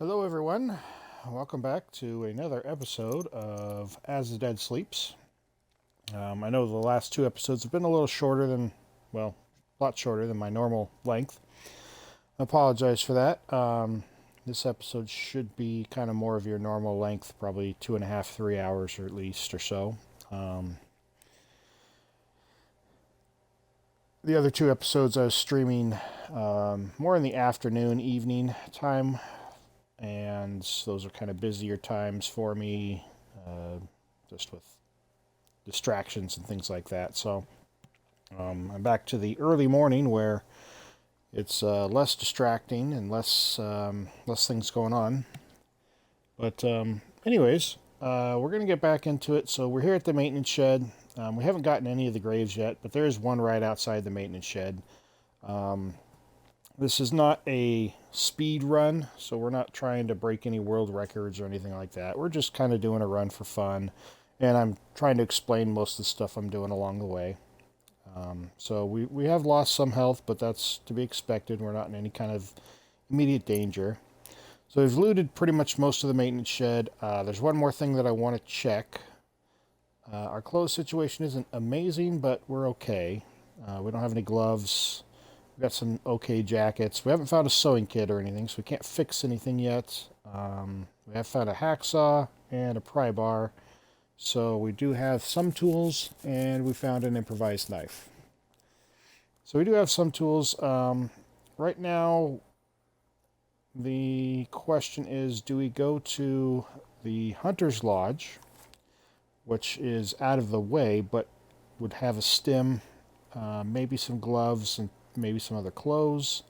Hello, everyone. Welcome back to another episode of As the Dead Sleeps. I know the last two episodes have been a little shorter than, well, a lot shorter than my normal length. I apologize for that. This episode should be kind of more of your normal length, probably 2.5, 3 hours or at least or so. The other two episodes I was streaming more in the afternoon, evening time, and those are kind of busier times for me, just with distractions and things like that. So I'm back to the early morning where it's less distracting and less things going on. But anyways, we're gonna get back into it. So we're here at the maintenance shed. We haven't gotten any of the graves yet, but there is one right outside the maintenance shed. This is not a speed run, so we're not trying to break any world records or anything like that. We're just kind of doing a run for fun, and I'm trying to explain most of the stuff I'm doing along the way. So we have lost some health, but that's to be expected. We're not in any kind of immediate danger. So we've looted pretty much most of the maintenance shed. There's one more thing that I want to check. Our clothes situation isn't amazing, but we're okay. We don't have any gloves. We've got some okay jackets. We haven't found a sewing kit or anything, so we can't fix anything yet. We have found a hacksaw and a pry bar. So we do have some tools, and we found an improvised knife. So we do have some tools. Right now, the question is, do we go to the Hunter's Lodge, which is out of the way, but would have a stim, maybe some gloves, and maybe some other clothes,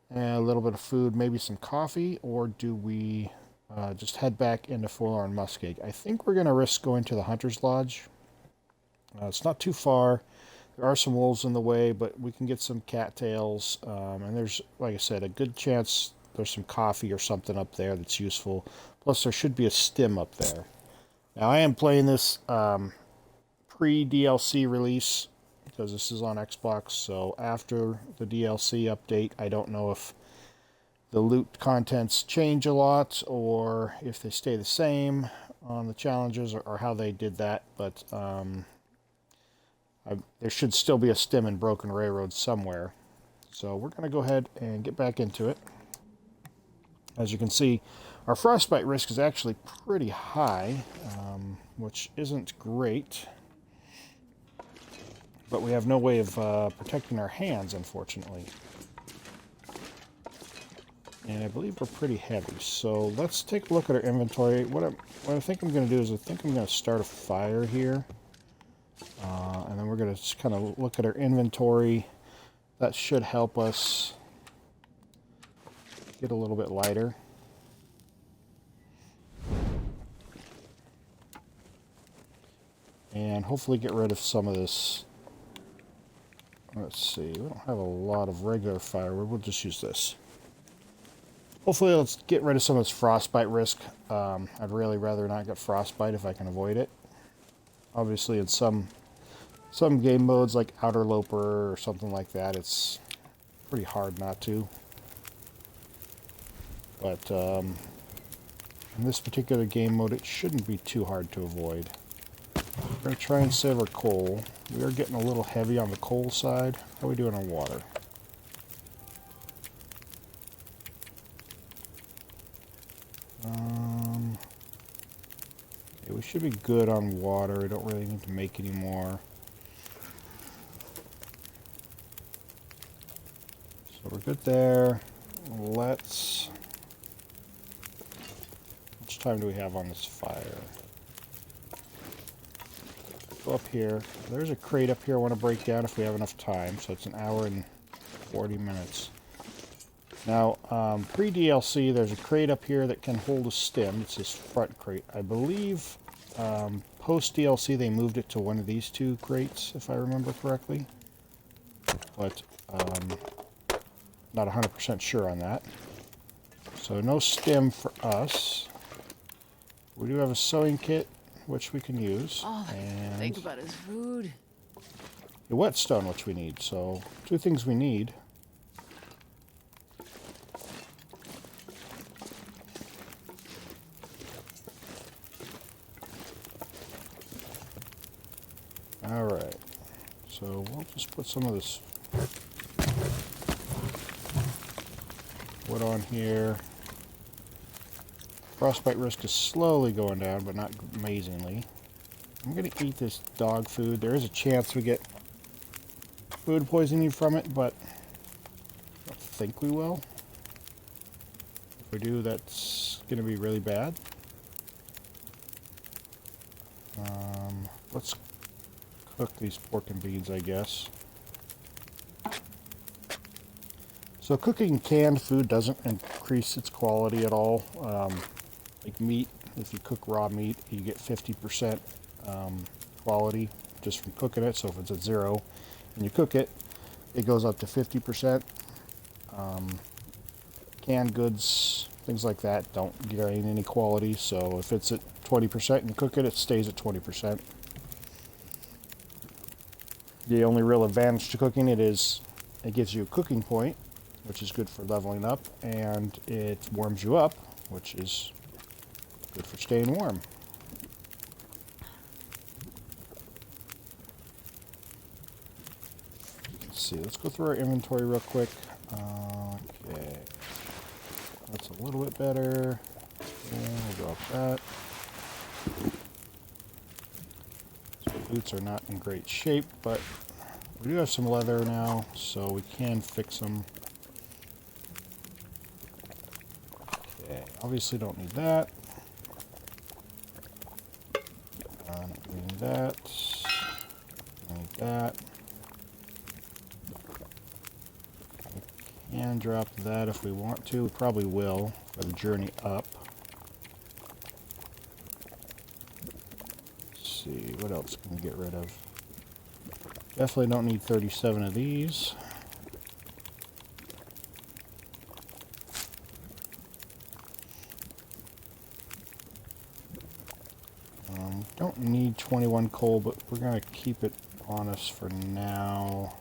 and a little bit of food, maybe some coffee, or do we just head back into Forlorn Muskeg? I think we're going to risk going to the Hunter's Lodge. It's not too far. There are some wolves in the way, but we can get some cattails, and there's, like I said, a good chance there's some coffee or something up there that's useful. Plus, there should be a stim up there. Now, I am playing this pre-DLC release, because this is on Xbox, so after the DLC update, I don't know if the loot contents change a lot or if they stay the same on the challenges, or how they did that, but there should still be a stim in Broken Railroad somewhere. So we're going to go ahead and get back into it. As you can see, our frostbite risk is actually pretty high, which isn't great. But we have no way of protecting our hands, unfortunately. And I believe we're pretty heavy. So let's take a look at our inventory. What I think I'm going to do is I think I'm going to start a fire here. And then we're going to just kind of look at our inventory. That should help us get a little bit lighter. And hopefully get rid of some of this. Let's see, we don't have a lot of regular firewood. We'll just use this. Hopefully let's get rid of some of this frostbite risk. I'd really rather not get frostbite if I can avoid it. Obviously in some game modes like Outer Loper or something like that, it's pretty hard not to. But in this particular game mode, it shouldn't be too hard to avoid. We're going to try and save our coal. We are getting a little heavy on the coal side. How are we doing on water? Okay, we should be good on water. We don't really need to make any more. So we're good there. Let's... How much time do we have on this fire? Go up here. There's a crate up here I want to break down if we have enough time. So it's 1 hour and 40 minutes. Now, pre-DLC, there's a crate up here that can hold a stim. It's this front crate. I believe post-DLC they moved it to one of these two crates, if I remember correctly. But not 100% sure on that. So no stim for us. We do have a sewing kit, which we can use. Oh, and think about his food. a whetstone, which we need. So two things we need. Just put some of this wood on here. Frostbite risk is slowly going down, but not amazingly. I'm going to eat this dog food. There is a chance we get food poisoning from it, but I don't think we will. If we do, that's going to be really bad. Let's cook these pork and beans, I guess. So cooking canned food doesn't increase its quality at all. Like meat, if you cook raw meat, you get 50% quality just from cooking it. So if it's at 0 and you cook it, it goes up to 50%. Canned goods, things like that, don't gain any quality. So if it's at 20% and you cook it, it stays at 20%. The only real advantage to cooking it is it gives you a cooking point, which is good for leveling up, and it warms you up, which is good for staying warm. Let's see, let's go through our inventory real quick. Okay, that's a little bit better. We'll drop that. Boots are not in great shape, but we do have some leather now, so we can fix them. Okay, obviously don't need that. Don't need that. Don't need that. We can drop that if we want to. We probably will for the journey up. See, what else can we get rid of? Definitely don't need 37 of these. Don't need 21 coal, but we're going to keep it on us for now.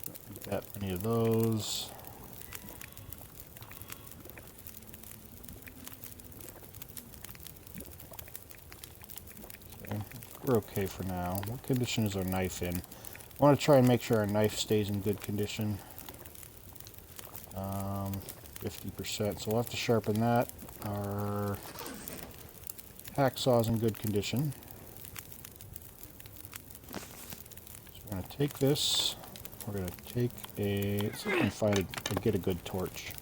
Don't need that many of those. We're okay for now. What condition is our knife in? I want to try and make sure our knife stays in good condition. 50%, so we'll have to sharpen that. Our hacksaw's in good condition. So we're going to take this. We're going to take a... Let's see if we can find get a good torch.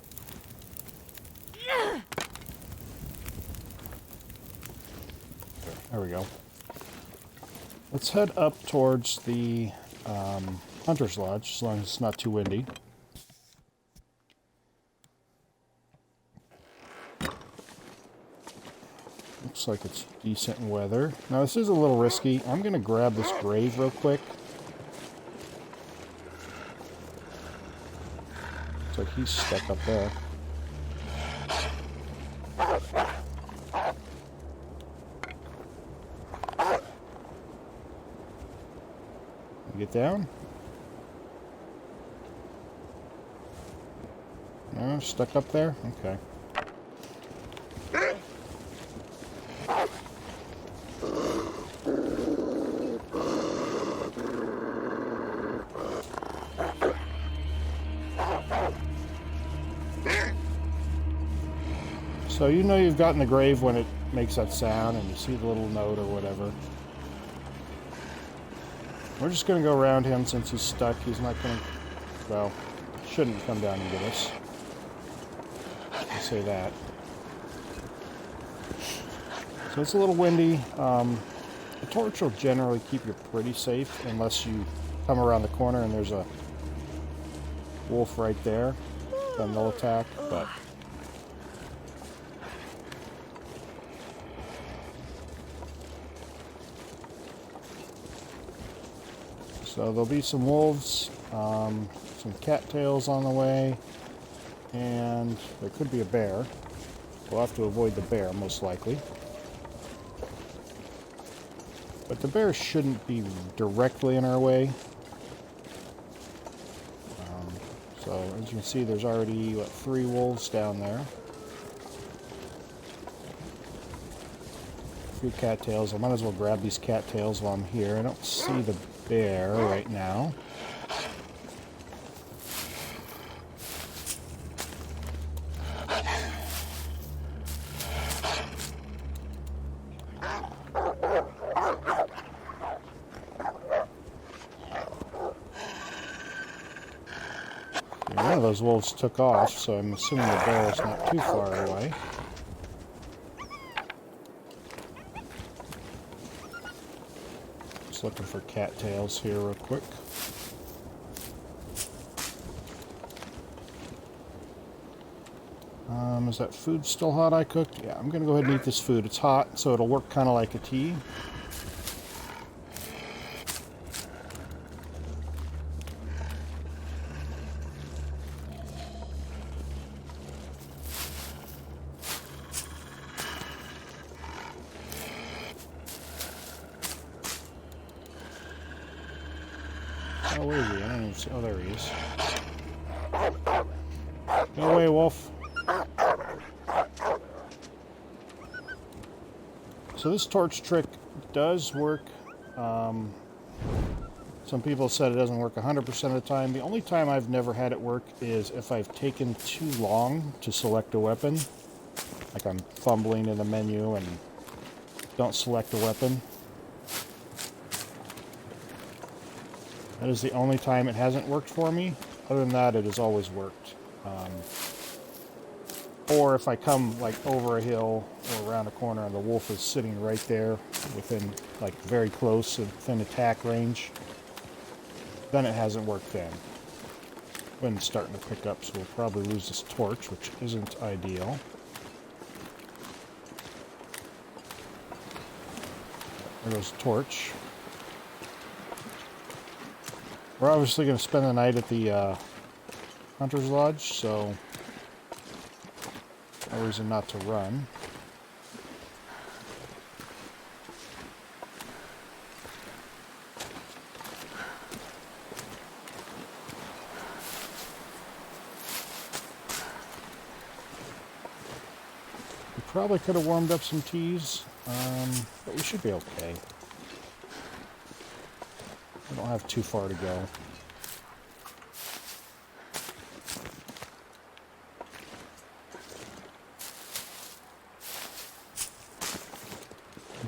There we go. Let's head up towards the Hunter's Lodge, as long as it's not too windy. Looks like it's decent weather. Now this is a little risky. I'm going to grab this grave real quick. Looks like he's stuck up there. Get down? No, stuck up there? Okay. So you know you've gotten the grave when it makes that sound and you see the little note or whatever. We're just going to go around him since he's stuck. He's not going to, well, shouldn't come down and get us. I'll say that. So it's a little windy. The torch will generally keep you pretty safe unless you come around the corner and there's a wolf right there. Then they'll attack, but... So there'll be some wolves, some cattails on the way, and there could be a bear. We'll have to avoid the bear, most likely. But the bear shouldn't be directly in our way. So as you can see, there's already, what, 3 wolves down there. A few cattails. I might as well grab these cattails while I'm here. I don't see the there right now. One of those wolves took off, so I'm assuming the bear is not too far away. Just looking for cattails here real quick. Is that food still hot I cooked? Yeah, I'm going to go ahead and eat this food. It's hot, so it'll work kind of like a tea. Oh, where is he? I don't even see. Oh, there he is. Go away, wolf. So this torch trick does work. Some people said it doesn't work 100% of the time. The only time I've never had it work is if I've taken too long to select a weapon. Like I'm fumbling in the menu and don't select a weapon. That is the only time it hasn't worked for me. Other than that, it has always worked. Or if I come like over a hill or around a corner and the wolf is sitting right there within, like very close, within attack range, then it hasn't worked then. Wind's starting to pick up, so we'll probably lose this torch, which isn't ideal. There goes the torch. We're obviously going to spend the night at the Hunter's Lodge, so no reason not to run. We probably could have warmed up some teas, but we should be okay. We don't have too far to go.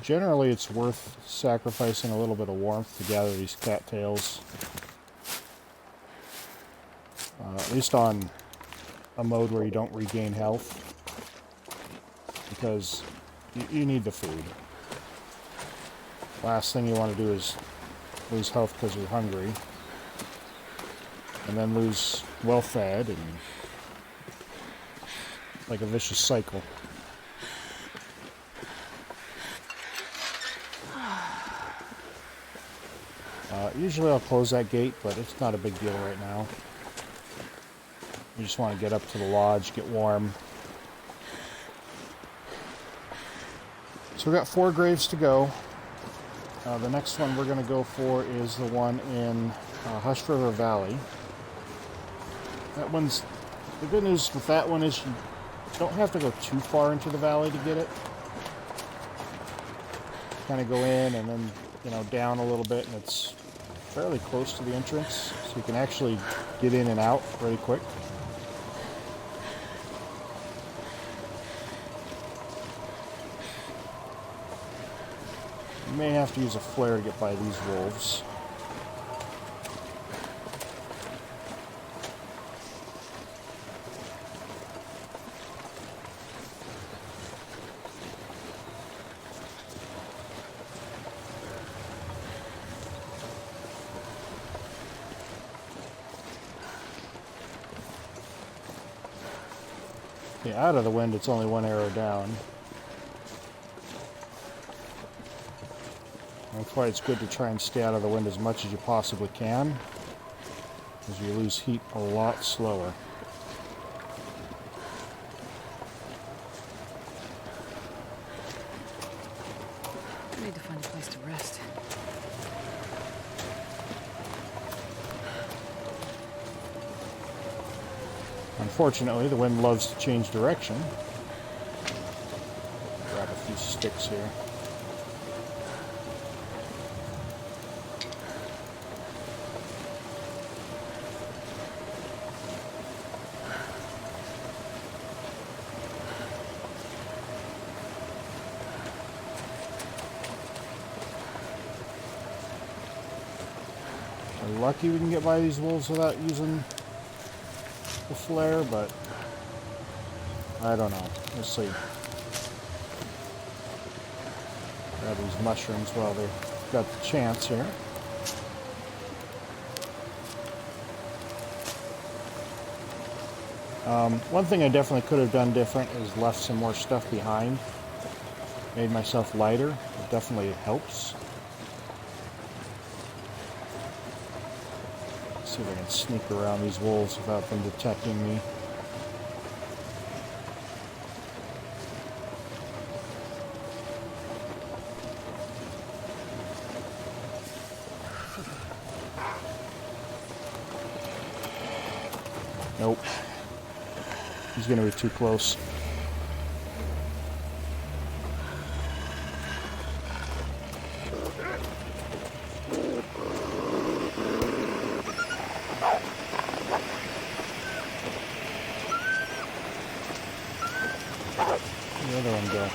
Generally, it's worth sacrificing a little bit of warmth to gather these cattails. At least on a mode where you don't regain health. Because you need the food. Last thing you want to do is lose health because you're hungry. And then lose well fed, and like a vicious cycle. Usually I'll close that gate, but it's not a big deal right now. You just want to get up to the lodge, get warm. So we've got 4 graves to go. The next one we're going to go for is the one in Hush River Valley. That one's, the good news with that one is you don't have to go too far into the valley to get it. Kind of go in and then, you know, down a little bit, and it's fairly close to the entrance, so you can actually get in and out really quick. You may have to use a flare to get by these wolves. Yeah, out of the wind, it's only 1 arrow down. That's why it's good to try and stay out of the wind as much as you possibly can, because you lose heat a lot slower. I need to find a place to rest. Unfortunately, the wind loves to change direction. Grab a few sticks here. lucky we can get by these wolves without using the flare, but I don't know. We'll see. Grab these mushrooms while they've got the chance here. One thing I definitely could have done different is left some more stuff behind. Made myself lighter. It definitely helps. Let's see if I can sneak around these wolves without them detecting me. Nope. He's gonna be too close. The other one go.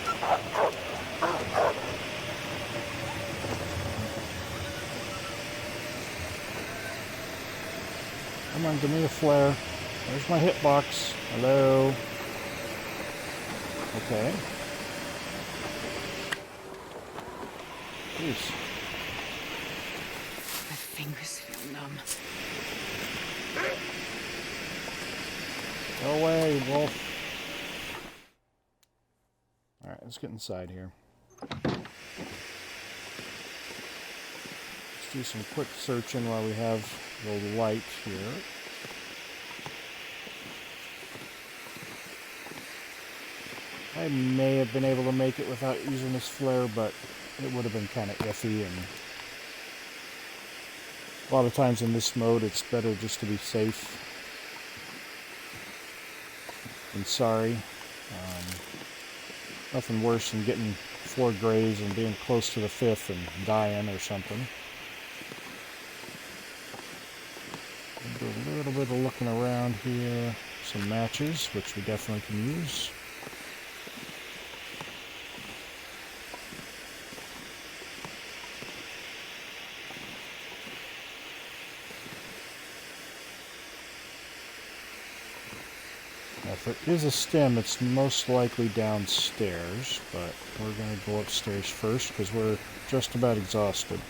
Come on, give me the flare. There's my hitbox. Hello. Okay. Jeez. My fingers feel numb. Go away, wolf. Alright, let's get inside here. Let's do some quick searching while we have the light here. I may have been able to make it without using this flare, but it would have been kind of iffy, and a lot of times in this mode it's better just to be safe than sorry. Nothing worse than getting 4 grays and being close to the 5th and dying or something. Do a little bit of looking around here. Some matches, which we definitely can use. If there is a stem, it's most likely downstairs, but we're going to go upstairs first because we're just about exhausted.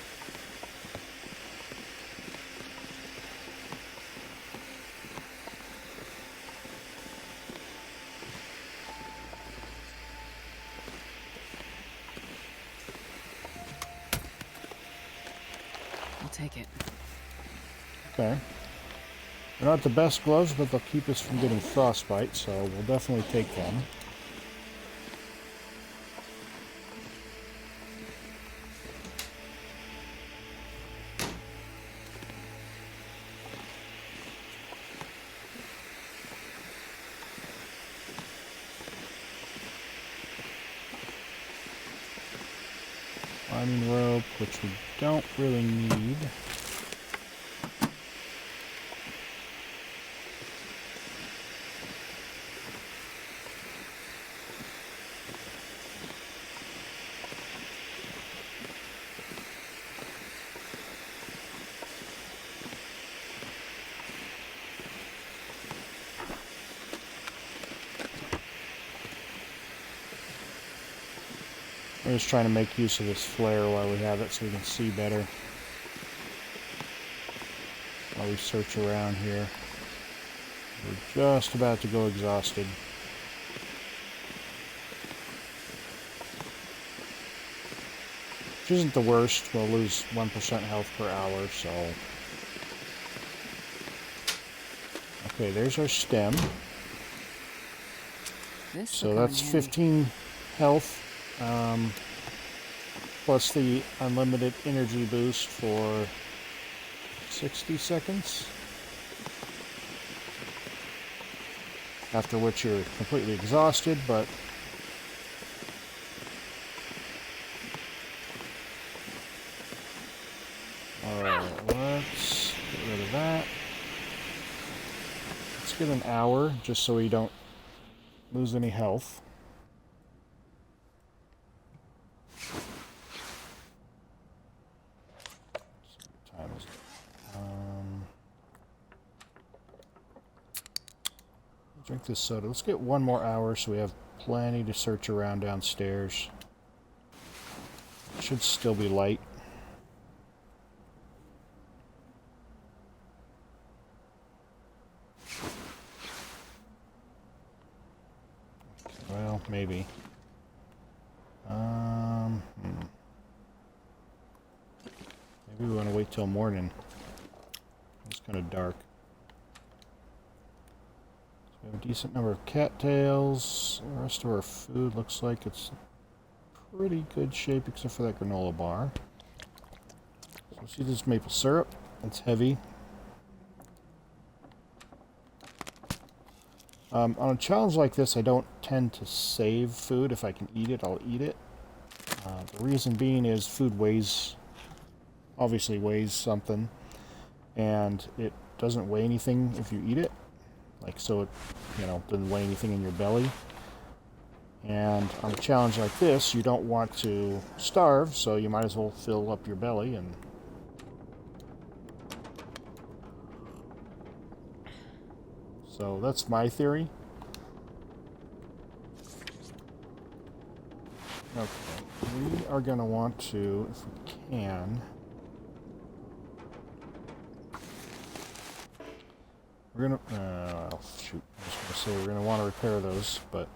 I'll take it. Okay. They're not the best gloves, but they'll keep us from getting frostbite, so we'll definitely take them. Climbing rope, which we don't really need. We're just trying to make use of this flare while we have it so we can see better. While we search around here. We're just about to go exhausted. Which isn't the worst. We'll lose 1% health per hour, so... Okay, there's our stem. So that's 15 health. Plus the unlimited energy boost for 60 seconds. After which you're completely exhausted, but alright, let's get rid of that. Let's get an hour just so we don't lose any health. Time is Drink this soda. Let's get 1 more hour so we have plenty to search around downstairs. Should still be light. Well, maybe. Maybe we want to wait till morning. It's kind of dark. So we have a decent number of cattails. The rest of our food looks like it's pretty good shape except for that granola bar. So see this maple syrup? It's heavy. On a challenge like this, I don't tend to save food. If I can eat it, I'll eat it. The reason being is food obviously weighs something, and it doesn't weigh anything if you eat it. Like, so it, doesn't weigh anything in your belly. And on a challenge like this, you don't want to starve, so you might as well fill up your belly and... So that's my theory. Okay, we are going to want to, if we can... We're going to... oh, shoot. I was going to say we're going to want to repair those, but...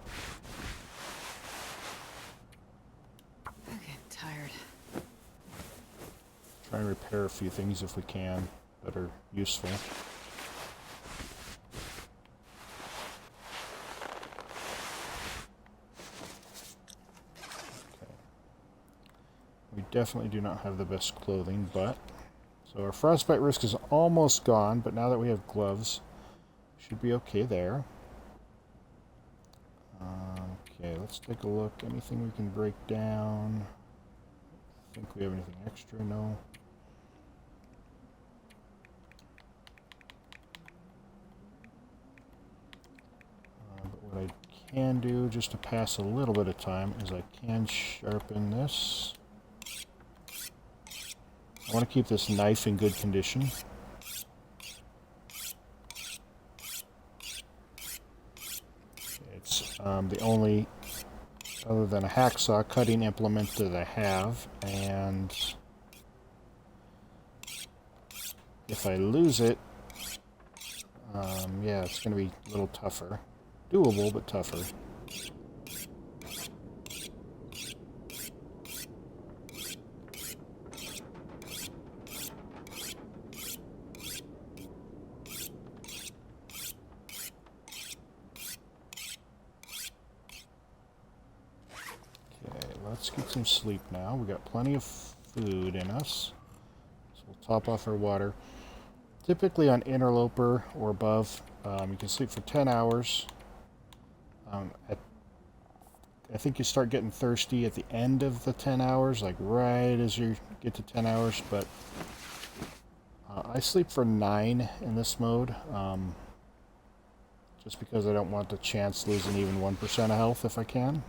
I'm getting tired. Try and repair a few things if we can that are useful. We definitely do not have the best clothing, but... So our frostbite risk is almost gone, but now that we have gloves, should be okay there. Okay, let's take a look. Anything we can break down? Think we have anything extra? No. But what I can do, just to pass a little bit of time, is I can sharpen this. I want to keep this knife in good condition. It's the only, other than a hacksaw, cutting implement that I have, and if I lose it, yeah, it's going to be a little tougher. Doable, but tougher. Let's get some sleep now. We got plenty of food in us. So we'll top off our water. Typically on Interloper or above, you can sleep for 10 hours. I think you start getting thirsty at the end of the 10 hours, like right as you get to 10 hours, but I sleep for 9 in this mode, just because I don't want the chance losing even 1% of health if I can.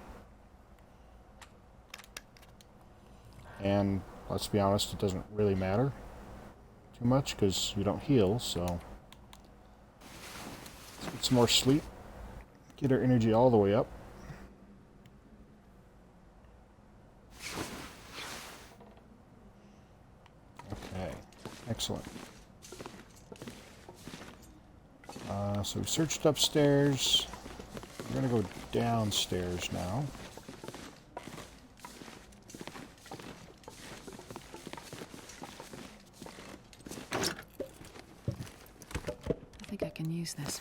And let's be honest, it doesn't really matter too much because you don't heal, so let's get some more sleep, get our energy all the way up. Okay, excellent. So we searched upstairs. We're going to go downstairs now. I can use this.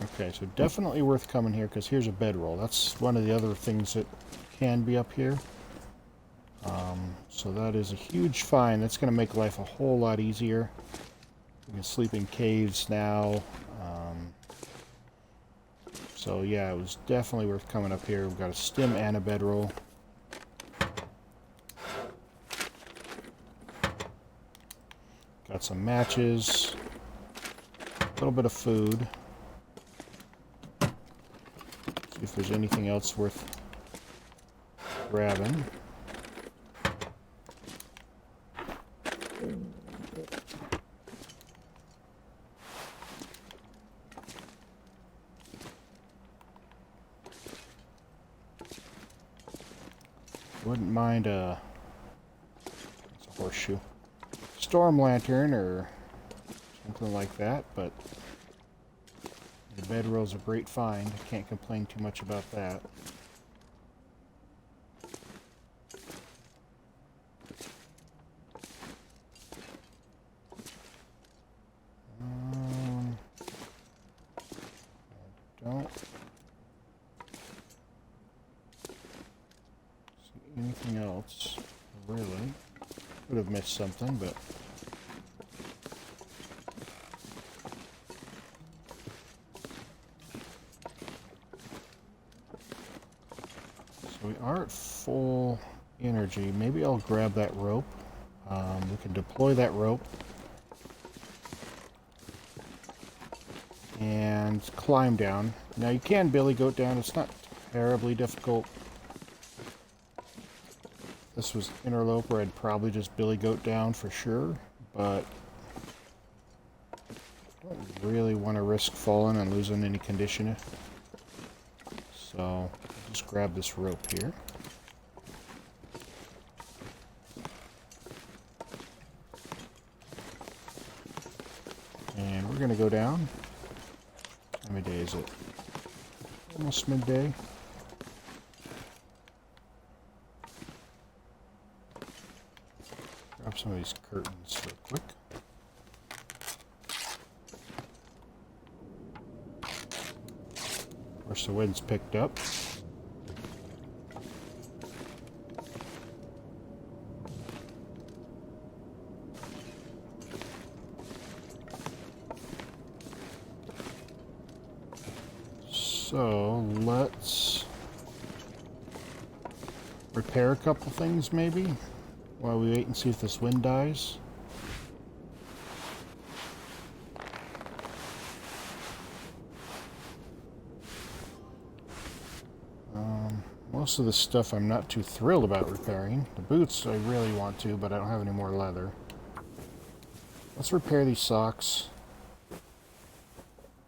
Okay, so definitely worth coming here because here's a bedroll. That's one of the other things that can be up here. So that is a huge find. That's going to make life a whole lot easier. We can sleep in caves now. So yeah, it was definitely worth coming up here. We've got a stim and a bedroll. Got some matches, a little bit of food. See if there's anything else worth grabbing. Wouldn't mind a... It's a horseshoe. Storm lantern or something like that, but the bedroll's a great find. I can't complain too much about that. I don't see anything else, really. Would have missed something, but... So we are at full energy. Maybe I'll grab that rope. We can deploy that rope. And climb down. Now you can billy goat down. It's not terribly difficult. If this was interloper, I'd probably just billy goat down for sure. But I don't really want to risk falling and losing any condition. So I'll just grab this rope here. And we're going to go down. How many days is it? Almost midday. Grab some of these curtains real quick. Of course, the wind's picked up. So let's repair a couple things maybe while we wait and see if this wind dies. Most of the stuff I'm not too thrilled about repairing. The boots I really want to, but I don't have any more leather. Let's repair these socks. I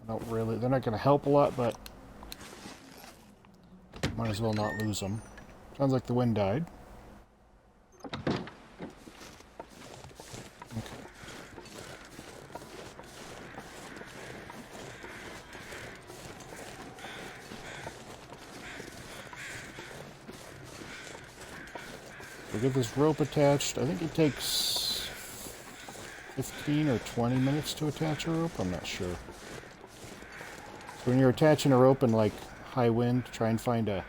don't really, they're not going to help a lot, but might as well not lose them. Sounds like the wind died. Okay. We'll get this rope attached. I think it takes 15 or 20 minutes to attach a rope. I'm not sure. So when you're attaching a rope in like high wind, try and find a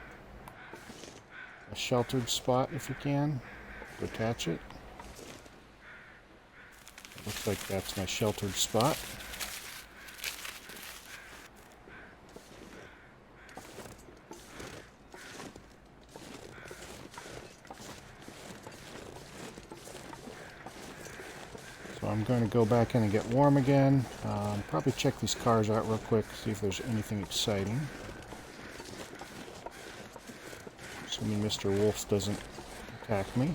sheltered spot if you can to attach it. Looks like that's my sheltered spot. So I'm going to go back in and get warm again. Probably check these cars out real quick, see if there's anything exciting. Assuming Mr. Wolf doesn't attack me.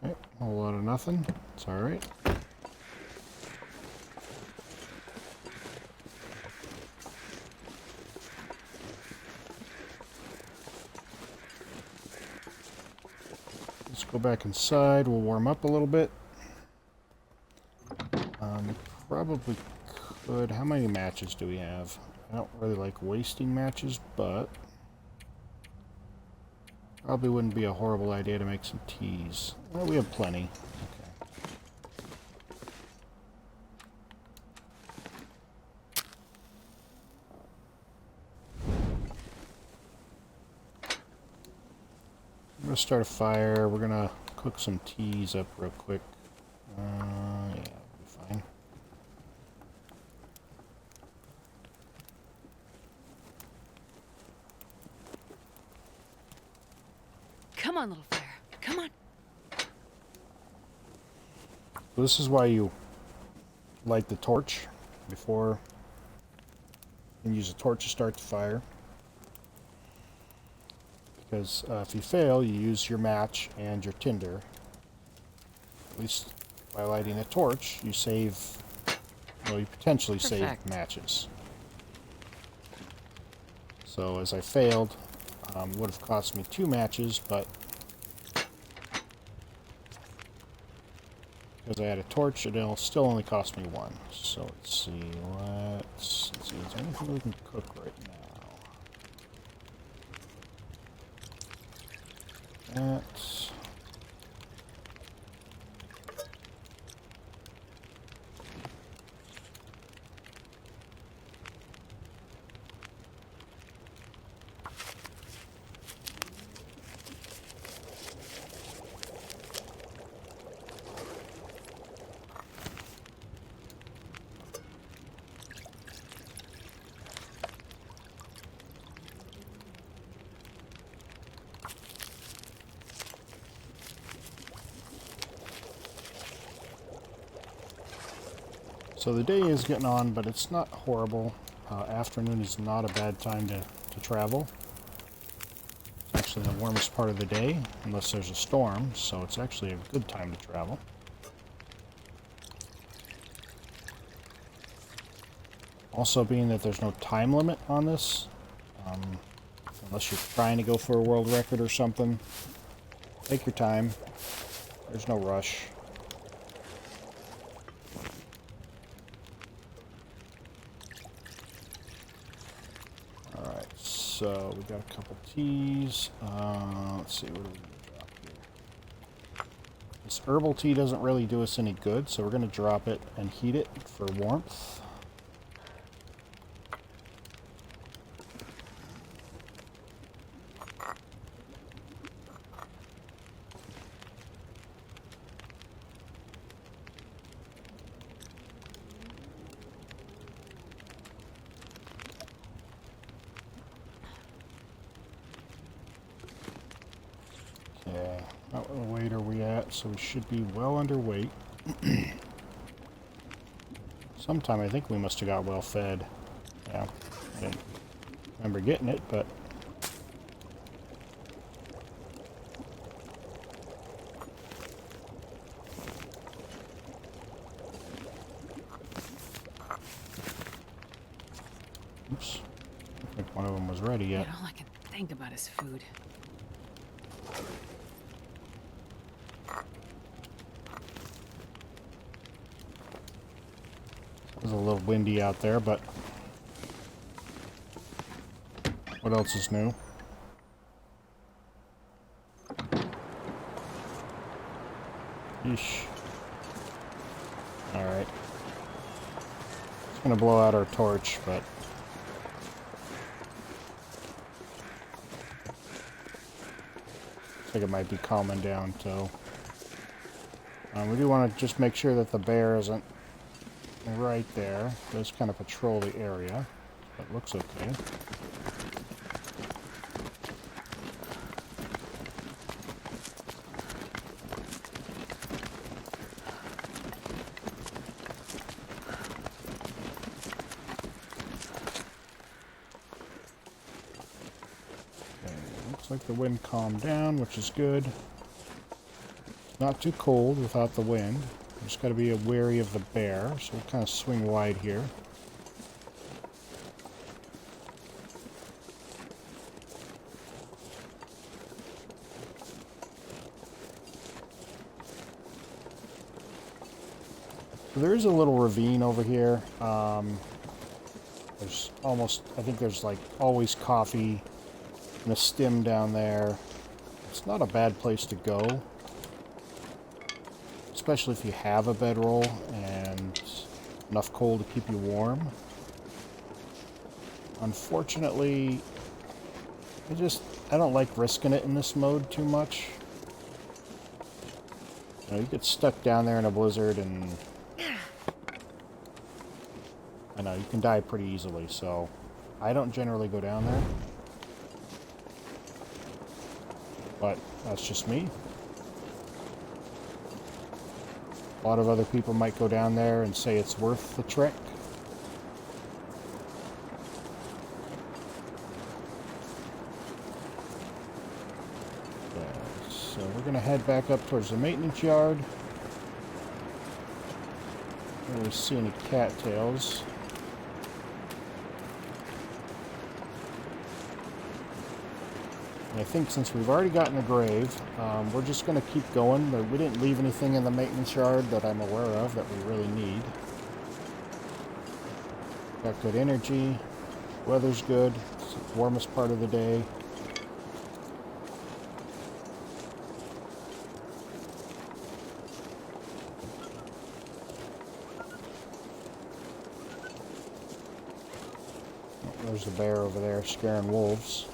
Okay, a whole lot of nothing. It's alright. Let's go back inside. We'll warm up a little bit. Probably could. How many matches do we have? I don't really like wasting matches, but probably wouldn't be a horrible idea to make some teas. Well, we have plenty. Okay. I'm gonna start a fire. We're gonna cook some teas up real quick. Yeah, it'll be fine. Come on, little fire. Come on. This is why you light the torch before you use a torch to start the fire. Because if you fail, you use your match and your tinder. At least by lighting a torch, you save, well, you potentially save matches. So as I failed, would have cost me 2 matches, but because I had a torch, it'll still only cost me 1. So let's see, let's see, is there anything we can cook right now? That. So the day is getting on, but it's not horrible. Afternoon is not a bad time to travel. It's actually the warmest part of the day, unless there's a storm, so it's actually a good time to travel. Also, being that there's no time limit on this, unless you're trying to go for a world record or something, take your time. There's no rush. So we got a couple teas. Let's see, what do we drop here? This herbal tea doesn't really do us any good, so we're going to drop it and heat it for warmth. Okay, what weight are we at? So we should be well underweight. Sometime I think we must have got well fed. Yeah, I didn't remember getting it, but oops, I don't think one of them was ready yet. All I can think about is food. It's a little windy out there, but what else is new? Yeesh. Alright. It's gonna blow out our torch, but I think it might be calming down, so we do want to just make sure that the bear isn't right there. Just kind of patrol the area. It looks okay. Looks like the wind calmed down, which is good. It's not too cold without the wind. Just got to be wary of the bear, so we'll kind of swing wide here. So there is a little ravine over here. There's almost, I think there's like always coffee and a stem down there. It's not a bad place to go. Especially if you have a bedroll and enough coal to keep you warm. Unfortunately, I don't like risking it in this mode too much. You know, you get stuck down there in a blizzard and I know you can die pretty easily, so I don't generally go down there. but that's just me. A lot of other people might go down there and say it's worth the trek. So we're going to head back up towards the maintenance yard. Don't really see any cattails. And I think since we've already gotten a grave, we're just going to keep going. We didn't leave anything in the maintenance yard that I'm aware of that we really need. Got good energy. Weather's good. It's the warmest part of the day. Oh, there's a bear over there scaring wolves.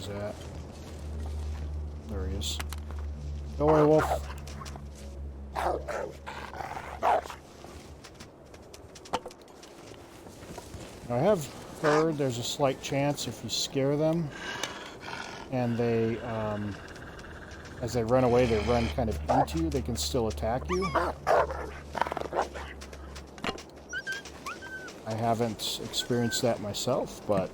At. There he is. Go away, wolf. Now, I have heard there's a slight chance if you scare them and they, as they run away, they run kind of into you, they can still attack you. I haven't experienced that myself, but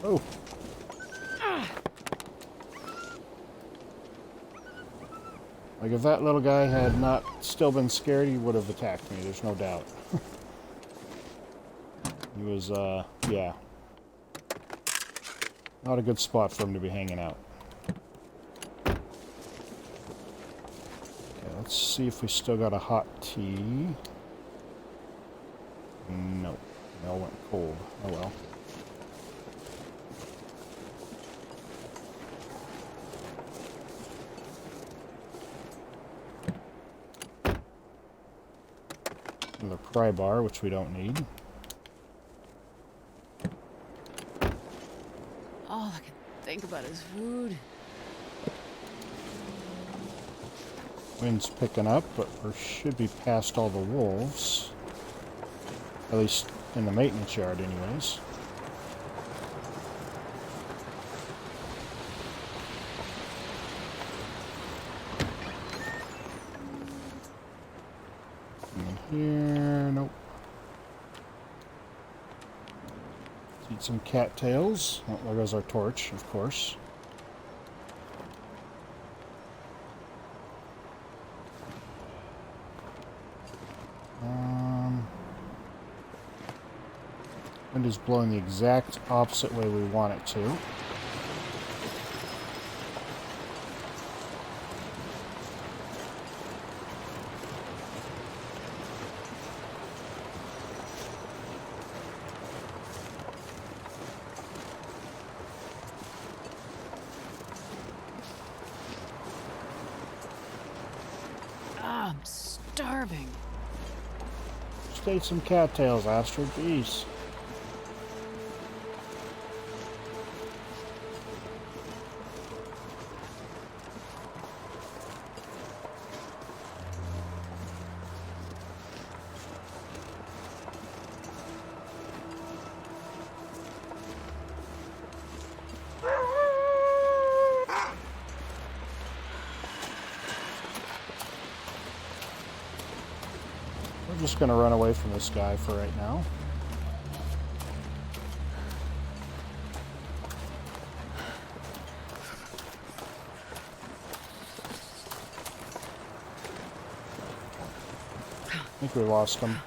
oh. Like if that little guy had not still been scared, he would have attacked me, there's no doubt. He was, yeah. Not a good spot for him to be hanging out. Okay, let's see if we still got a hot tea. Nope. They all went cold. Oh well. The pry bar, which we don't need. All I can think about is food. Wind's picking up, but we should be past all the wolves. At least in the maintenance yard, anyways. Here, nope. Let's eat some cattails. Oh, there goes our torch, of course. Wind is blowing the exact opposite way we want it to. I'm starving. Just ate some cattails, Astrid. Jeez. We're just going to run away from this guy for right now. I think we lost him.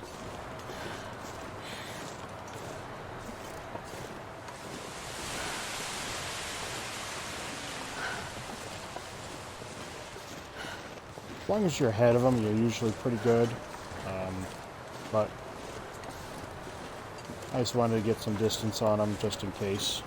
As long as you're ahead of them, you're usually pretty good. But I just wanted to get some distance on them just in case.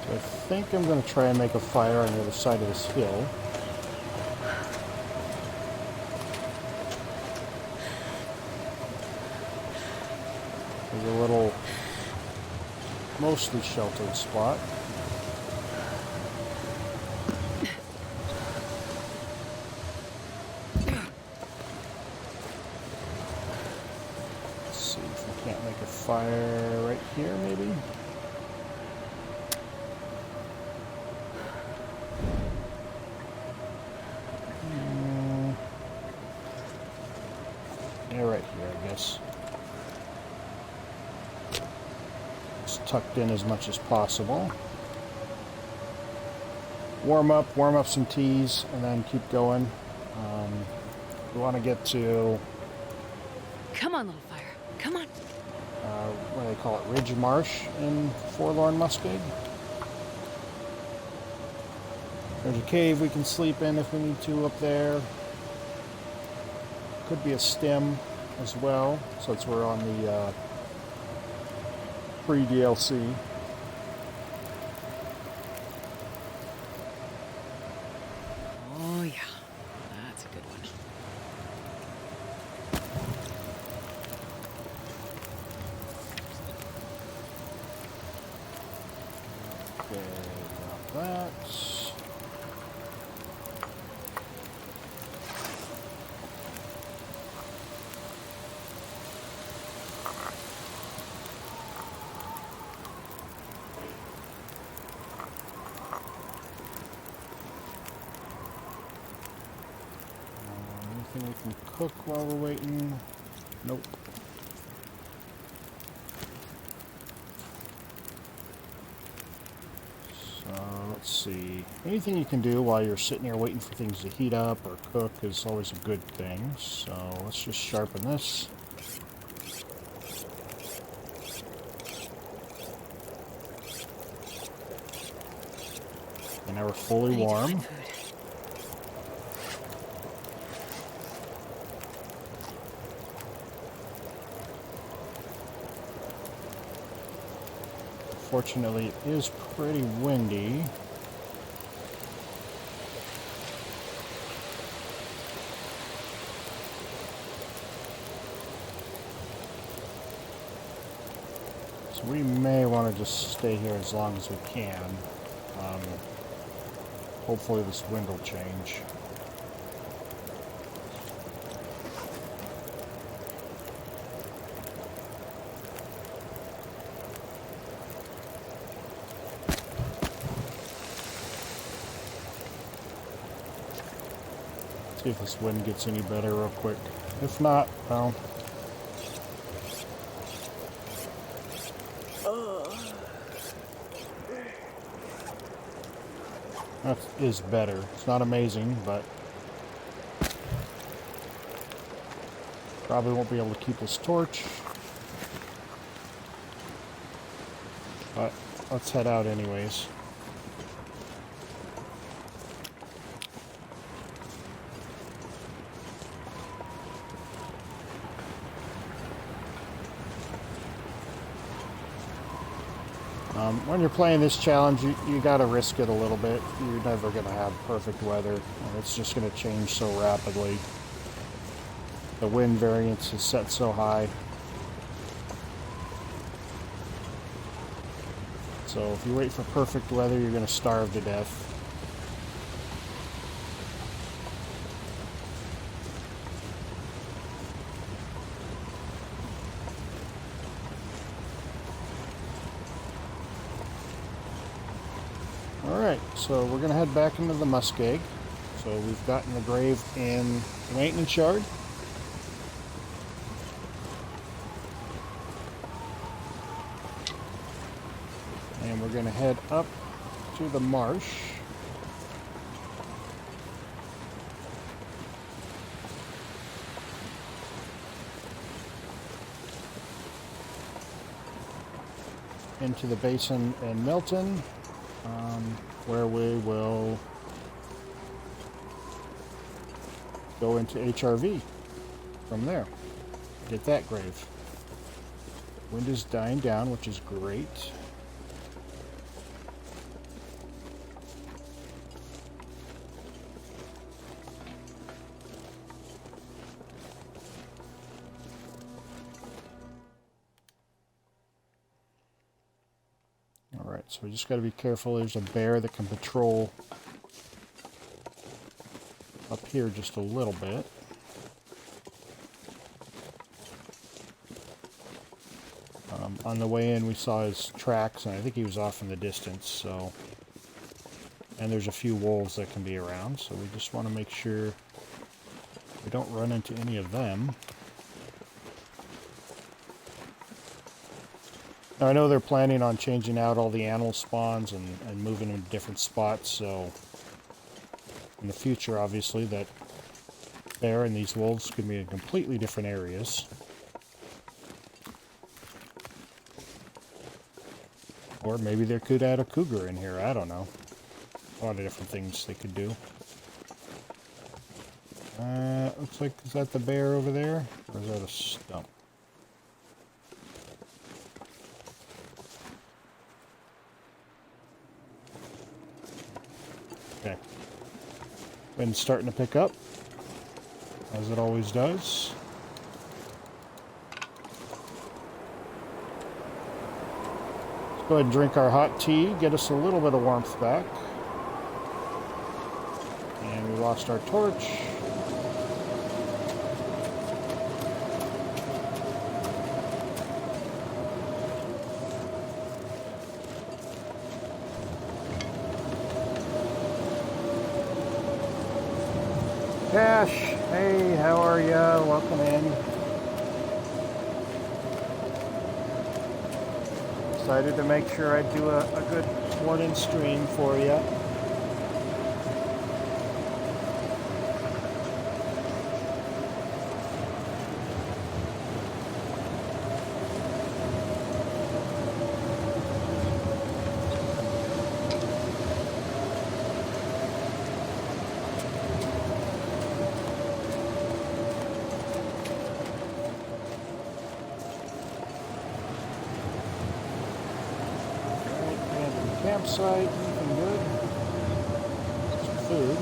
I think I'm going to try and make a fire on the other side of this hill. There's a little, mostly sheltered spot. Let's see if we can't make a fire right here, maybe? Yeah, right here, I guess. It's tucked in as much as possible. Warm up some teas, and then keep going. We want to get to, Come on, little fire. Come on. what do they call it, Ridge Marsh in Forlorn Muskeg. There's a cave we can sleep in if we need to up there. Could be a stem as well, since we're on the pre-DLC. Oh, yeah. That's a good one. Okay, got that. Anything we can cook while we're waiting? Nope. So let's see. Anything you can do while you're sitting here waiting for things to heat up or cook is always a good thing. So let's just sharpen this. And now we're fully I need to warm. find food. Fortunately, it is pretty windy. So we may want to just stay here as long as we can. Hopefully this wind will change. See if this wind gets any better real quick. If not, well. That is better. It's not amazing, but probably won't be able to keep this torch. But let's head out anyways. When you're playing this challenge, you gotta risk it a little bit. You're never gonna have perfect weather. And it's just gonna change so rapidly. The wind variance is set so high. So if you wait for perfect weather, you're gonna starve to death. Alright, so we're going to head back into the muskeg. So we've gotten the grave in the maintenance yard. And we're going to head up to the marsh. Into the basin in Milton, where we will go into HRV from there. Get that grave. Wind is dying down, which is great. Alright, so we just got to be careful. There's a bear that can patrol up here just a little bit. On the way in, we saw his tracks, and I think he was off in the distance, so... And there's a few wolves that can be around, so we just want to make sure we don't run into any of them. Now, I know they're planning on changing out all the animal spawns and moving them to different spots, so... In the future, obviously, that bear and these wolves could be in completely different areas. Or maybe they could add a cougar in here, I don't know. A lot of different things they could do. Looks like, is that the bear over there? Or is that a stump? Okay. Wind's starting to pick up, as it always does. Let's go ahead and drink our hot tea, get us a little bit of warmth back. And we lost our torch. Cash, hey, how are ya? Welcome in. Decided to make sure I'd do a good morning stream for you. Campsite, anything good? Some food.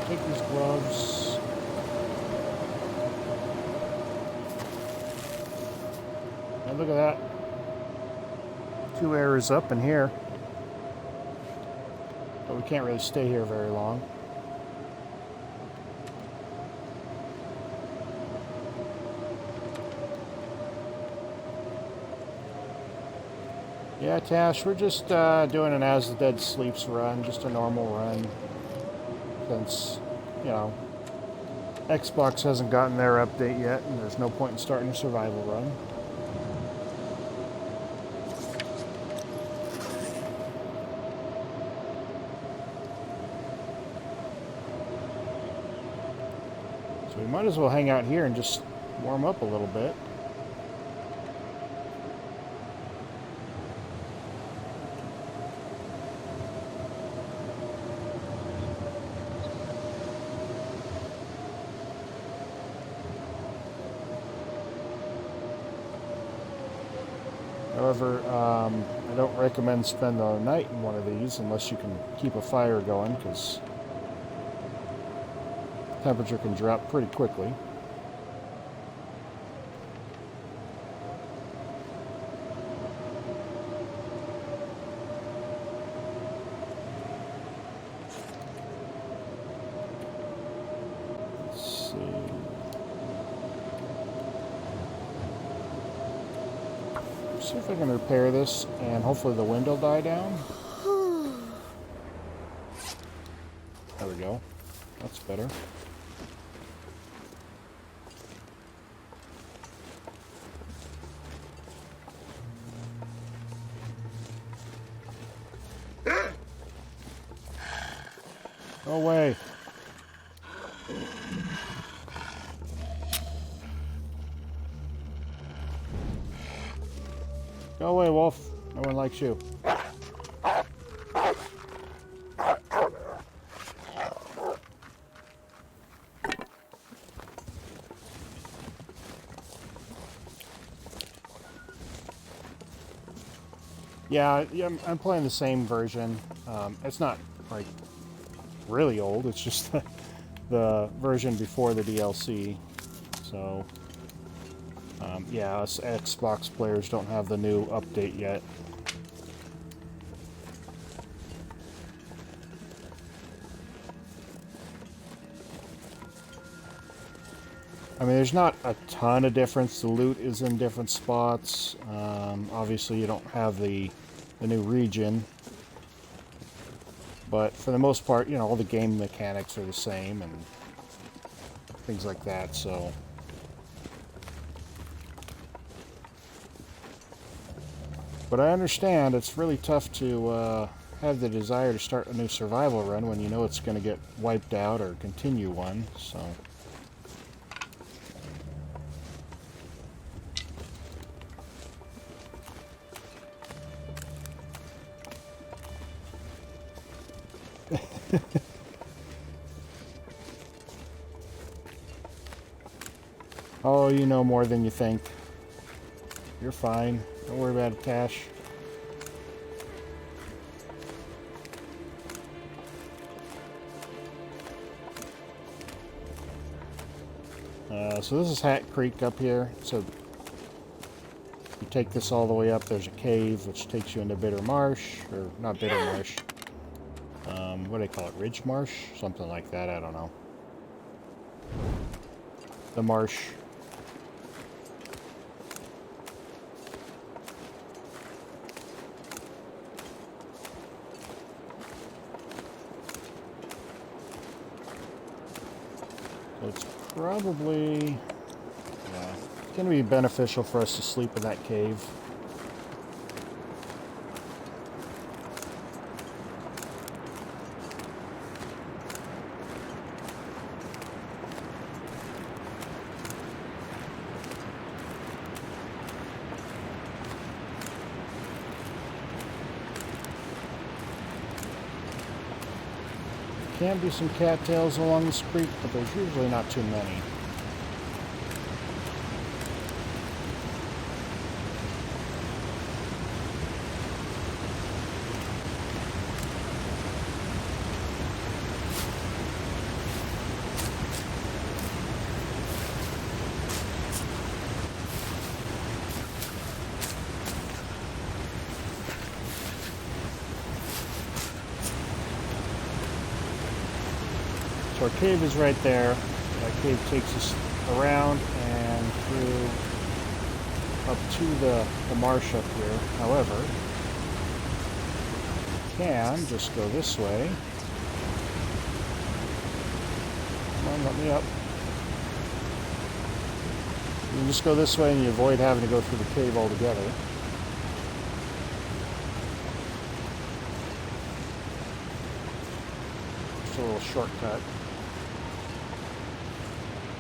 Take these gloves. And look at that. 2 errors up in here. But we can't really stay here very long. Yeah, Tash, we're just doing an As the Dead Sleeps run, just a normal run. Since, you know, Xbox hasn't gotten their update yet, and there's no point in starting a survival run. So we might as well hang out here and just warm up a little bit. However, I don't recommend spending the night in one of these unless you can keep a fire going, because temperature can drop pretty quickly. Let's see. See if I can repair this and hopefully the wind will die down. There we go. That's better. Go away. Go away, Wolf. No one likes you. Yeah, I'm playing the same version. It's not, like, really old. It's just the version before the DLC. So, yeah, us Xbox players don't have the new update yet. I mean, there's not a ton of difference. The loot is in different spots. Obviously, you don't have the new region. But for the most part, you know, all the game mechanics are the same and things like that, so... But I understand it's really tough to have the desire to start a new survival run when you know it's going to get wiped out or continue one, so... Oh, you know more than you think. You're fine. Don't worry about it, Tash. So this is Hat Creek up here. So you take this all the way up, there's a cave which takes you into Bitter Marsh. Or, not Bitter Marsh. What do they call it? Ridge Marsh? Something like that, I don't know. The marsh. So it's probably, yeah, it's going to be beneficial for us to sleep in that cave. Can be some cattails along this creek, but there's usually not too many. So our cave is right there. That cave takes us around and through up to the marsh up here. However, you can just go this way. Come on, let me up. You can just go this way and you avoid having to go through the cave altogether. Just a little shortcut.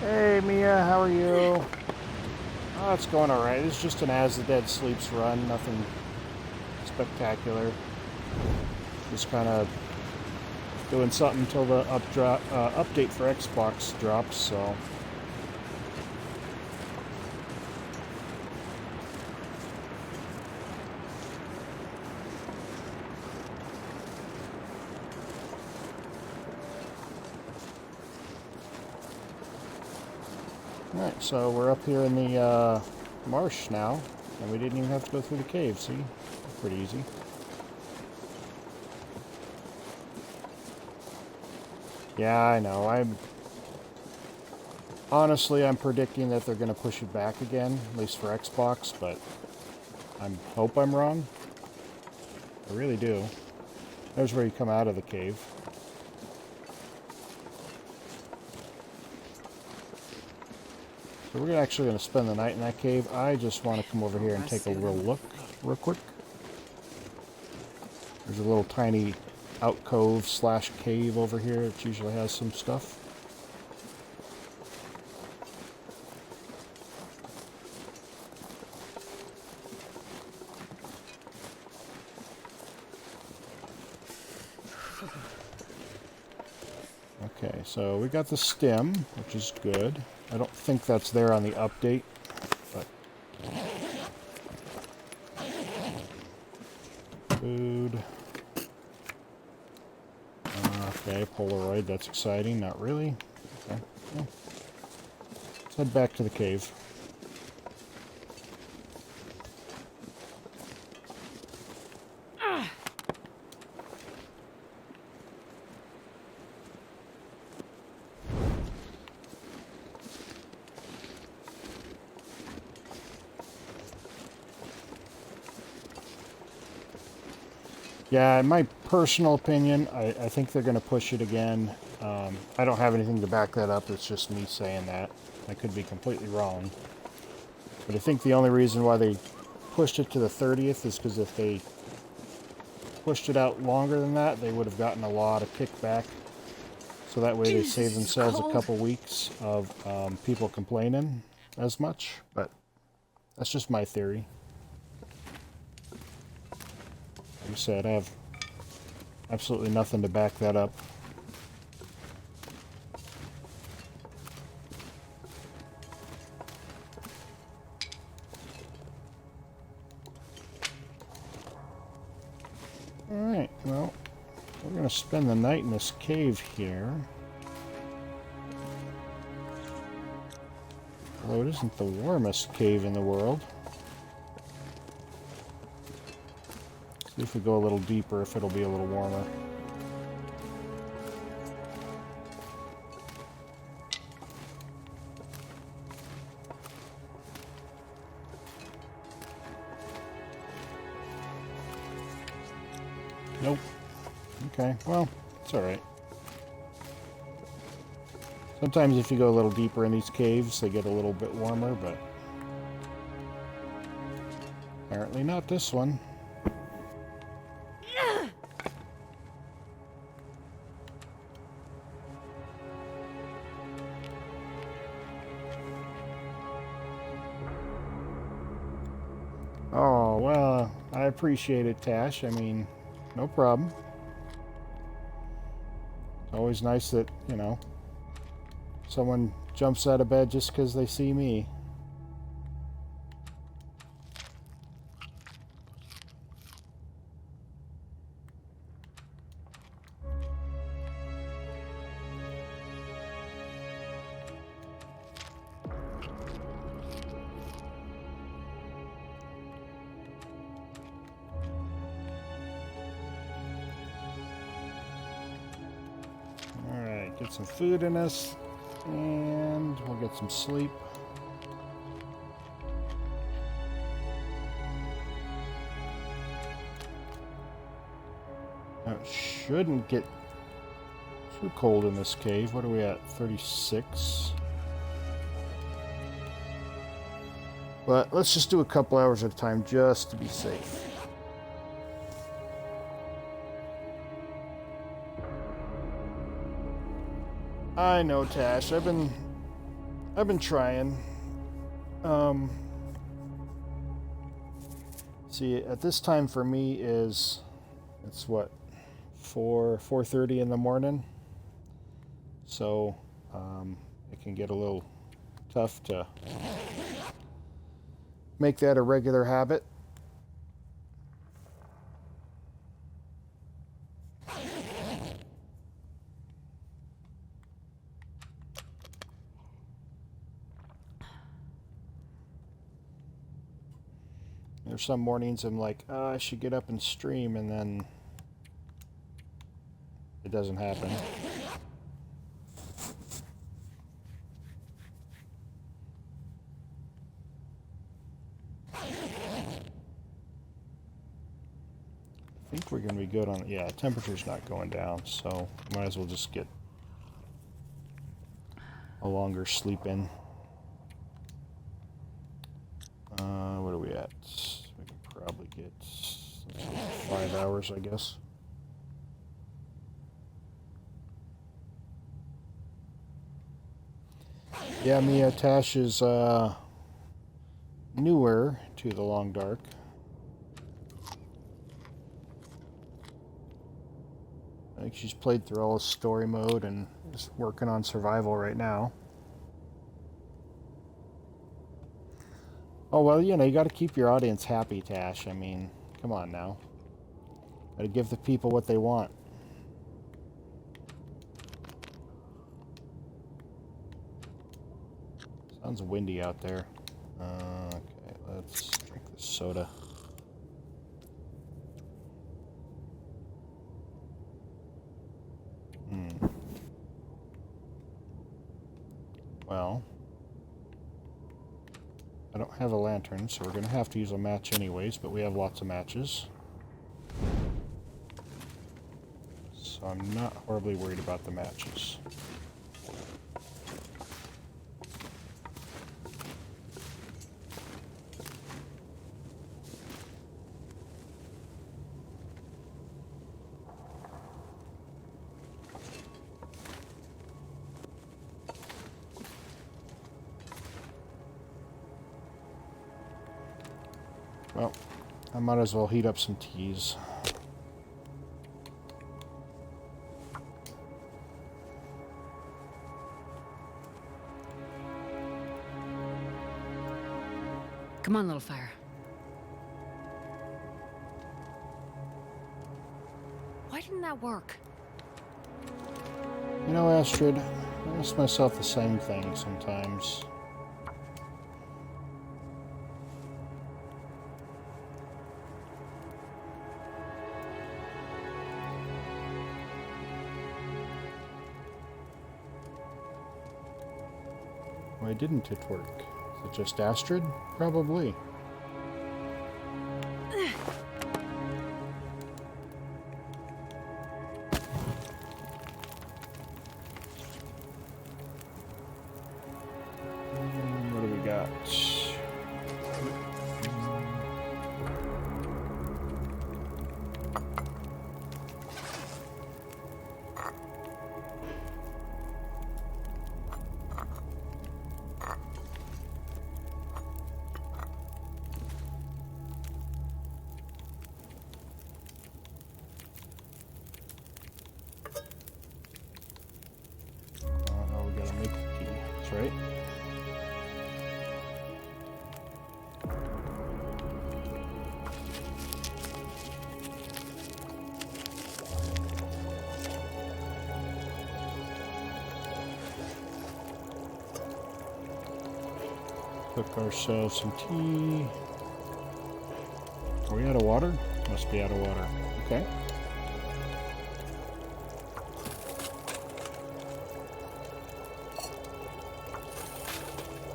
Hey Mia, how are you? Oh, it's going alright. It's just an As the Dead Sleeps run, nothing spectacular. Just kind of doing something until the update for Xbox drops, so... Alright, so we're up here in the marsh now, and we didn't even have to go through the cave, see? Pretty easy. Yeah, I know. Honestly, I'm predicting that they're going to push it back again, at least for Xbox, but I hope I'm wrong. I really do. There's where you come out of the cave. So we're actually going to spend the night in that cave. I just want to come over here and take a real look real quick. There's a little tiny alcove slash cave over here. It usually has some stuff. Okay, so we got the stem, which is good. I don't think that's there on the update, but... Food. Okay, Polaroid, that's exciting. Not really. Okay. Well, let's head back to the cave. Yeah, in my personal opinion, I think they're going to push it again. I don't have anything to back that up. It's just me saying that. I could be completely wrong. But I think the only reason why they pushed it to the 30th is because if they pushed it out longer than that, they would have gotten a lot of kickback. So that way they save themselves a couple weeks of people complaining as much. But that's just my theory. Like I said, I have absolutely nothing to back that up. Alright, well, we're going to spend the night in this cave here. Although it isn't the warmest cave in the world. See if we go a little deeper, if it'll be a little warmer. Nope. Okay, well, it's alright. Sometimes if you go a little deeper in these caves, they get a little bit warmer, but apparently not this one. Oh, well, I appreciate it, Tash. I mean, no problem. It's always nice that, you know, someone jumps out of bed just because they see me. Alright, get some food in us, and we'll get some sleep. Now, it shouldn't get too cold in this cave. What are we at? 36? But let's just do a couple hours at a time just to be safe. I know, Tash. I've been trying. See, at this time for me it's what, 4:30 in the morning. So it can get a little tough to make that a regular habit. There's some mornings I'm like, oh, I should get up and stream, and then it doesn't happen. think we're going to be good on... Yeah, temperature's not going down, so might as well just get a longer sleep in. What are we at? We can probably get 5 hours, I guess. Yeah, Mia, Tash is newer to the Long Dark. I think she's played through all the story mode and is working on survival right now. Oh, well, you know, you got to keep your audience happy, Tash. I mean, come on now. Got to give the people what they want. Sounds windy out there. Okay, let's drink this soda. Well, I don't have a lantern, so we're going to have to use a match anyways, but we have lots of matches. So I'm not horribly worried about the matches. Well, I might as well heat up some teas. Come on, little fire. Why didn't that work? You know, Astrid, I ask myself the same thing sometimes. Why didn't it work? Is it just Astrid? Probably. What do we got? Oh, we gotta make the tea. That's right. Cook ourselves some tea. Are we out of water? Must be out of water. Okay.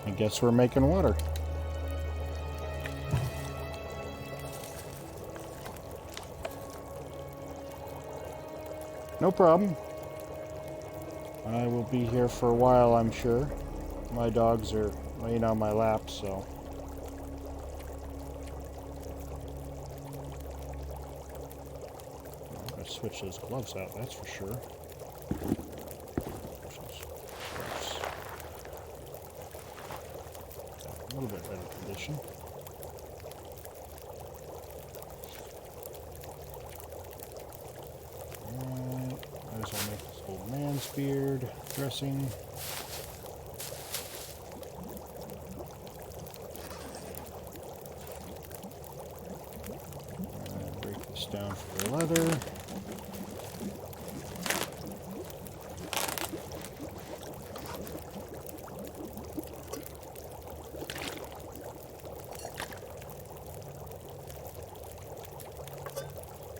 I guess we're making water. No problem. I will be here for a while, I'm sure. My dogs are laying on my lap, so... I'm gonna switch those gloves out, that's for sure. A little bit better condition. Alright, might as well make this old man's beard dressing. Break this down for the leather.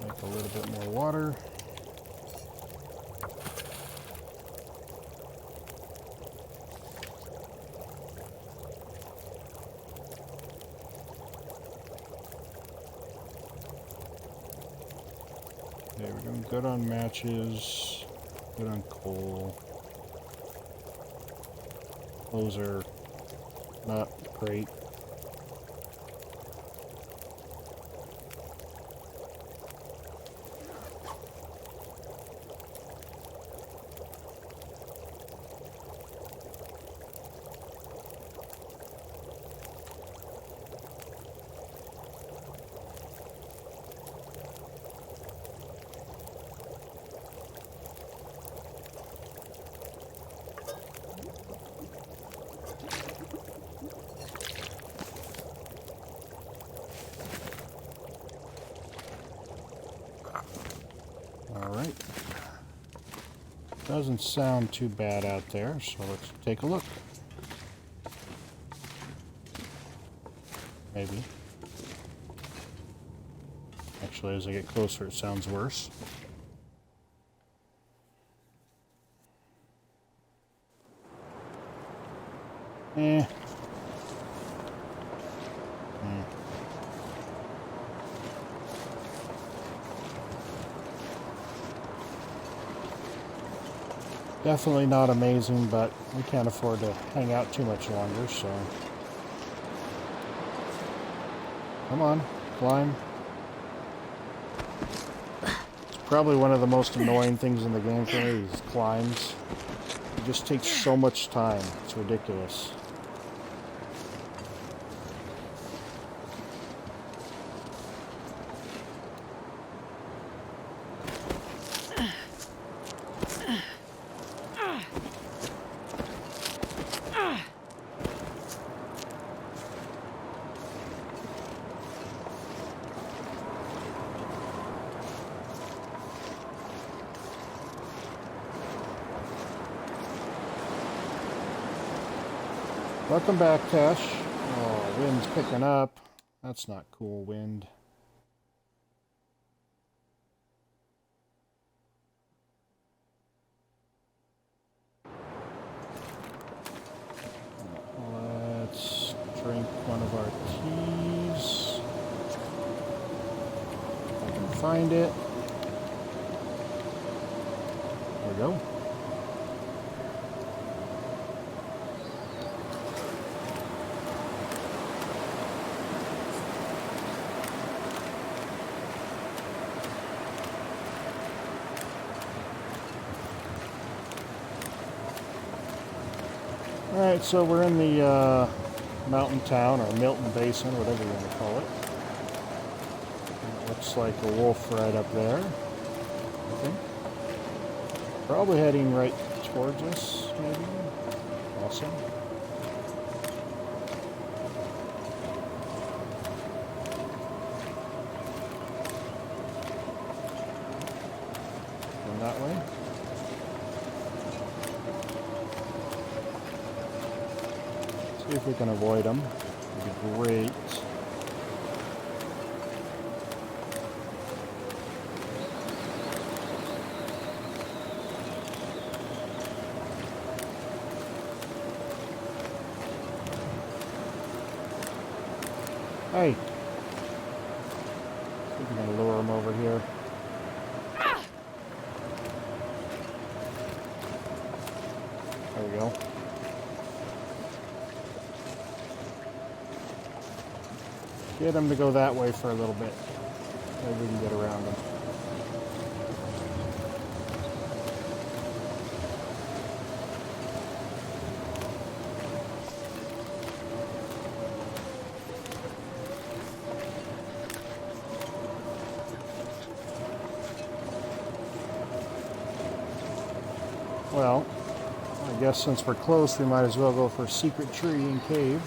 Make a little bit more water. Okay, we're doing good on matches, good on coal. Those are not great. Alright. Doesn't sound too bad out there, so let's take a look. Maybe. Actually, as I get closer, it sounds worse. Eh. Definitely not amazing, but we can't afford to hang out too much longer, so... Come on, climb. It's probably one of the most annoying things in the game for me, is climbs. It just takes so much time. It's ridiculous. Welcome back, Tesh. Oh, wind's picking up. That's not cool, wind. Let's drink one of our teas. If I can find it. There we go. Alright, so we're in the mountain town, or Milton Basin, whatever you want to call it. It looks like a wolf right up there, I think. Probably heading right towards us, maybe. Awesome. Going that way. See if we can avoid them. That'd be great. Hey! See if we can lure them over here. There we go. Get them to go that way for a little bit. Maybe we can get around them. Well, I guess since we're close, we might as well go for secret tree and cave.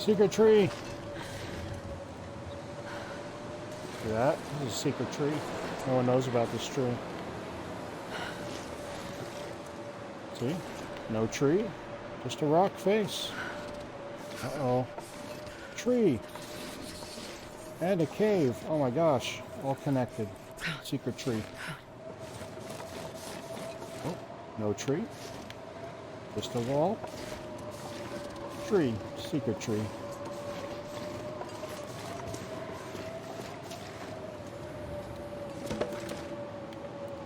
Secret tree! See that? This is a secret tree. No one knows about this tree. See? No tree. Just a rock face. Uh-oh. Tree! And a cave. Oh my gosh. All connected. Secret tree. Oh, no tree. Just a wall. Tree. Secret tree.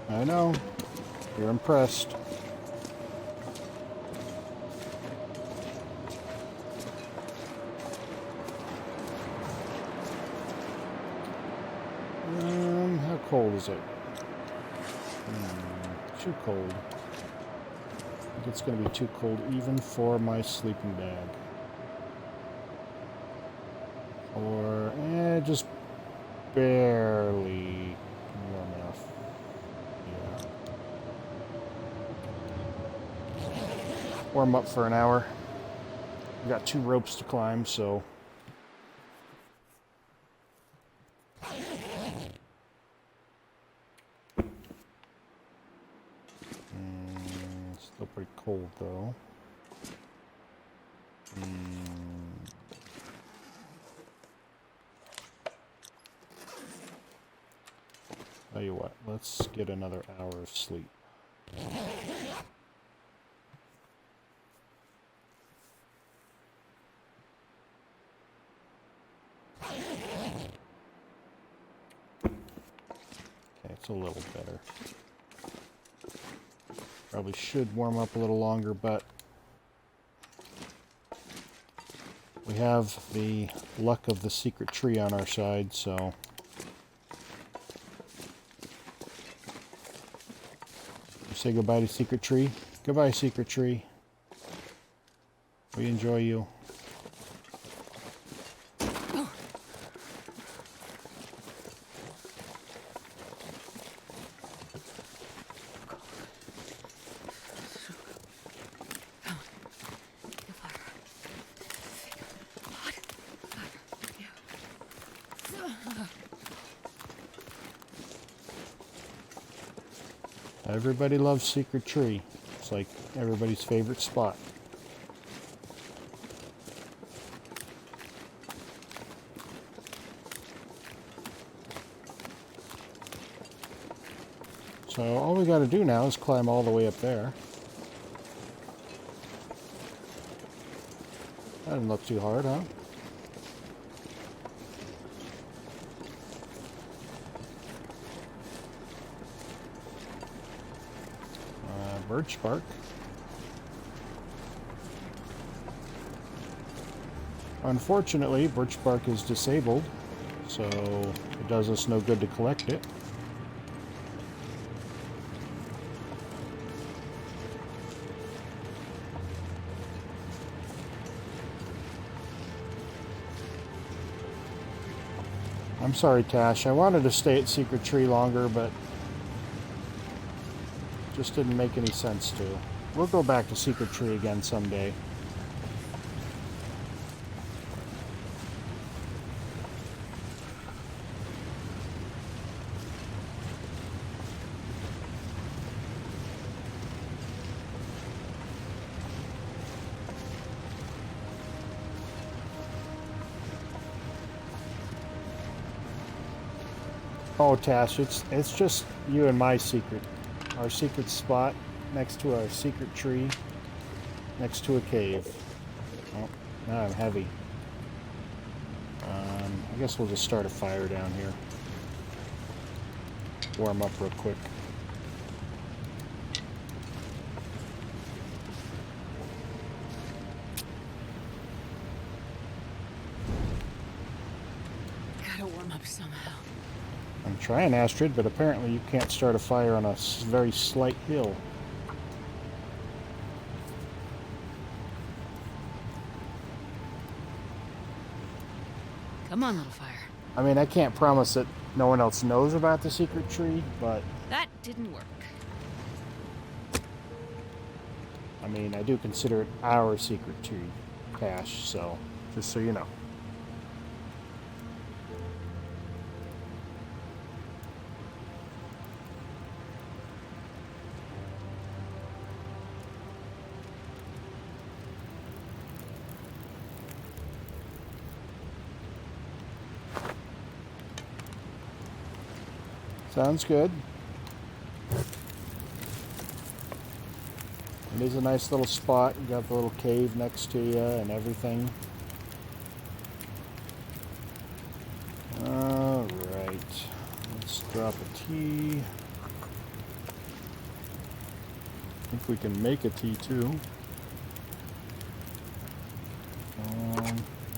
I know. You're impressed. How cold is it? Too cold. I think it's going to be too cold even for my sleeping bag. Or, just barely warm enough. Yeah. Warm up for an hour. We've got 2 ropes to climb, so... Still pretty cold, though. Tell you what, let's get another hour of sleep. Okay, it's a little better. Probably should warm up a little longer, but we have the luck of the secret tree on our side, so... Say goodbye to secret tree. Goodbye, secret tree. We enjoy you. Everybody loves Secret Tree. It's like everybody's favorite spot. So all we got to do now is climb all the way up there. That didn't look too hard, huh? Birch bark. Unfortunately, birch bark is disabled, so it does us no good to collect it. I'm sorry, Tash. I wanted to stay at Secret Tree longer, but just didn't make any sense to. We'll go back to Secret Tree again someday. Oh, Tash, it's just you and my secret. Our secret spot next to our secret tree, next to a cave. Oh, now I'm heavy. I guess we'll just start a fire down here. Warm up real quick. Gotta warm up somehow. I'm trying, Astrid, but apparently you can't start a fire on a very slight hill. Come on, little fire. I mean, I can't promise that no one else knows about the secret tree, but... That didn't work. I mean, I do consider it our secret tree, Tash, so... Just so you know. Sounds good. It is a nice little spot. You got the little cave next to you and everything. Alright. Let's drop a T. I think we can make a T2.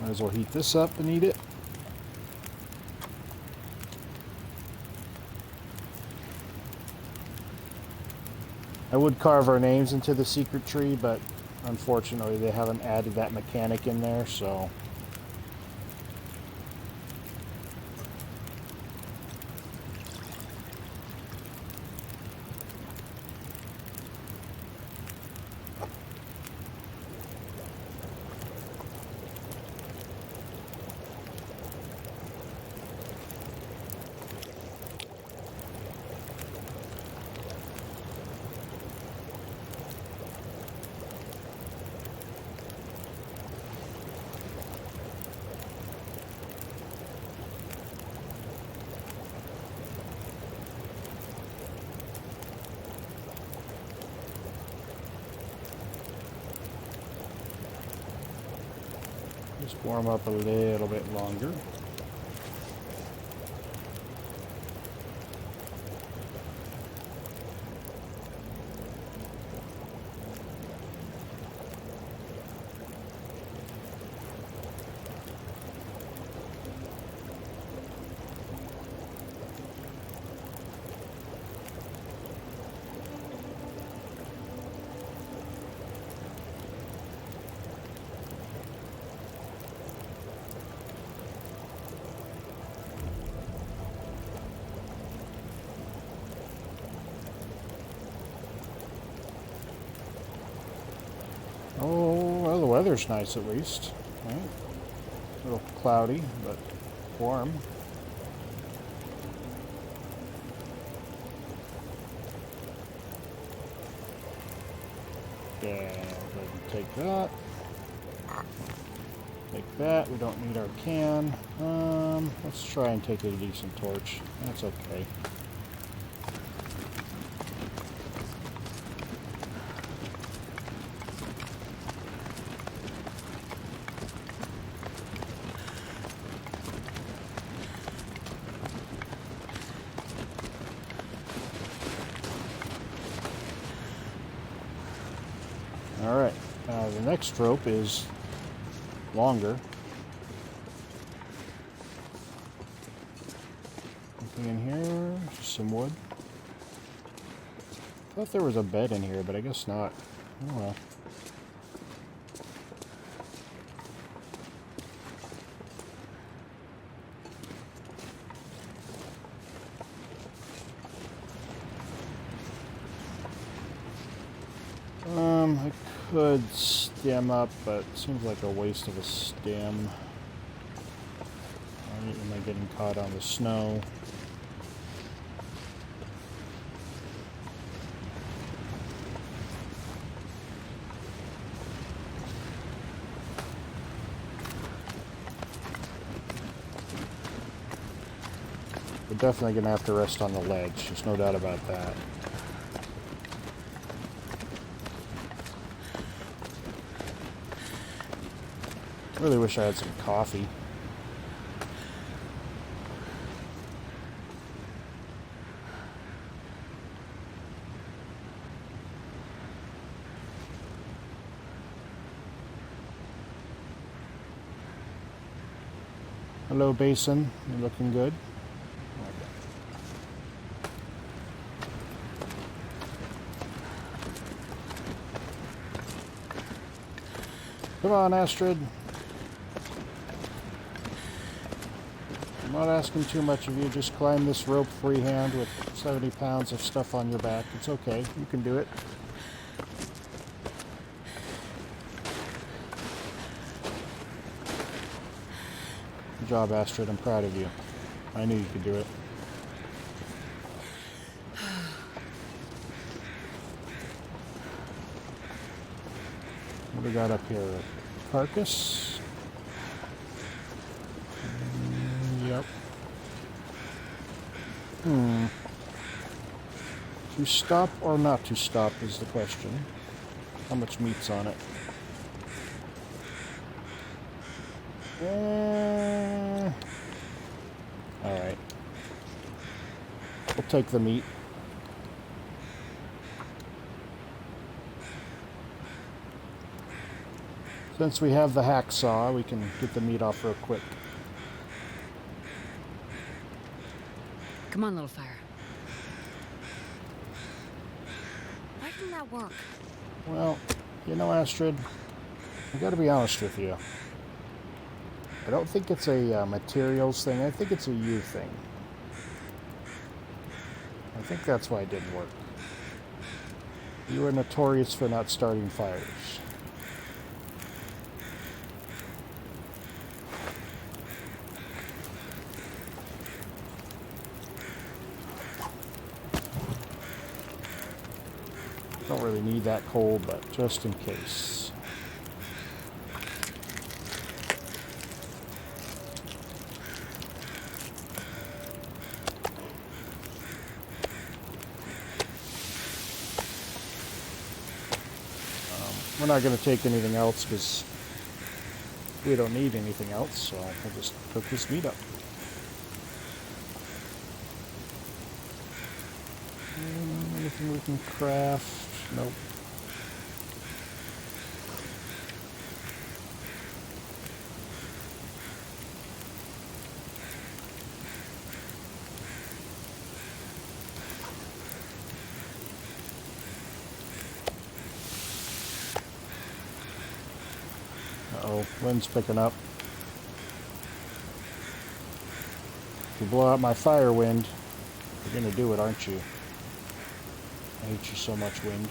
Might as well heat this up and eat it. I would carve our names into the secret tree, but unfortunately they haven't added that mechanic in there, so... Just warm up a little bit longer. Oh, well, the weather's nice at least. Right? A little cloudy, but warm. Yeah, go ahead and take that. Take that. We don't need our can. Let's try and take a decent torch. That's okay. Alright, the next rope is longer. Anything in here? Just some wood. Thought there was a bed in here, but I guess not. Oh well. I could stem up, but it seems like a waste of a stem. Am I getting caught on the snow? We're definitely going to have to rest on the ledge. There's no doubt about that. Really wish I had some coffee. Hello, Basin. You're looking good. Come on, Astrid. I'm not asking too much of you. Just climb this rope freehand with 70 pounds of stuff on your back. It's okay. You can do it. Good job, Astrid. I'm proud of you. I knew you could do it. What do we got up here? Carcass? Yep. To stop or not to stop is the question. How much meat's on it? Alright. We'll take the meat. Since we have the hacksaw, we can get the meat off real quick. Come on, little fire. Why didn't that work? Well, you know, Astrid, I gotta be honest with you. I don't think it's a materials thing. I think it's a you thing. I think that's why it didn't work. You are notorious for not starting fires. Don't really need that coal, but just in case. We're not going to take anything else because we don't need anything else, so we'll just cook this meat up. Anything we can craft? Nope. Uh-oh, wind's picking up. If you blow out my fire wind, you're gonna do it, aren't you? I hate you so much, wind.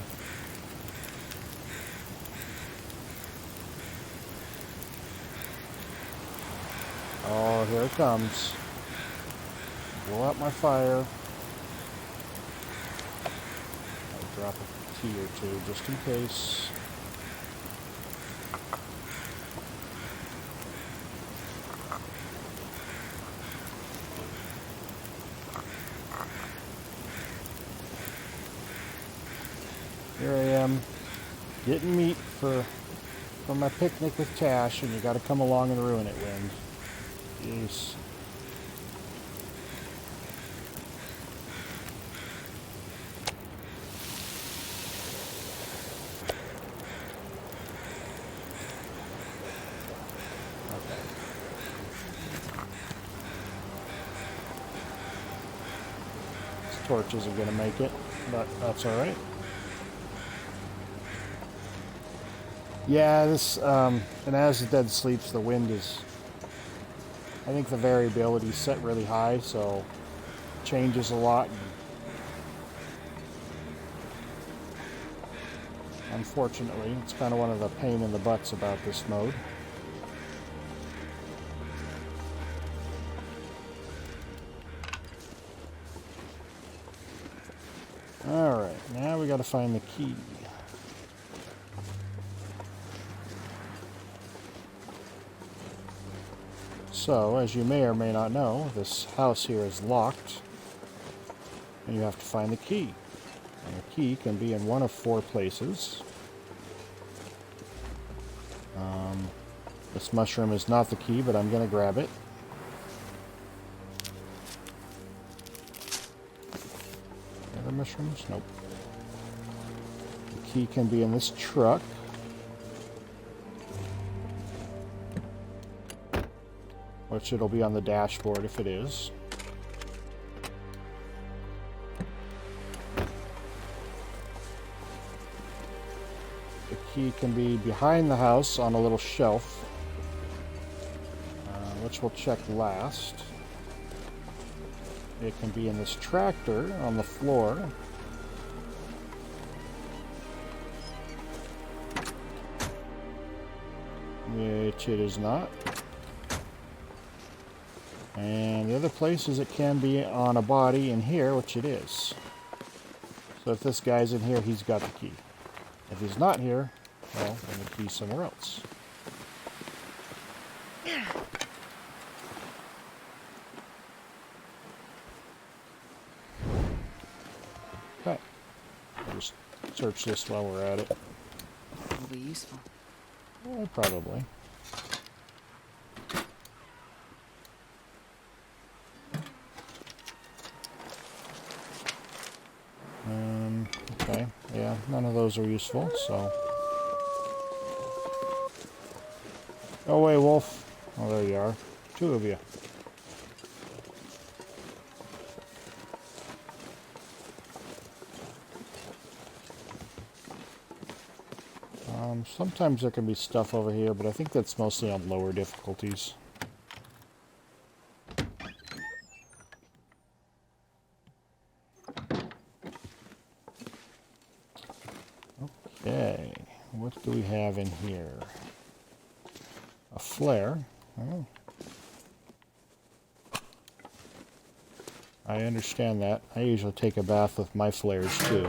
Oh, here it comes. Blow out my fire. I'll drop a tea or two just in case. Here I am, getting meat for my picnic with Tash, and you gotta come along and ruin it, wind. Jeez. Okay. This torch isn't gonna make it, but that's alright. Yeah, this, and as the dead sleeps, the wind is, I think the variability is set really high, so it changes a lot. And unfortunately, it's kind of one of the pain in the butts about this mode. Alright, now we gotta find the key. So, as you may or may not know, this house here is locked, and you have to find the key. And the key can be in one of 4 places. This mushroom is not the key, but I'm going to grab it. Other mushrooms? Nope. The key can be in this truck. Which it'll be on the dashboard if it is. The key can be behind the house on a little shelf, which we'll check last. It can be in this tractor on the floor. Which it is not. And the other place is it can be on a body in here, which it is. So if this guy's in here, he's got the key. If he's not here, well, then the key's somewhere else. Okay. I'll just search this while we're at it. Will be useful. Probably. Okay, yeah, none of those are useful, so... Go away, wolf. Oh, there you are. Two of you. Sometimes there can be stuff over here, but I think that's mostly on lower difficulties. Okay, what do we have in here? A flare. Oh. I understand that. I usually take a bath with my flares too.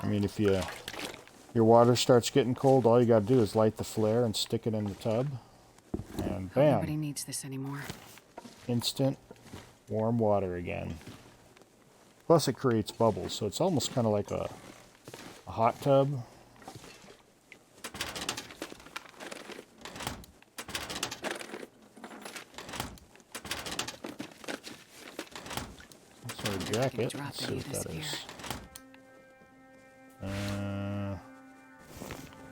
I mean, if your water starts getting cold, all you gotta do is light the flare and stick it in the tub. And bam. Nobody needs this anymore. Instant warm water again. Plus it creates bubbles, so it's almost kind of like a hot tub. That's our jacket. Let's see what that is.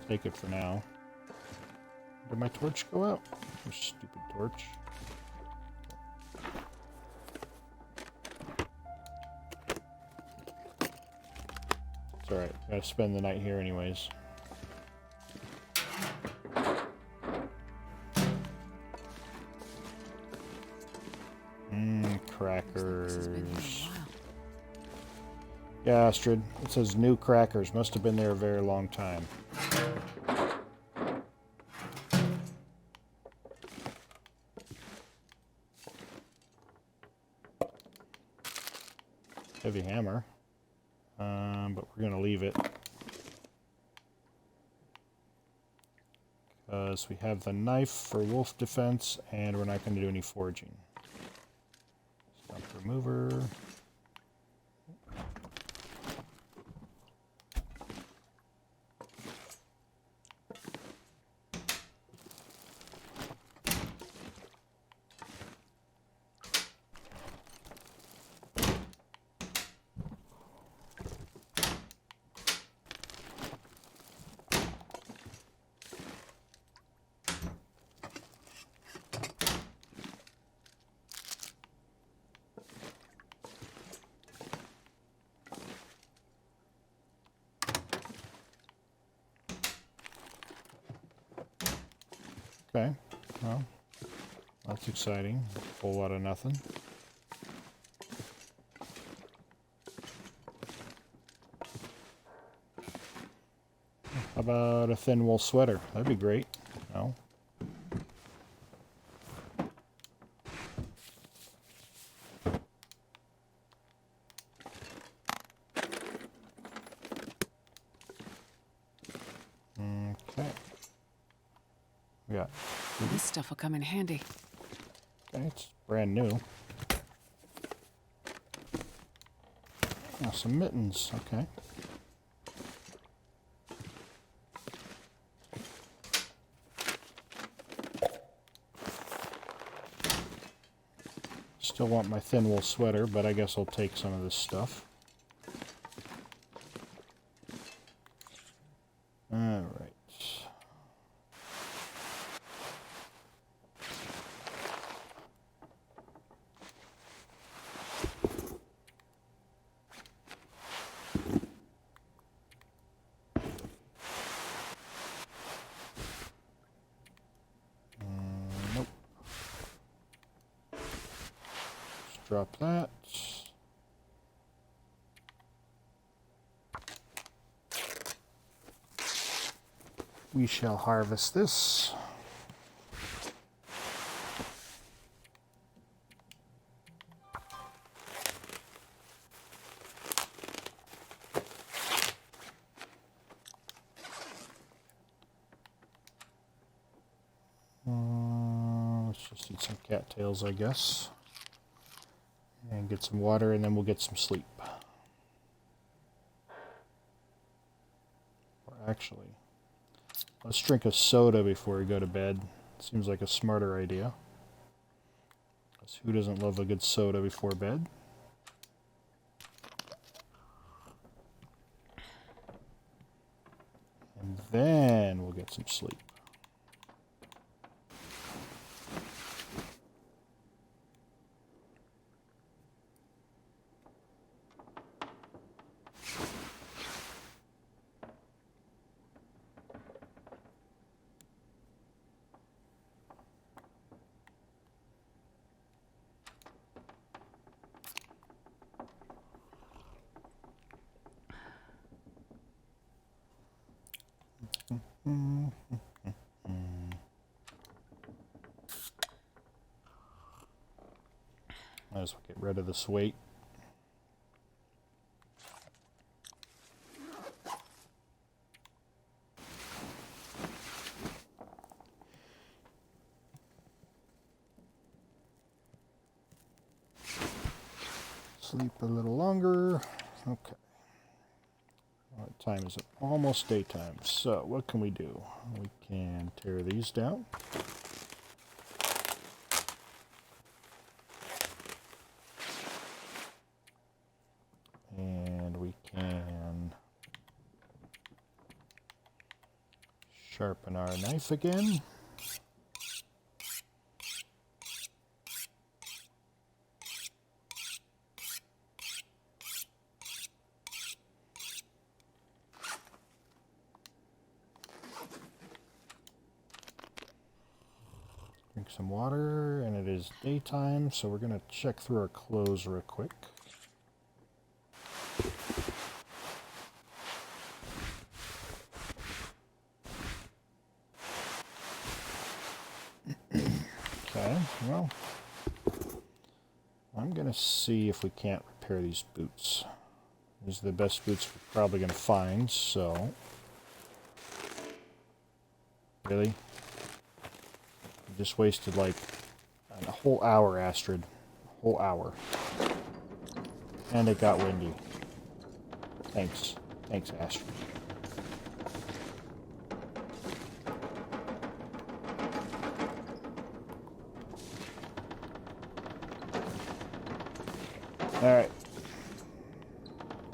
Take it for now. Did my torch go out? Your stupid torch. It's alright. Gotta spend the night here anyways. Crackers. Yeah, Astrid. It says new crackers. Must have been there a very long time. Heavy hammer. But we're going to leave it. Because we have the knife for wolf defense, and we're not going to do any foraging. Stump remover. Okay, well, that's exciting. A whole lot of nothing. How about a thin wool sweater? That'd be great. No? Okay. We got... This stuff will come in handy. Okay, it's brand new. Oh, some mittens. Okay. Still want my thin wool sweater, but I guess I'll take some of this stuff. Alright. Nope. Drop that. we shall harvest this. Let's just eat some cattails, I guess. And get some water, and then we'll get some sleep. Or actually, let's drink a soda before we go to bed. Seems like a smarter idea. Because who doesn't love a good soda before bed? And then we'll get some sleep. Might as well get rid of this weight. Sleep a little longer. Okay. What time is it? Almost daytime. So what can we do? We can tear these down. And we can sharpen our knife again. Drink some water, and it is daytime, so we're going to check through our clothes real quick. Okay, well, I'm going to see if we can't repair these boots. These are the best boots we're probably going to find, so... Really? You just wasted like a whole hour, Astrid. A whole hour. And it got windy. Thanks. Thanks, Astrid. Alright.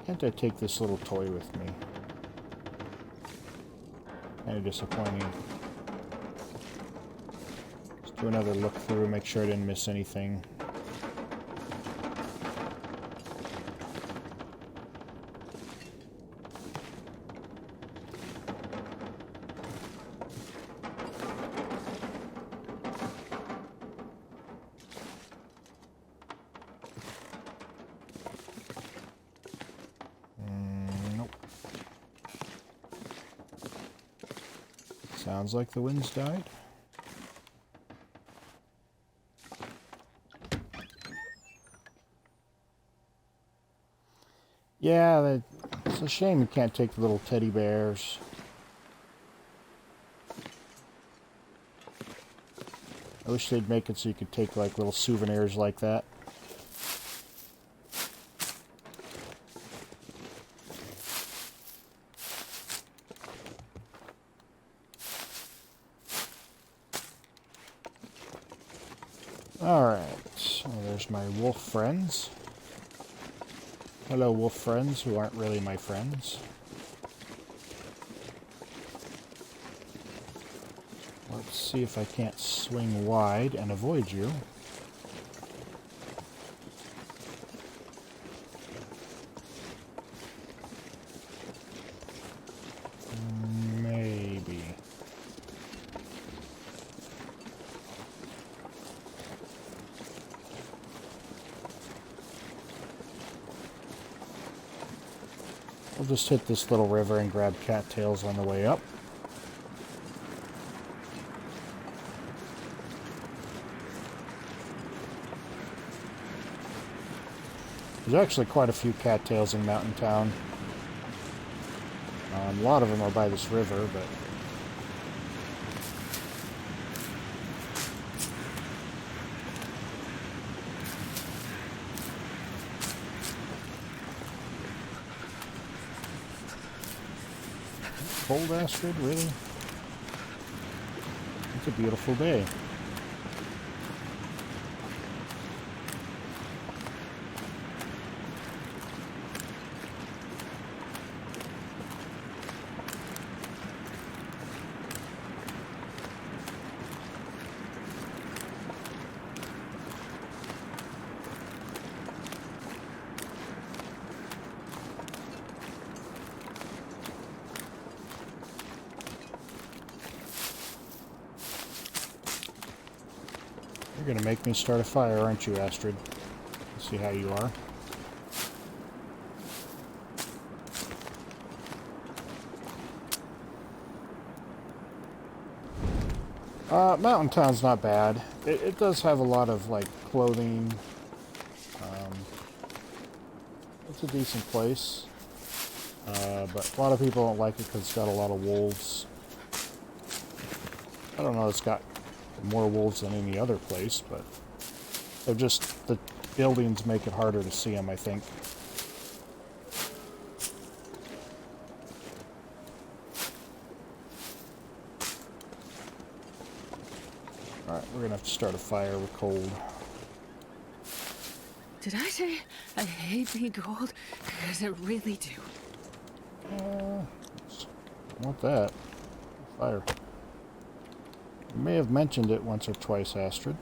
Can't I take this little toy with me? Kind of disappointing. Let's do another look through, make sure I didn't miss anything. Nope. Sounds like the wind's died. Yeah, it's a shame you can't take the little teddy bears. I wish they'd make it so you could take like little souvenirs like that. Alright, so there's my wolf friends. Hello, wolf friends, who aren't really my friends. Let's see if I can't swing wide and avoid you. Maybe. We'll just hit this little river and grab cattails on the way up. There's actually quite a few cattails in Mountain Town. A lot of them are by this river, but... Cold, Astrid? Really? It's a beautiful day. You're gonna make me start a fire, aren't you, Astrid? Let's see how you are. Mountain Town's not bad. It does have a lot of, like, clothing. It's a decent place. But a lot of people don't like it because it's got a lot of wolves. I don't know, it's got more wolves than any other place, but they're just, the buildings make it harder to see them, I think. Alright, we're gonna have to start a fire. We're cold. Did I say I hate being cold? Because I really do. I want that. Fire. You may have mentioned it once or twice, Astrid.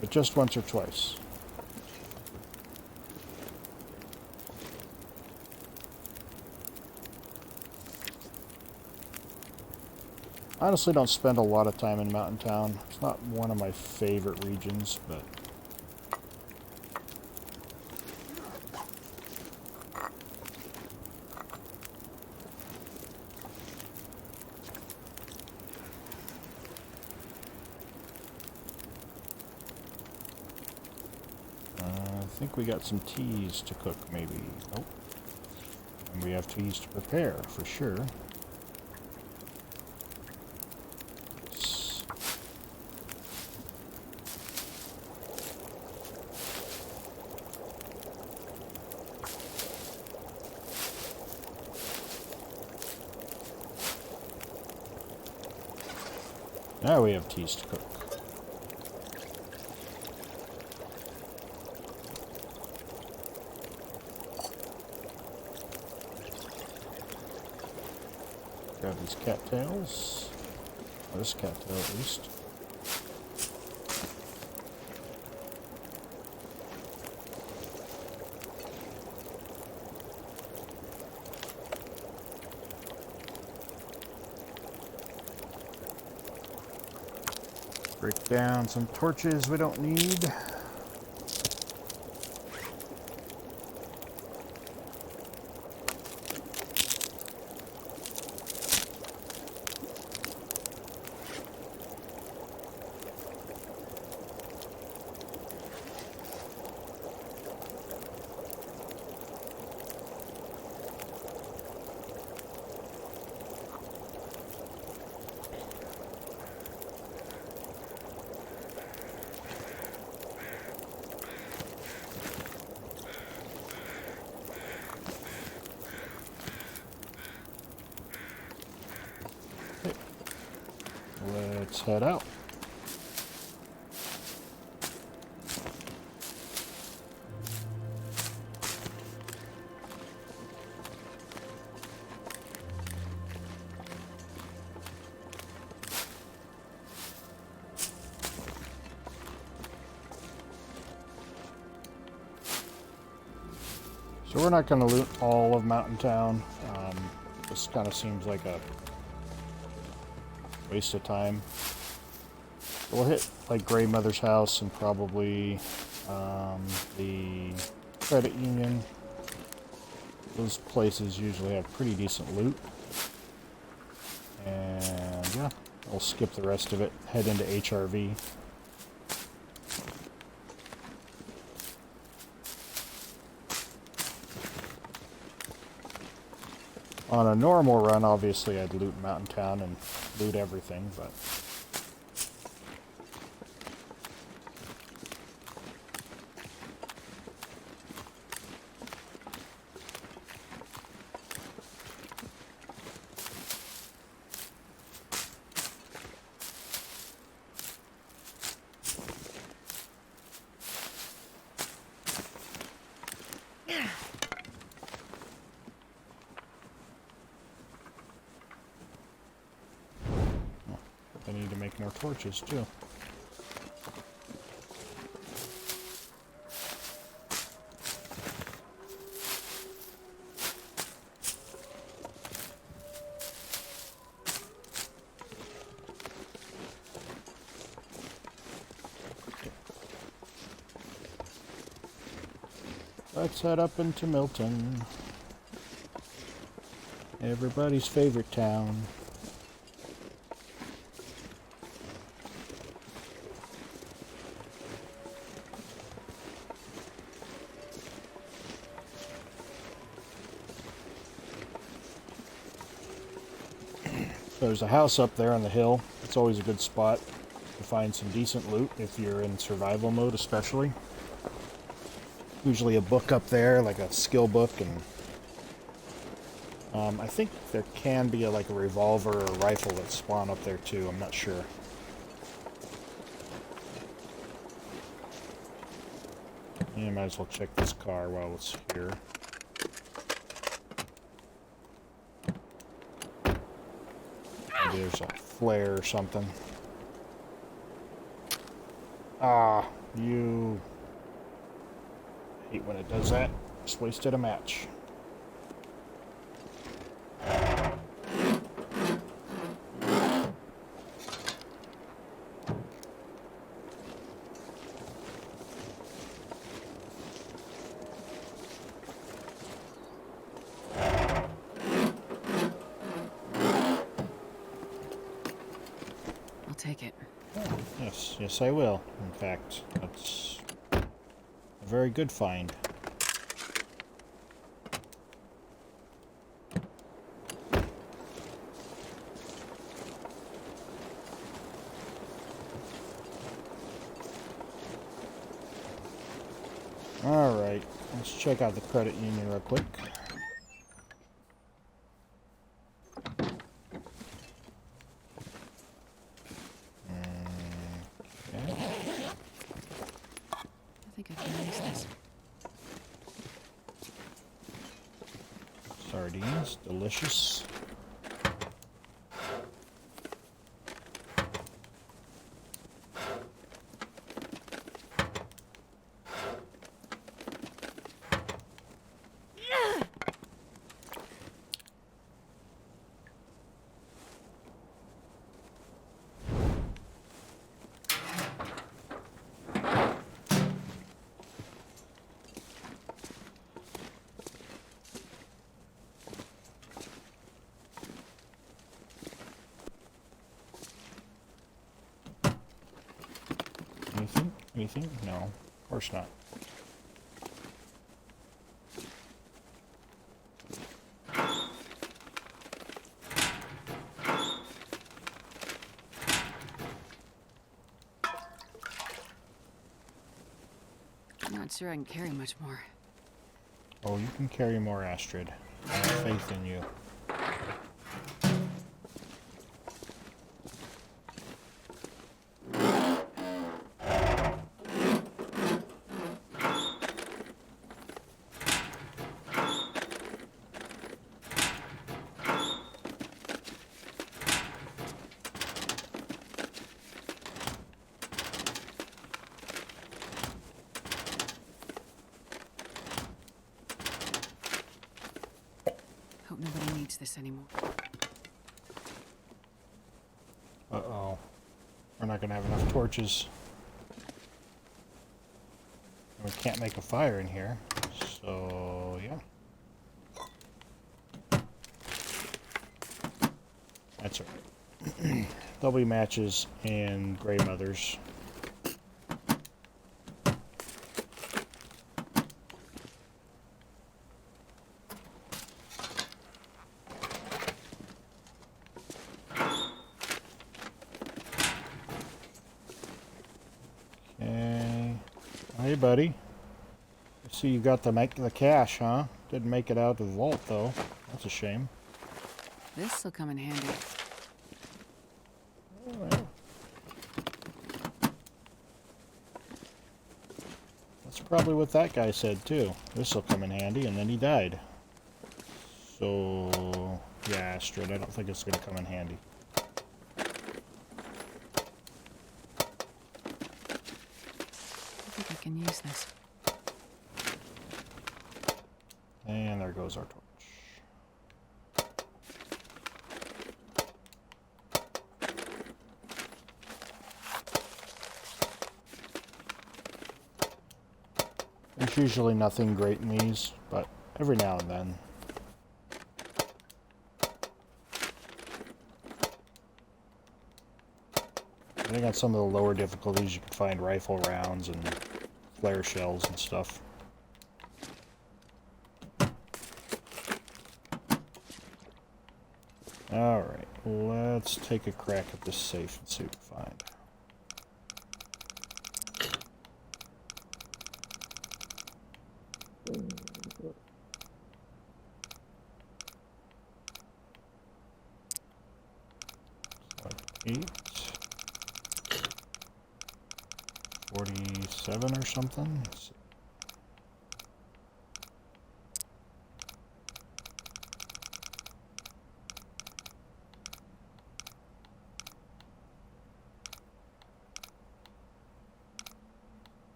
But just once or twice. I honestly don't spend a lot of time in Mountain Town. It's not one of my favorite regions, but... I think we got some teas to cook, maybe. Nope. And we have teas to prepare, for sure. Now we have teas to cook. Grab these cattails. Or this cattail at least. Break down some torches we don't need. Let's head out. So we're not going to loot all of Mountain Town. This kind of seems like a waste of time. We'll hit like Grey Mother's house and probably the credit union. Those places usually have pretty decent loot. And yeah, I'll skip the rest of it, head into HRV. On a normal run, obviously I'd loot Mountain Town and loot everything, but I need to make more torches too. Let's head up into Milton. Everybody's favorite town. There's a house up there on the hill. It's always a good spot to find some decent loot if you're in survival mode, especially. Usually a book up there, like a skill book, and I think there can be like a revolver or a rifle that spawn up there too. I'm not sure. Yeah, might as well check this car while it's here. Maybe there's a flare or something. Ah, you... hate when it does that. Just wasted a match. I'll take it. Oh, yes, yes I will. In fact, that's a very good find. Alright, let's check out the credit union real quick. Okay. I think I can use this. Sardines, delicious. Anything? Anything? No, of course not. I'm not sure I can carry much more. Oh, you can carry more, Astrid. I have faith in you. Hope nobody needs this anymore. Uh-oh. We're not going to have enough torches. We can't make a fire in here. So, yeah. That's alright. There'll be matches and Grey Mothers. Okay. Hey, buddy. I see you got the cash, huh? Didn't make it out of the vault, though. That's a shame. This'll come in handy. Alright. That's probably what that guy said, too. This'll come in handy, and then he died. So, yeah, Astrid, I don't think it's going to come in handy. I think I can use this. And there goes our torch. There's usually nothing great in these, but every now and then. I think on some of the lower difficulties you can find rifle rounds and flare shells and stuff. Alright, let's take a crack at this safe and see what we find. So 8, 47 or something. Let's see.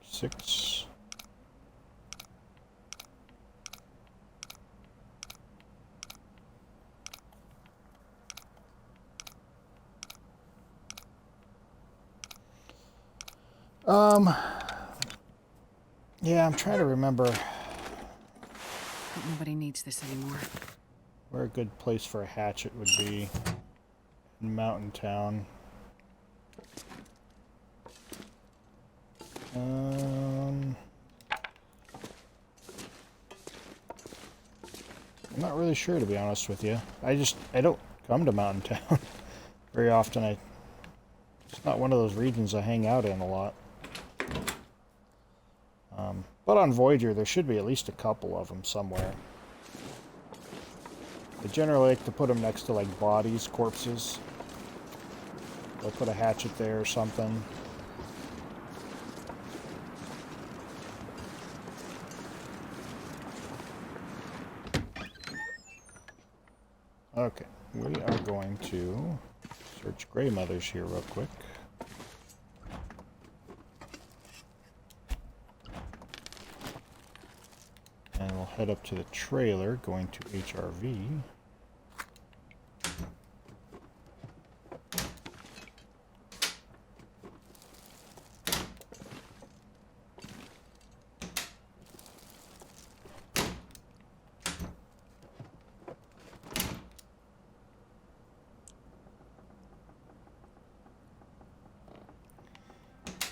Six. Yeah, I'm trying to remember Hope nobody needs this anymore. where a good place for a hatchet would be. In Mountain Town. I'm not really sure, to be honest with you. I don't come to Mountain Town very often. It's not one of those regions I hang out in a lot. But on Voyager, there should be at least a couple of them somewhere. I generally like to put them next to, like, bodies, corpses. They'll put a hatchet there or something. Okay, we are going to search Grey Mothers here real quick. And we'll head up to the trailer, going to HRV.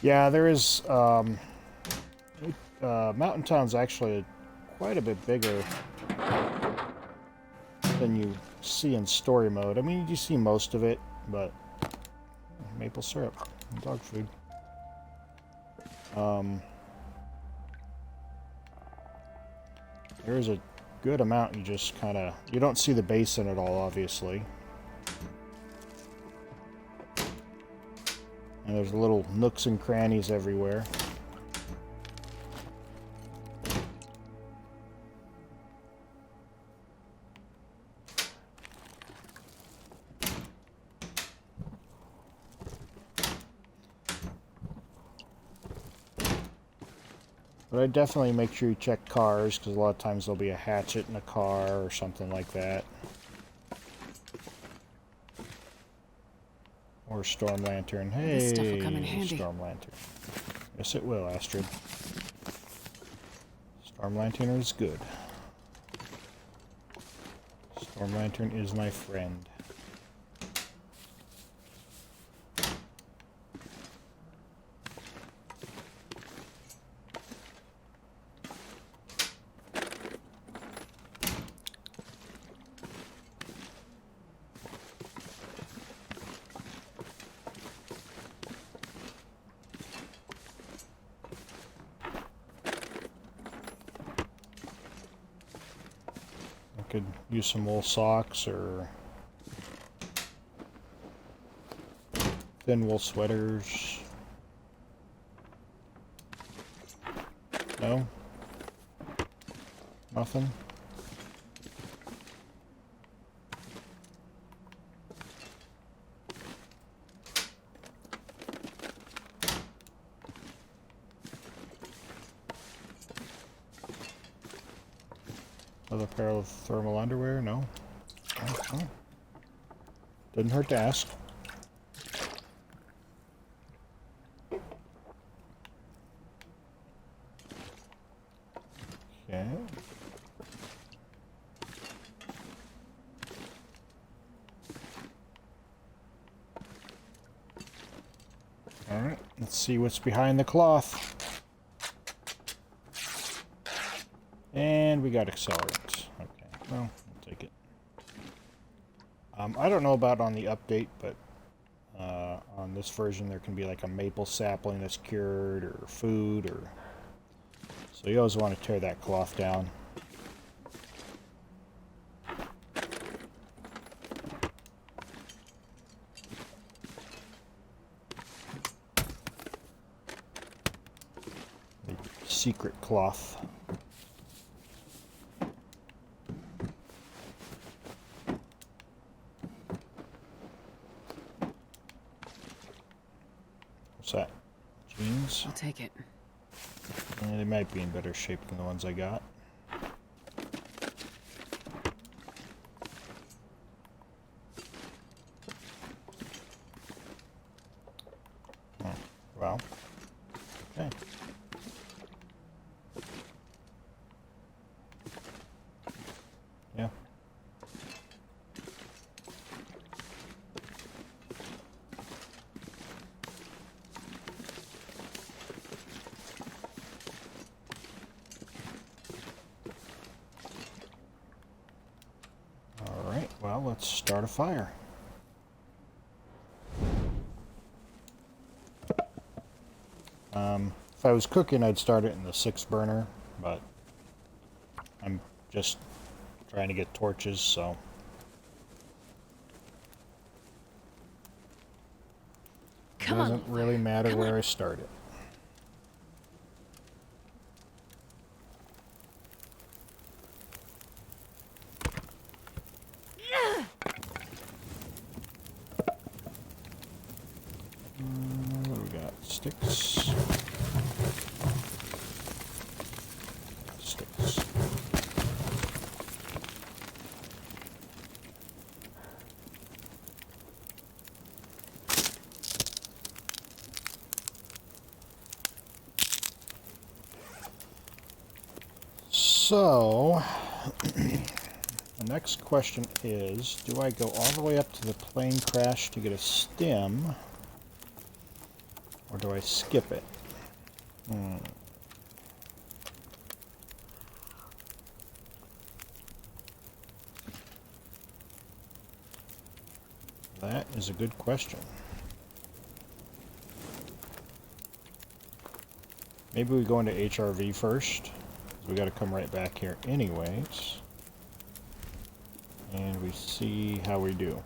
Yeah, there is, Mountain Town's actually quite a bit bigger than you see in story mode. I mean, you see most of it, but maple syrup and dog food. There's a good amount you just kind of... You don't see the basin at all, obviously. And there's little nooks and crannies everywhere. But I definitely make sure you check cars, because a lot of times there'll be a hatchet in a car or something like that. Or Storm Lantern. Hey, This stuff will come in handy. Storm Lantern. Yes, it will, Astrid. Storm Lantern is good. Storm Lantern is my friend. could use some wool socks or thin wool sweaters. No? Nothing? Another pair of thermal underwear? No? Oh, oh. Didn't hurt to ask. Okay. Alright, let's see what's behind the cloth. And we got accelerants. Okay, well, we'll take it. I don't know about on the update, but on this version there can be like a maple sapling that's cured, or food, or... So you always want to tear that cloth down. The secret cloth. What's that? Jeans? I'll take it. Yeah, they might be in better shape than the ones I got. Oh, well. Okay. Yeah. Alright, well, let's start a fire. If I was cooking, I'd start it in the 6 burner, but I'm just trying to get torches, so... It doesn't really matter where I start it. What do we got? Sticks. Sticks. So, the next question is, do I go all the way up to the plane crash to get a stim, or do I skip it? That is a good question. Maybe we go into HRV first. We got to come right back here anyways. And we see how we do.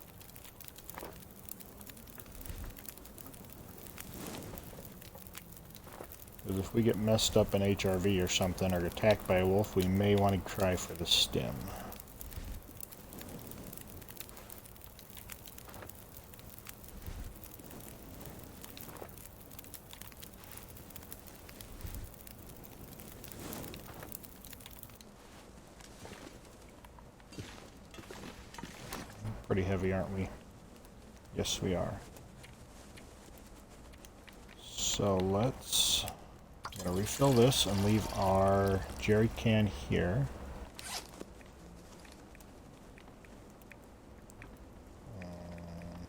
Because if we get messed up in HRV or something, or attacked by a wolf, we may want to try for the stim. Pretty heavy, aren't we? Yes, we are. So let's... I'm going to refill this and leave our jerry can here.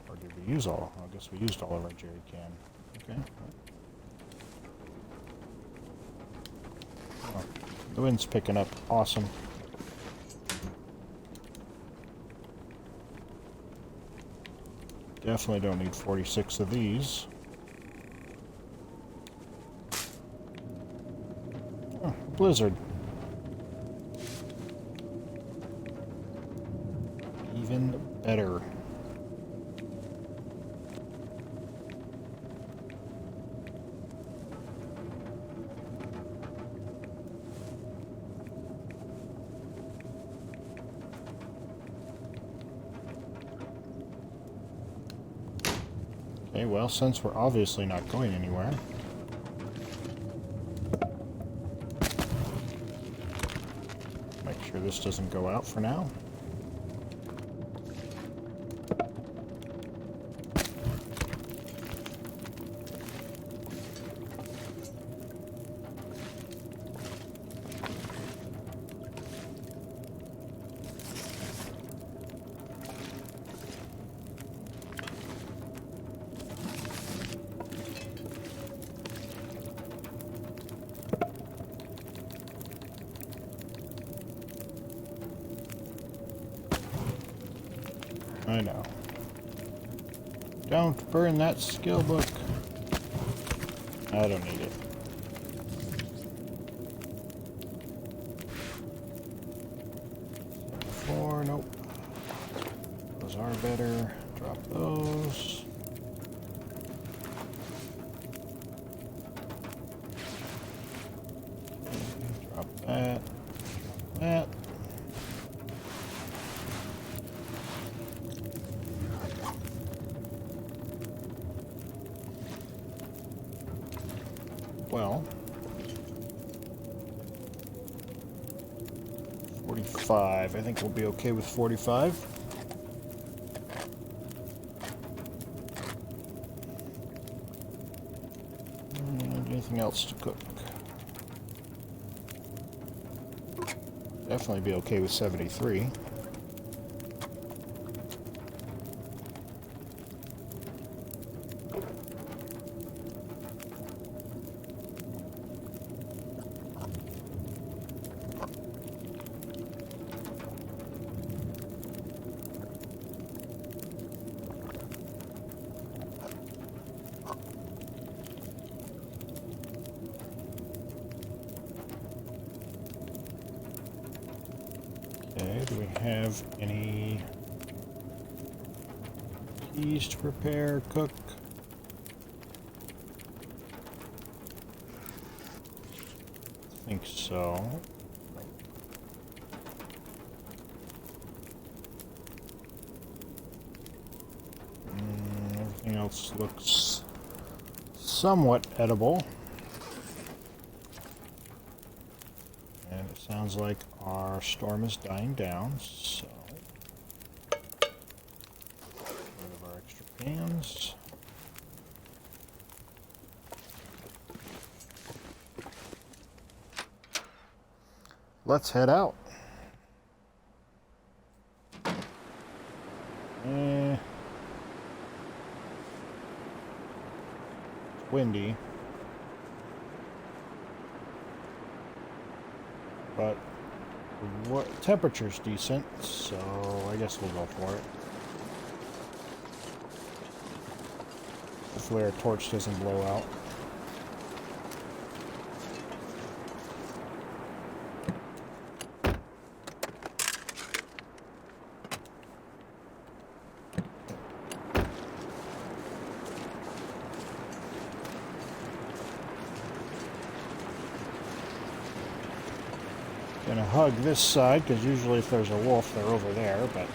Or did we use all? I guess we used all of our jerry can. Okay. Oh, the wind's picking up. Awesome. Definitely don't need 46 of these. Oh, blizzard. better. Okay, well, since we're obviously not going anywhere, make sure this doesn't go out for now. I know. Don't burn that skill book. I don't need it. Four, nope. Those are better. Drop those. Drop that. That. Well, 45. I think we'll be okay with 45. Anything else to cook? Definitely be okay with 73. Okay, do we have any keys to prepare, cook? I think so. Everything else looks somewhat edible. And it sounds like our storm is dying down, so get rid of our extra pans. Let's head out. It's windy, but temperature's decent, so I guess we'll go for it. Hopefully our torch doesn't blow out. Gonna hug this side, because usually if there's a wolf, they're over there, but...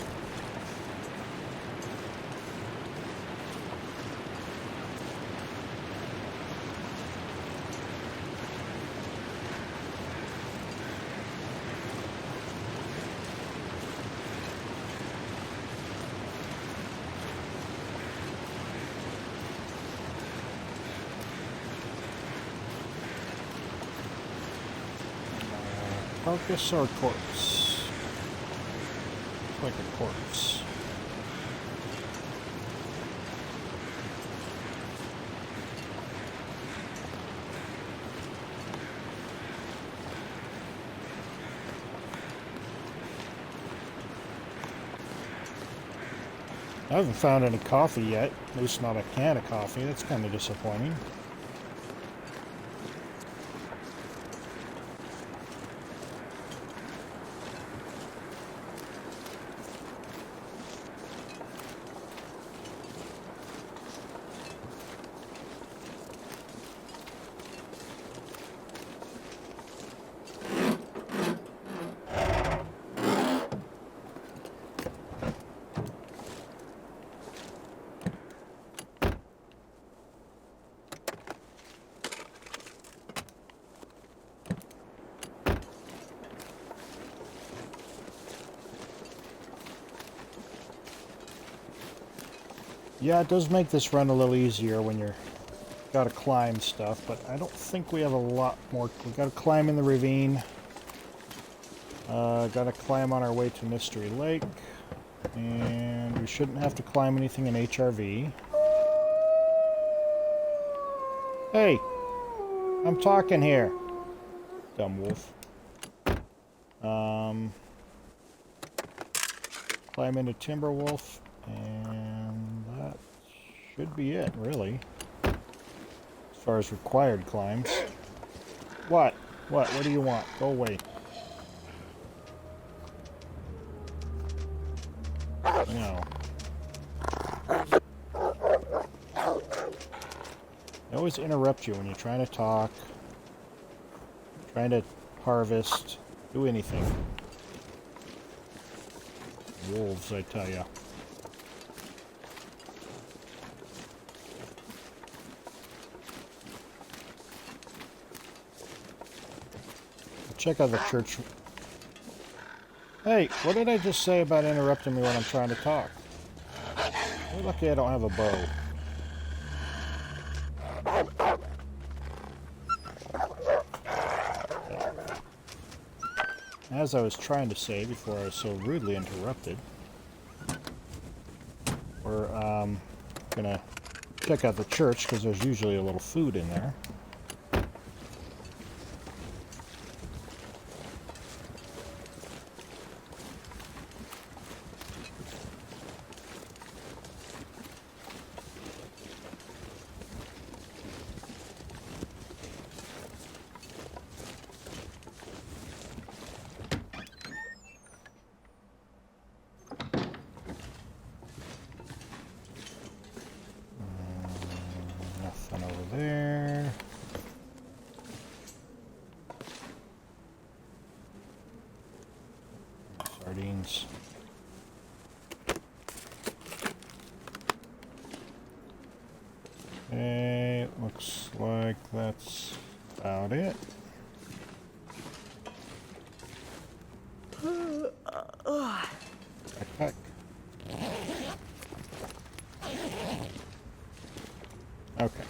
Carcass or corpse? Like a corpse. I haven't found any coffee yet, at least not a can of coffee. That's kind of disappointing. Yeah, it does make this run a little easier when you're got to climb stuff, but I don't think we have a lot more. We got to climb in the ravine. Got to climb on our way to Mystery Lake, and we shouldn't have to climb anything in HRV. Hey, I'm talking here. Dumb wolf. Climb into Timberwolf, and that should be it, really. As far as required climbs. What? What? What do you want? Go away. No. They always interrupt you when you're trying to talk, trying to harvest, do anything. Wolves, I tell ya. Check out the church. Hey, what did I just say about interrupting me when I'm trying to talk? You're lucky I don't have a bow. As I was trying to say before I was so rudely interrupted, we're gonna check out the church because there's usually a little food in there. Nothing over there. Sardines. Okay, looks like that's about it. Backpack. Okay.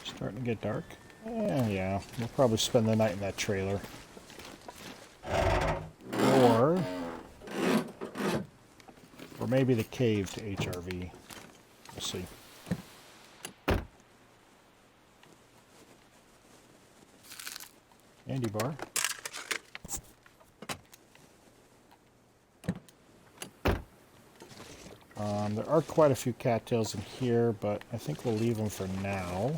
Starting to get dark. Yeah, we'll probably spend the night in that trailer. Or maybe the cave to HRV. We'll see. Candy bar. There are quite a few cattails in here, but I think we'll leave them for now.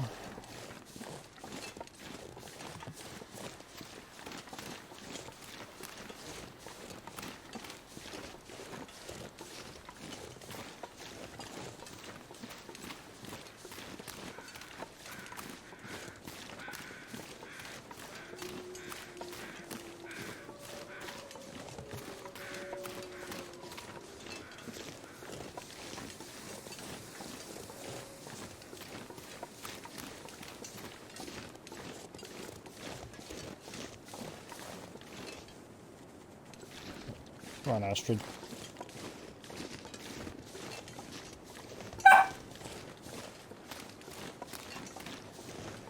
Come on, Astrid.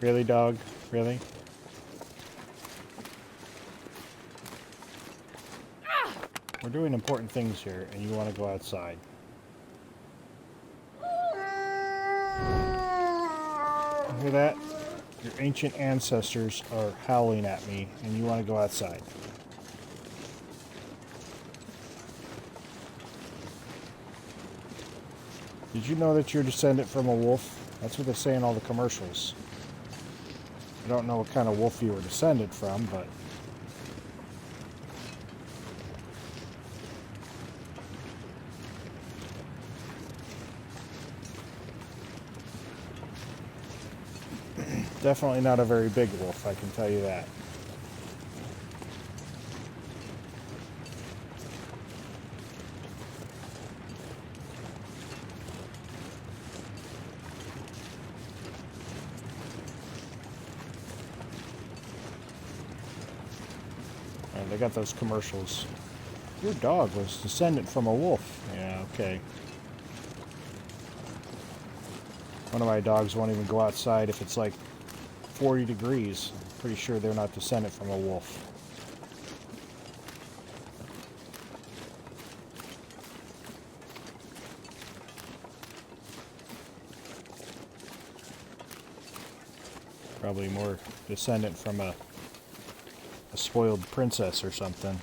Really, dog? Really? We're doing important things here, and you want to go outside. You hear that? Your ancient ancestors are howling at me, and you want to go outside. Did you know that you're descendant from a wolf? That's what they say in all the commercials. I don't know what kind of wolf you were descended from, but... definitely not a very big wolf, I can tell you that. they got those commercials. Your dog was descendant from a wolf. Yeah, okay. One of my dogs won't even go outside if it's like 40 degrees. I'm pretty sure they're not descendant from a wolf. Probably more descendant from a spoiled princess or something.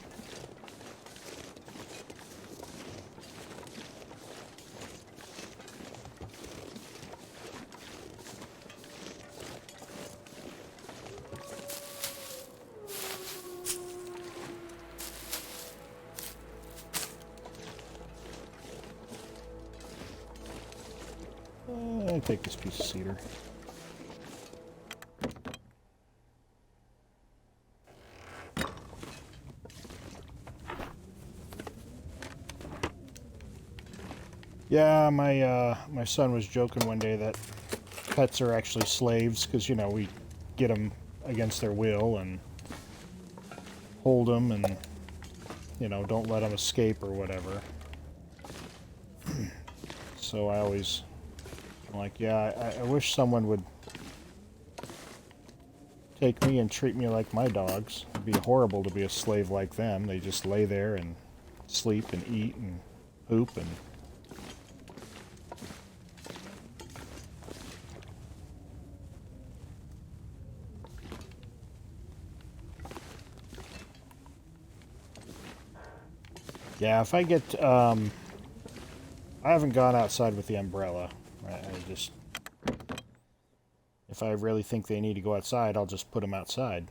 I'll take this piece of cedar. Yeah, my son was joking one day that pets are actually slaves because, you know, we get them against their will and hold them and, you know, don't let them escape or whatever. So I always, I'm like, yeah, I wish someone would take me and treat me like my dogs. It'd be horrible to be a slave like them. They just lay there and sleep and eat and poop and... Yeah, if I get, I haven't gone outside with the umbrella. I just, if I really think they need to go outside, I'll just put them outside.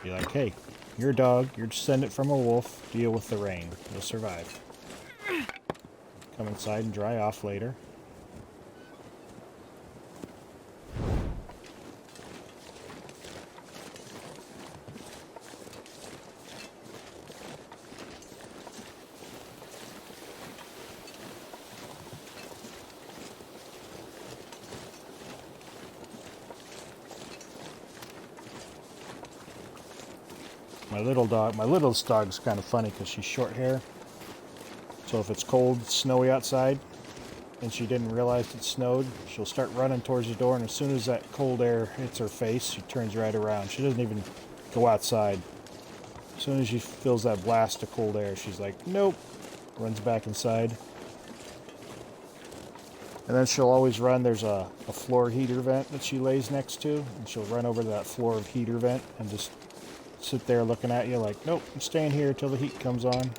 Be like, hey, you're a dog, you're descendant from a wolf, deal with the rain. You'll survive. Come inside and dry off later. My littlest dog's kind of funny because she's short hair. So if it's cold, snowy outside, and she didn't realize it snowed, she'll start running towards the door, and as soon as that cold air hits her face, she turns right around. She doesn't even go outside. As soon as she feels that blast of cold air, she's like, nope, runs back inside. And then she'll always run, there's a floor heater vent that she lays next to, and she'll run over to that floor heater vent and just sit there looking at you like, nope, I'm staying here till the heat comes on.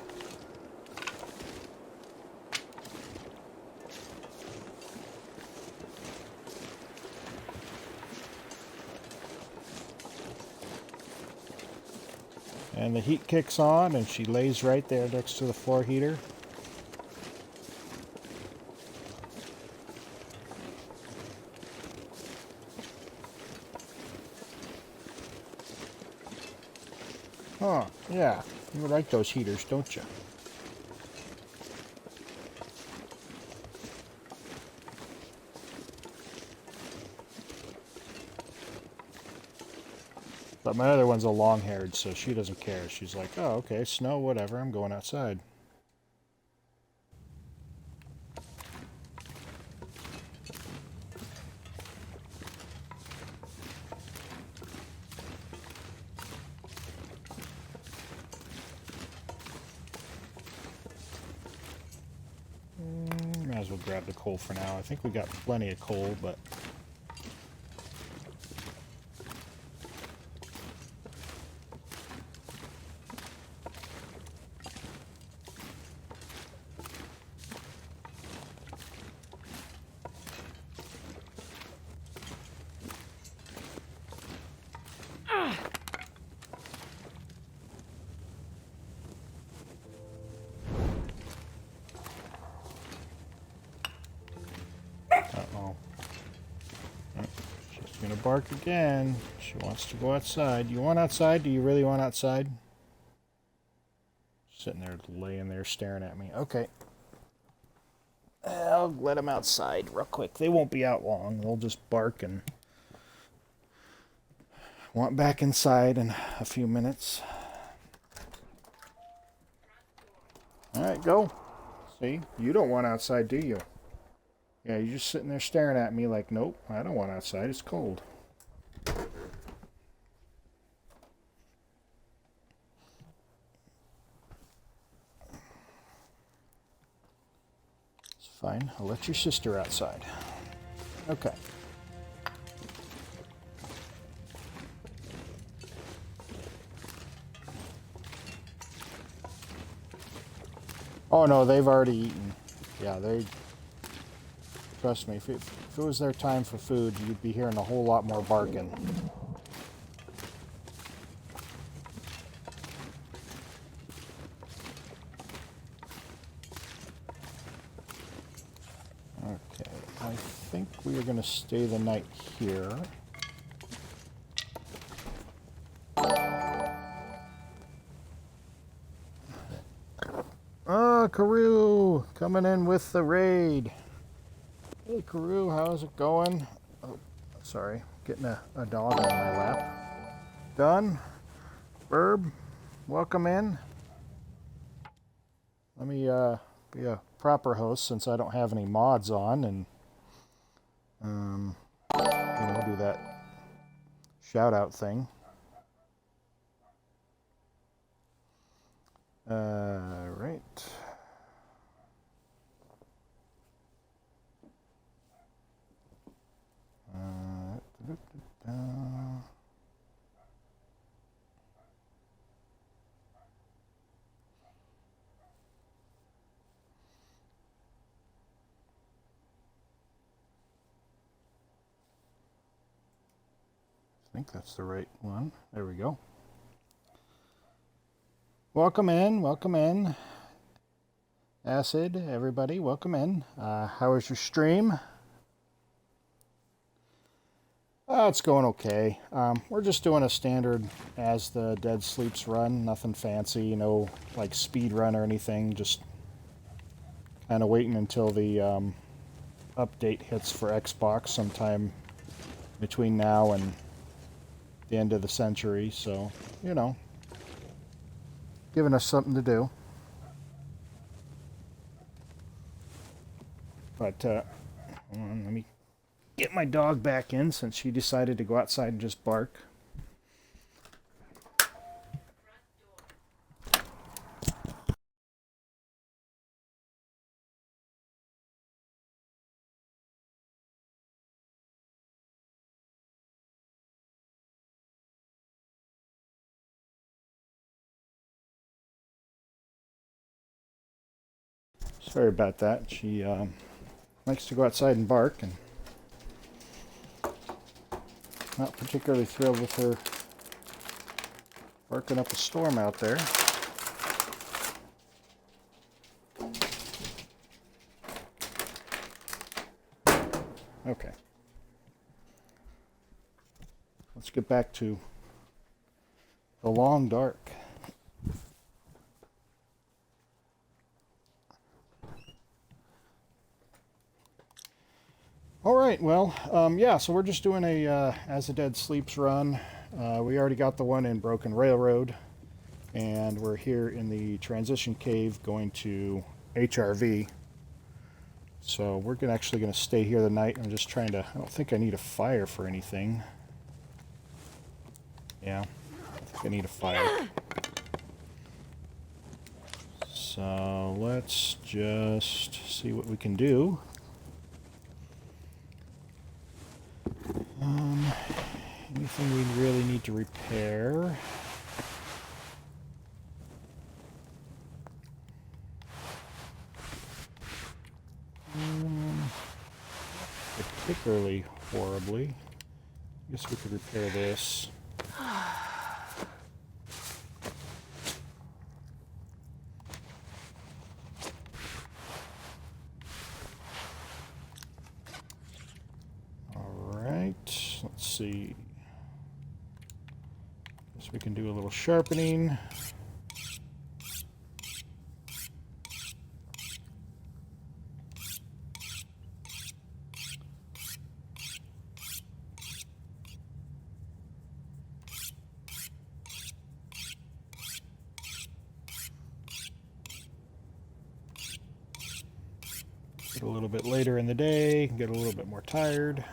And the heat kicks on and she lays right there next to the floor heater. Huh, yeah. You like those heaters, don't you? But my other one's a long-haired, so she doesn't care. She's like, oh, okay, snow, whatever, I'm going outside. Might as well grab the coal for now. I think we got plenty of coal, but... Uh-oh. She's gonna bark again. She wants to go outside. You want outside? Do you really want outside? Sitting there, laying there, staring at me. Okay. I'll let them outside real quick. They won't be out long. They'll just bark and want back inside in a few minutes. Alright, go. See? You don't want outside, do you? Yeah, you're just sitting there staring at me like, nope, I don't want outside. It's cold. It's fine. I'll let your sister outside. Okay. Oh no, they've already eaten. Yeah, they... Trust me, if it was their time for food, you'd be hearing a whole lot more barking. Okay, I think we are going to stay the night here. Oh, Karoo! Coming in with the raid. Hey, Karoo, how's it going? Oh, sorry, getting a dog on my lap. Done? Burb, welcome in. Let me be a proper host since I don't have any mods on, and do that shout out thing. Right. I think that's the right one. There we go. Welcome in. Acid, everybody, welcome in. How was your stream? It's going okay. We're just doing a standard As the Dead Sleeps run. Nothing fancy, no like speed run or anything. Just kind of waiting until the update hits for Xbox sometime between now and the end of the century. So, you know, giving us something to do. But hold on, let me get my dog back in since she decided to go outside and just bark. Sorry about that. She likes to go outside and bark, and not particularly thrilled with her barking up a storm out there. Okay. Let's get back to the long dark. All right, well, yeah, so we're just doing a As the Dead Sleeps run. We already got the one in Broken Railroad, and we're here in the Transition Cave going to HRV. So we're actually going to stay here the night. I'm just trying to... I don't think I need a fire for anything. Yeah, I think I need a fire. So let's just see what we can do. Anything we really need to repair? Particularly horribly. I guess we could repair this. Alright, let's see. Guess we can do a little sharpening. Get a little bit later in the day, get a little bit more tired.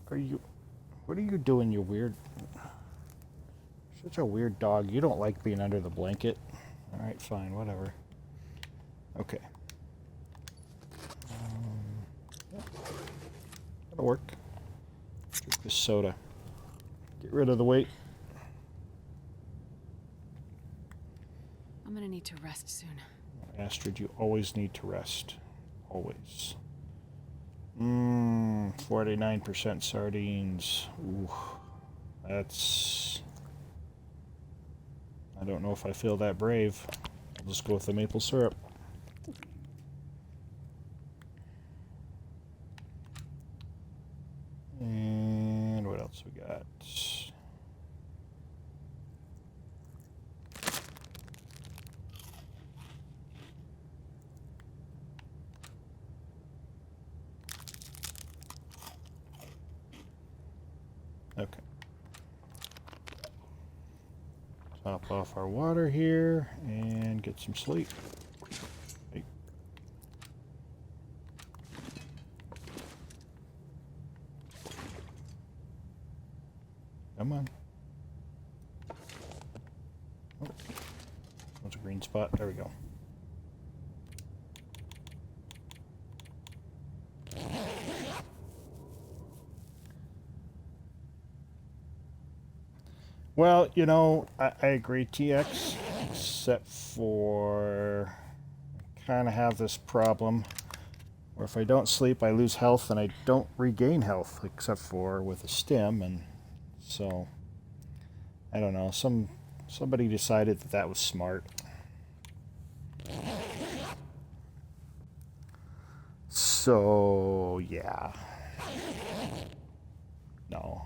What are you doing, you weird... Such a weird dog. You don't like being under the blanket. Alright, fine, whatever. Okay. Yeah, that'll work. Drink this soda. Get rid of the weight. I'm gonna need to rest soon. Astrid, you always need to rest. Always. 49% sardines. Ooh, that's... I don't know if I feel that brave. I'll just go with the maple syrup. And what else we got? Okay. Top off our water here and get some sleep. Hey. Come on. Oh, there's a green spot. There we go. Well, you know, I agree, TX, except for I kind of have this problem where if I don't sleep, I lose health and I don't regain health, except for with a stim, and so I don't know. Somebody decided that that was smart. So yeah, no.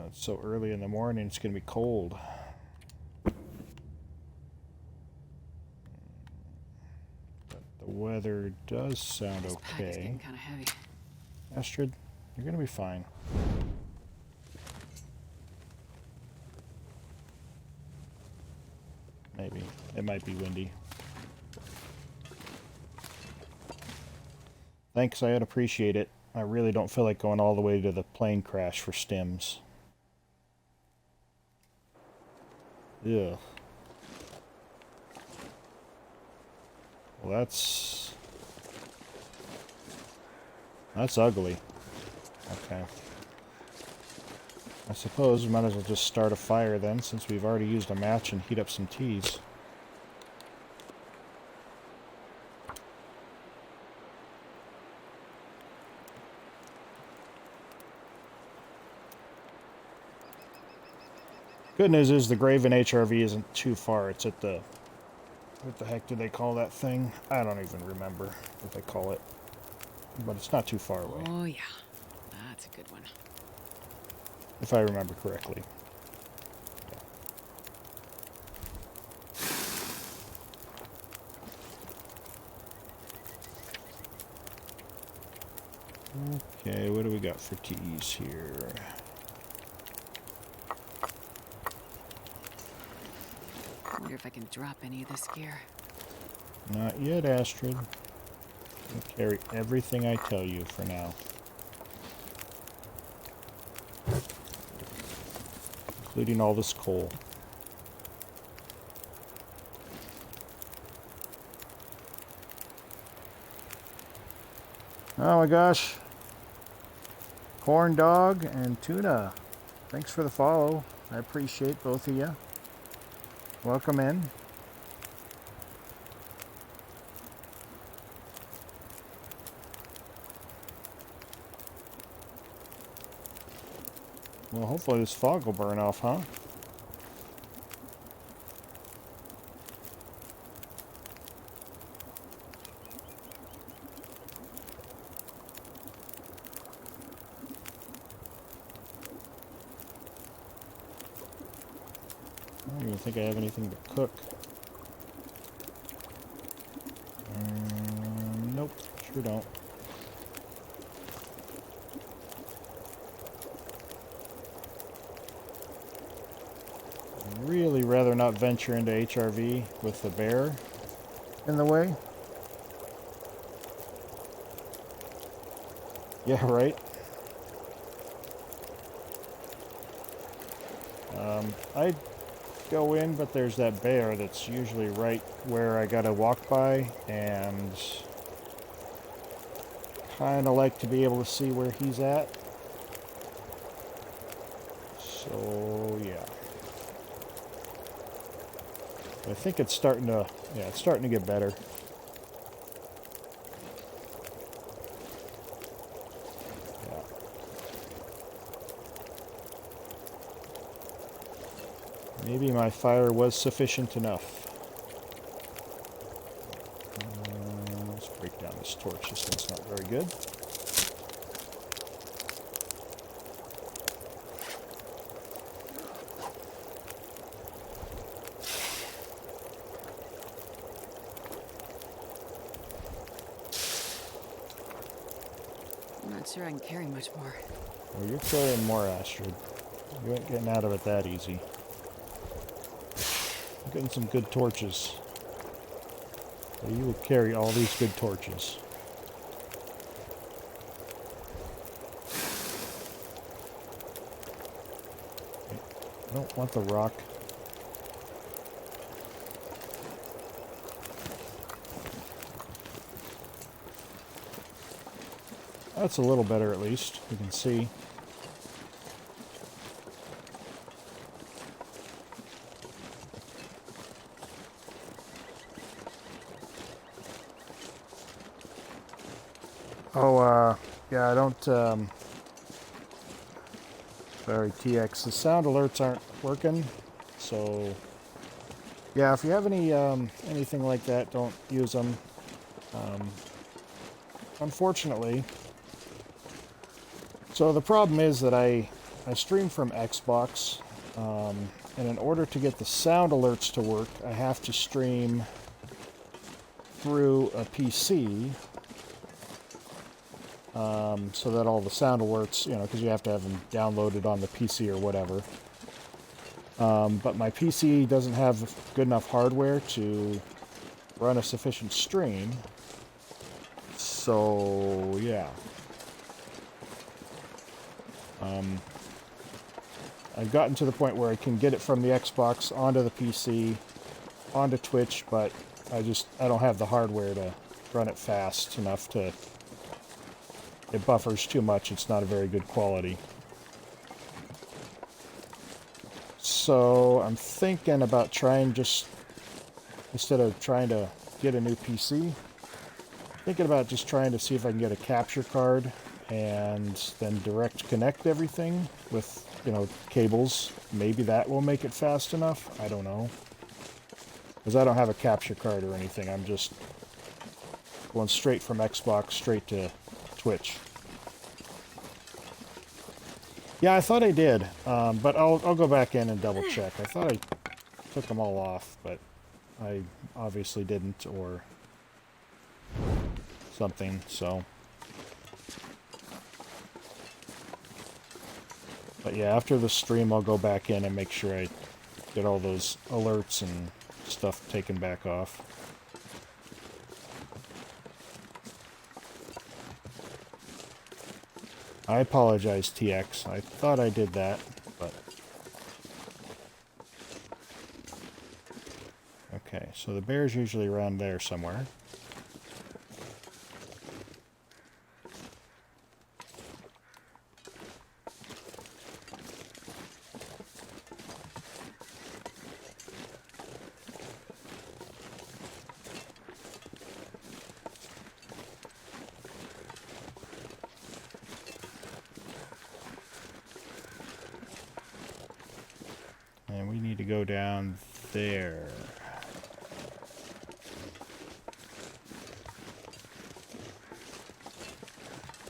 It's so early in the morning, it's going to be cold. But the weather does sound This pack is okay. getting kind of heavy. Astrid, you're going to be fine. Maybe. It might be windy. Thanks, I'd appreciate it. I really don't feel like going all the way to the plane crash for stims. Ugh. Well, that's ugly. Okay. I suppose we might as well just start a fire then, since we've already used a match, and heat up some teas. Good news is the Graven HRV isn't too far. It's at the... What the heck do they call that thing? I don't even remember what they call it. But it's not too far away. Oh, yeah. That's a good one. If I remember correctly. Okay, what do we got for teas here? I wonder if I can drop any of this gear. Not yet, Astrid. I'll carry everything I tell you for now. Including all this coal. Oh my gosh. Corn dog and tuna. Thanks for the follow. I appreciate both of you. Welcome in. Well, hopefully this fog will burn off, huh? I don't even think I have anything to cook. Nope, Sure don't. I'd really rather not venture into HRV with the bear in the way. Yeah, right. I'd go in, but there's that bear that's usually right where I gotta walk by, and kind of like to be able to see where he's at. So yeah, I think it's starting to, yeah, it's starting to get better. Yeah. Maybe my fire was sufficient enough. Let's break down this torch. This one's not very good. I'm not sure I can carry much more. Well, you're carrying more, Astrid. You ain't getting out of it that easy. I'm getting some good torches. So you will carry all these good torches. I don't want the rock. That's a little better at least. You can see. Oh, yeah, I don't, sorry, TX, the sound alerts aren't working, so, yeah, if you have any, anything like that, don't use them. Unfortunately, so the problem is that I stream from Xbox, and in order to get the sound alerts to work, I have to stream through a PC, so that all the sound alerts, you know, because you have to have them downloaded on the PC or whatever. But my PC doesn't have good enough hardware to run a sufficient stream. So, yeah. I've gotten to the point where I can get it from the Xbox onto the PC, onto Twitch, but I don't have the hardware to run it fast enough to... It buffers too much. It's not a very good quality. So I'm thinking about trying just, instead of trying to get a new PC, thinking about just trying to see if I can get a capture card and then direct connect everything with, you know, cables. Maybe that will make it fast enough. I don't know. Because I don't have a capture card or anything. I'm just going straight from Xbox straight to Twitch. Yeah, I thought I did, but I'll go back in and double check. I thought I took them all off, but I obviously didn't, or something, so. But yeah, after the stream, I'll go back in and make sure I get all those alerts and stuff taken back off. I apologize, TX. I thought I did that, but... Okay, so the bear's usually around there somewhere. And we need to go down there.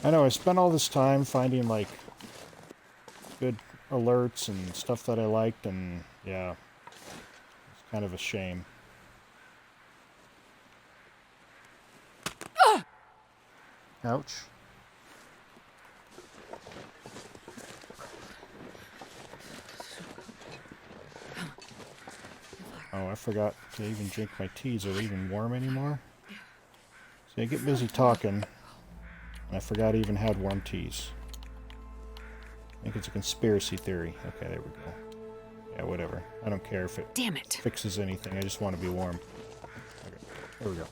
I know, I spent all this time finding, like, good alerts and stuff that I liked, and, yeah, it's kind of a shame. Ouch. Oh, I forgot to even drink my teas. Are they even warm anymore? So I get busy talking, and I forgot I even had warm teas. I think it's a conspiracy theory. Okay, there we go. Yeah, whatever. I don't care if it Damn it. fixes anything. I just want to be warm. Okay, there we go.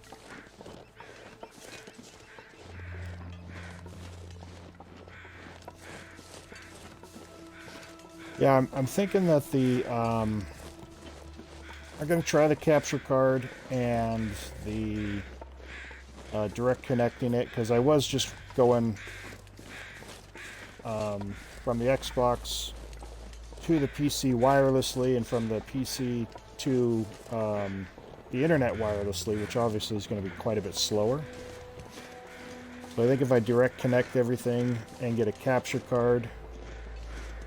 Yeah, I'm thinking that I'm going to try the capture card and the direct connecting it, because I was just going from the Xbox to the PC wirelessly, and from the PC to the internet wirelessly, which obviously is going to be quite a bit slower. So I think if I direct connect everything and get a capture card,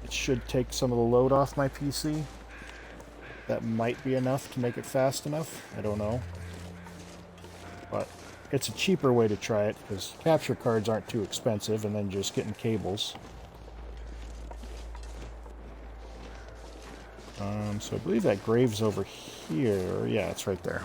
it should take some of the load off my PC. That might be enough to make it fast enough. I don't know. But it's a cheaper way to try it, because capture cards aren't too expensive, and then just getting cables. So I believe that grave's over here. Yeah, it's right there.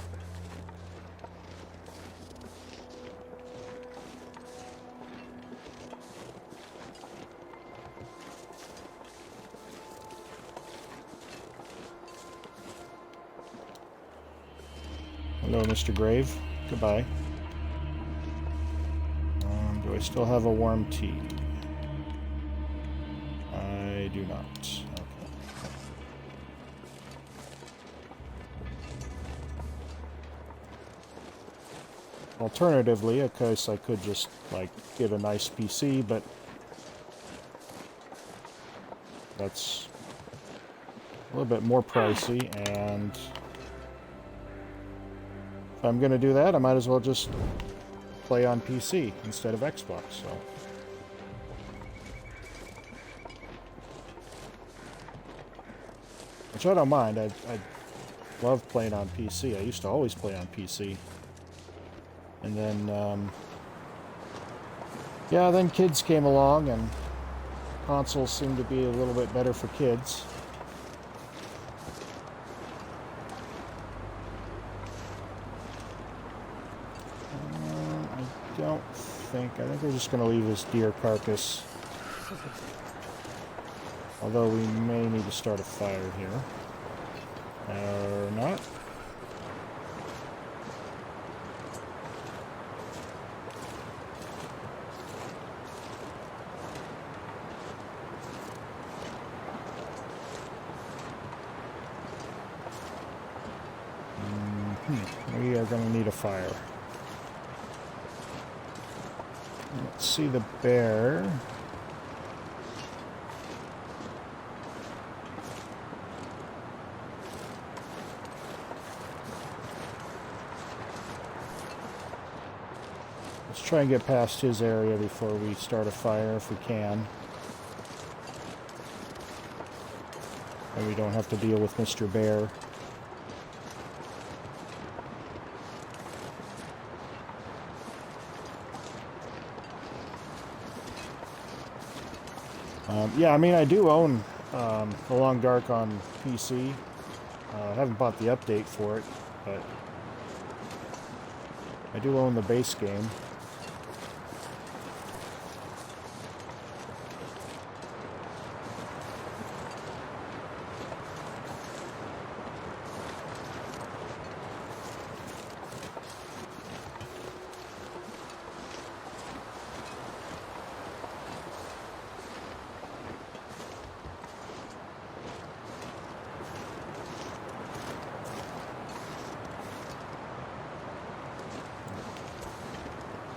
Hello, Mr. Grave. Goodbye. Do I still have a warm tea? I do not. Okay. Alternatively, of course, I could just, like, get a nice PC, but that's a little bit more pricey, and if I'm going to do that, I might as well just play on PC instead of Xbox, so. Which I don't mind. I love playing on PC. I used to always play on PC. And then, yeah, then kids came along, and consoles seemed to be a little bit better for kids. I think we're just going to leave this deer carcass. Although we may need to start a fire here. Or not. We are going to need a fire. Let's see the bear. Let's try and get past his area before we start a fire if we can. And we don't have to deal with Mr. Bear. Yeah, I mean, I do own The Long Dark on PC. I haven't bought the update for it, but I do own the base game.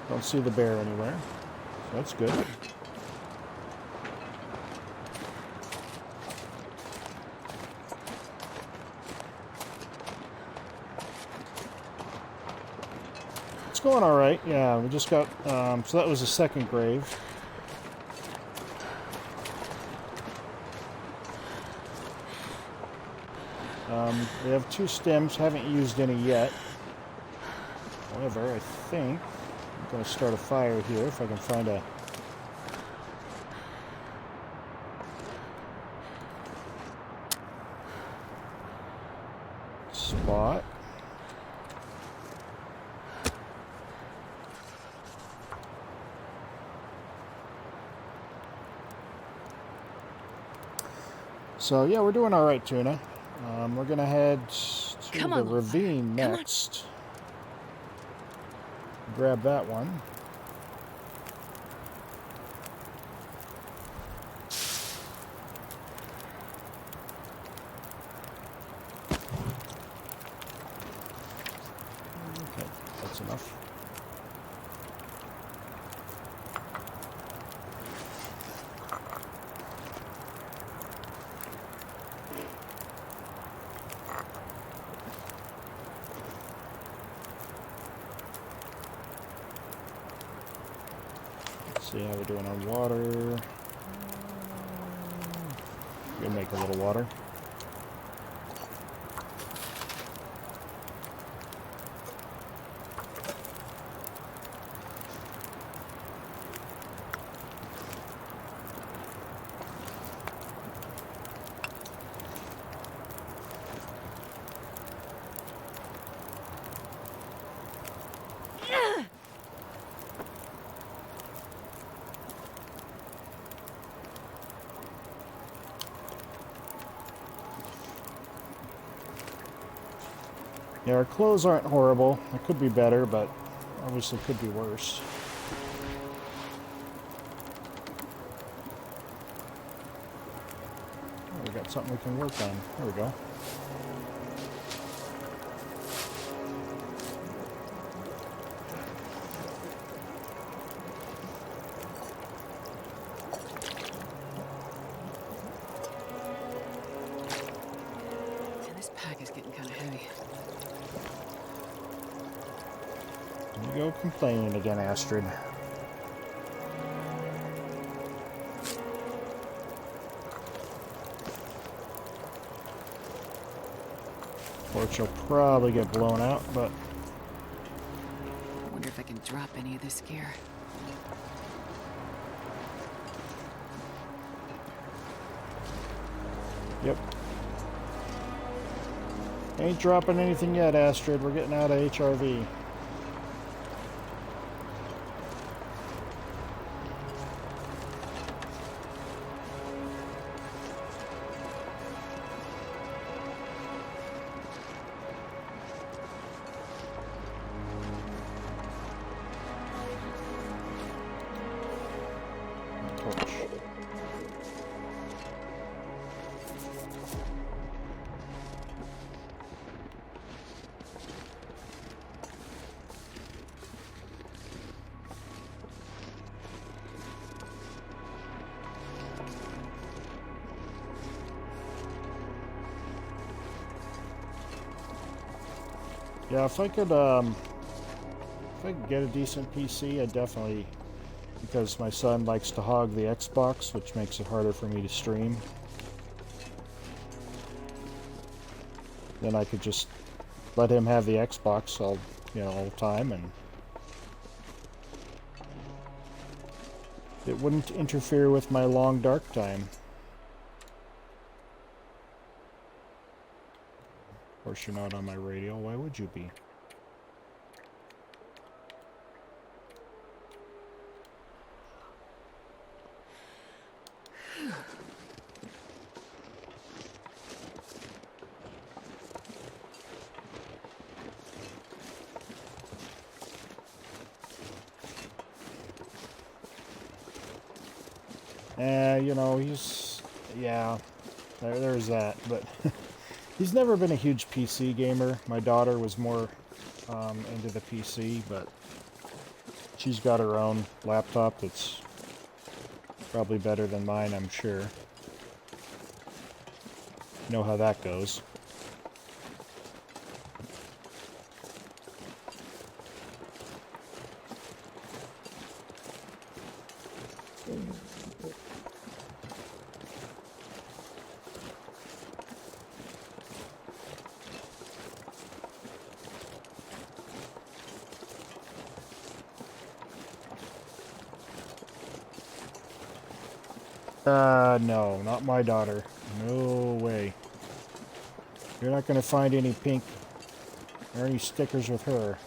Don't see the bear anywhere. So that's good. It's going all right. Yeah, we just got. So that was the second grave. We have 2 stems. Haven't used any yet. However, I think gonna start a fire here if I can find a spot. So yeah, we're doing all right, Tuna. We're gonna head to Come the on, little ravine fire. Come on. next. Grab that one. Okay, that's enough. Let's see how we're doing on water. We'll make a little water. Yeah, our clothes aren't horrible. It could be better, but obviously could be worse. Oh, we got something we can work on. There we go. Man, this pack is getting kind of heavy. You go complaining again, Astrid. Torch will probably get blown out, but I wonder if I can drop any of this gear. yep. Ain't dropping anything yet, Astrid. We're getting out of HRV. Torch. Yeah, if I could get a decent PC, I'd definitely, because my son likes to hog the Xbox, which makes it harder for me to stream. Then I could just let him have the Xbox all the time, and it wouldn't interfere with my long dark time. Of course, you're not on my radio. Why would you be? Yeah, there's that, but he's never been a huge PC gamer. My daughter was more into the PC, but she's got her own laptop that's probably better than mine, I'm sure. You know how that goes. No, not my daughter. No way. You're not going to find any pink or any stickers with her.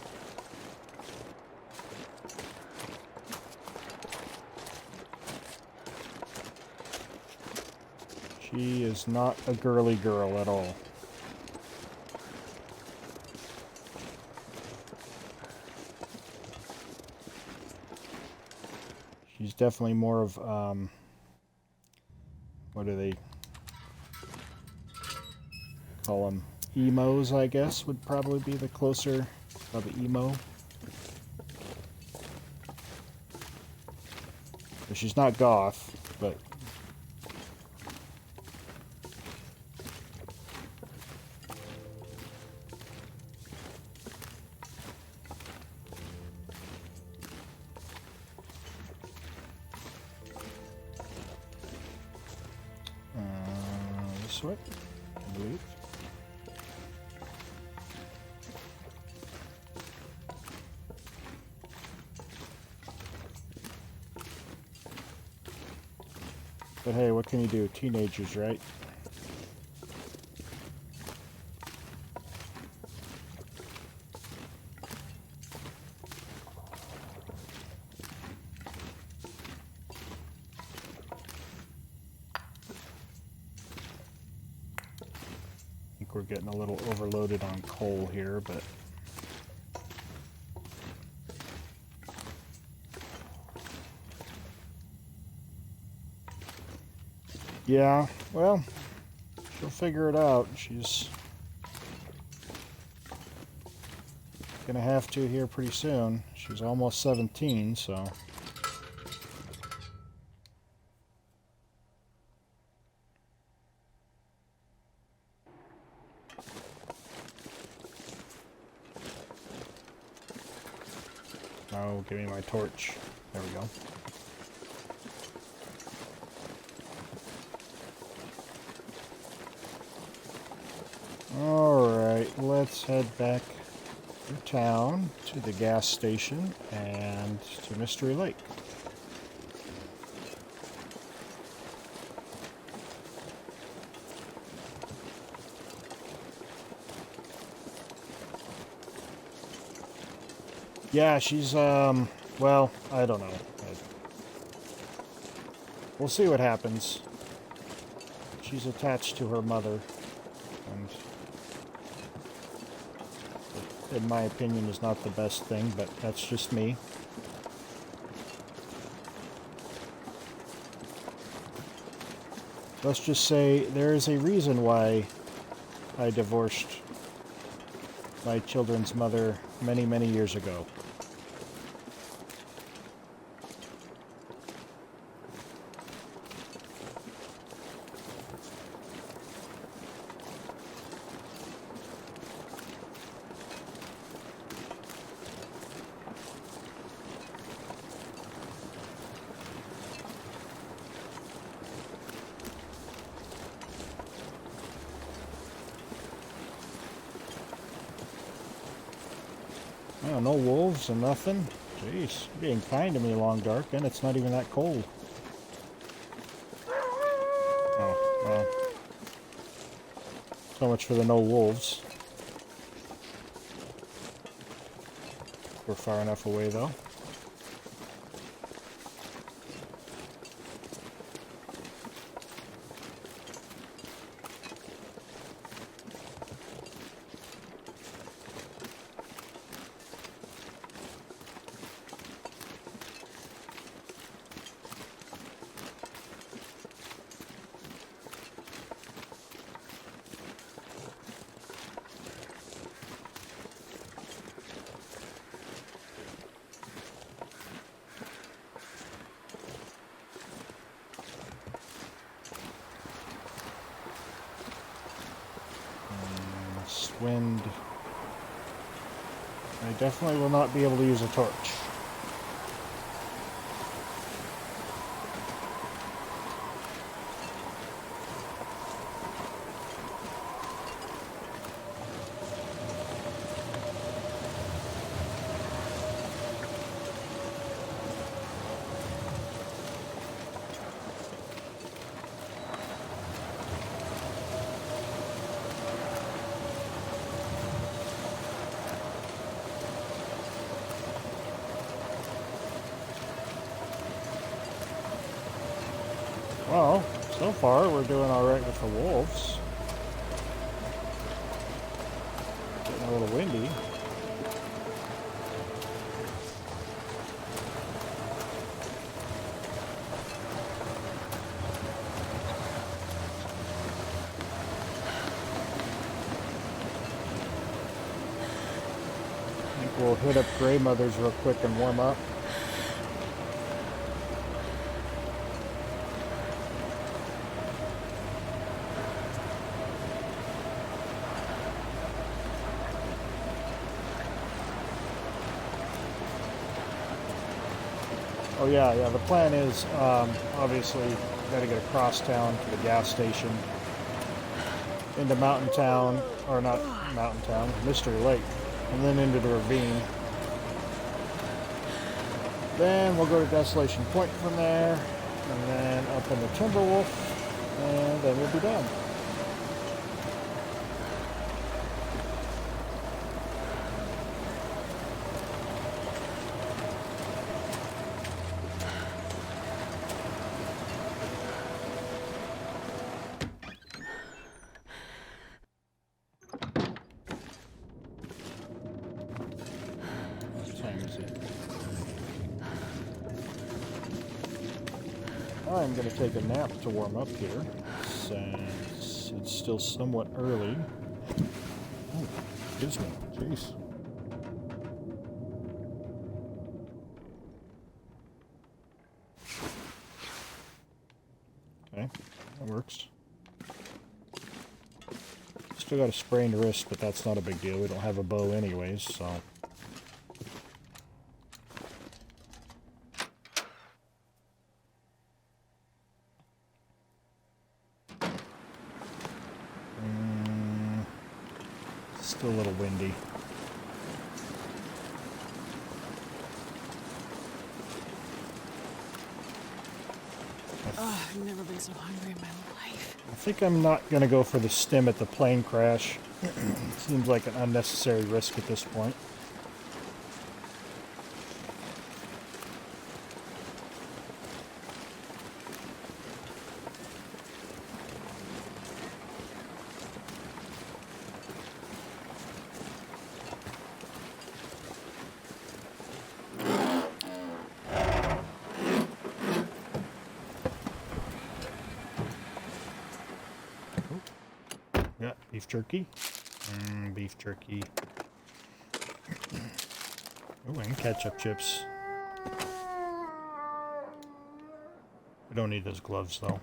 She is not a girly girl at all. She's definitely more of, what do they call them? Emos, I guess, would probably be the closer of the emo. She's not goth, but this way, I believe. But hey, what can you do? Teenagers, right? I think we're getting a little overloaded on coal here, but yeah, well, she'll figure it out. She's gonna have to here pretty soon. She's almost 17, so. Oh, give me my torch. There we go. Alright, let's head back to town, to the gas station, and to Mystery Lake. Yeah, she's, well, I don't know. We'll see what happens. She's attached to her mother, and in my opinion is not the best thing, but that's just me. Let's just say there is a reason why I divorced my children's mother many, many years ago. Oh, no wolves and nothing? Jeez, you're being kind to me, Long Dark, and it's not even that cold. Oh, well. So much for the no wolves. We're far enough away, though. Wind. I definitely will not be able to use a torch. Well, so far we're doing alright with the wolves. Getting a little windy. I think we'll hit up Grey Mothers real quick and warm up. Oh yeah, the plan is, obviously, got to get across town to the gas station, into Mountain Town, or not Mountain Town, Mystery Lake, and then into the ravine. Then we'll go to Desolation Point from there, and then up into Timberwolf, and then we'll be done. What time is it? I'm going to take a nap to warm up here, since it's still somewhat early. Oh, excuse me. Jeez. Okay, that works. Still got a sprained wrist, but that's not a big deal. We don't have a bow anyways, so... Still a little windy. Oh, I've never been so hungry in my life. I think I'm not going to go for the stim at the plane crash. Seems like an unnecessary risk at this point. Yeah, beef jerky. Beef jerky. Oh, and ketchup chips. We don't need those gloves, though.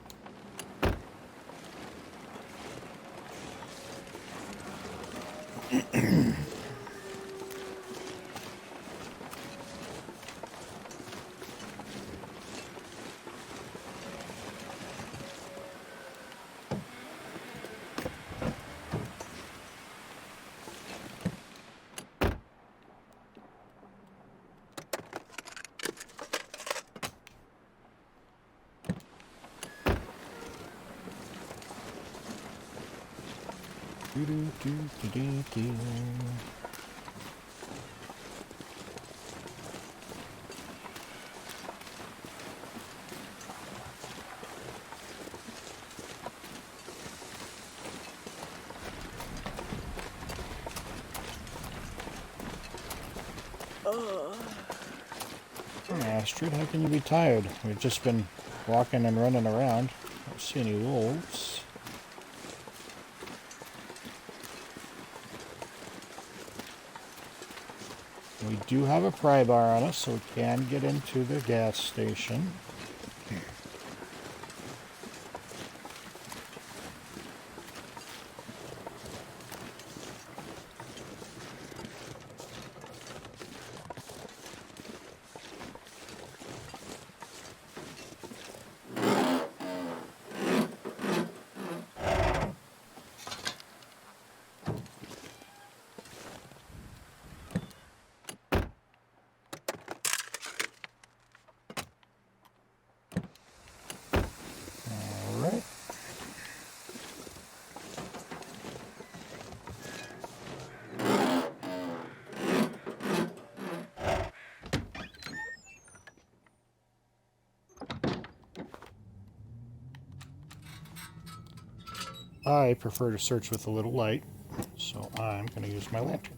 Astrid, how can you be tired? We've just been walking and running around. I don't see any wolves. We do have a pry bar on us, so we can get into the gas station. I prefer to search with a little light, so I'm going to use my lantern.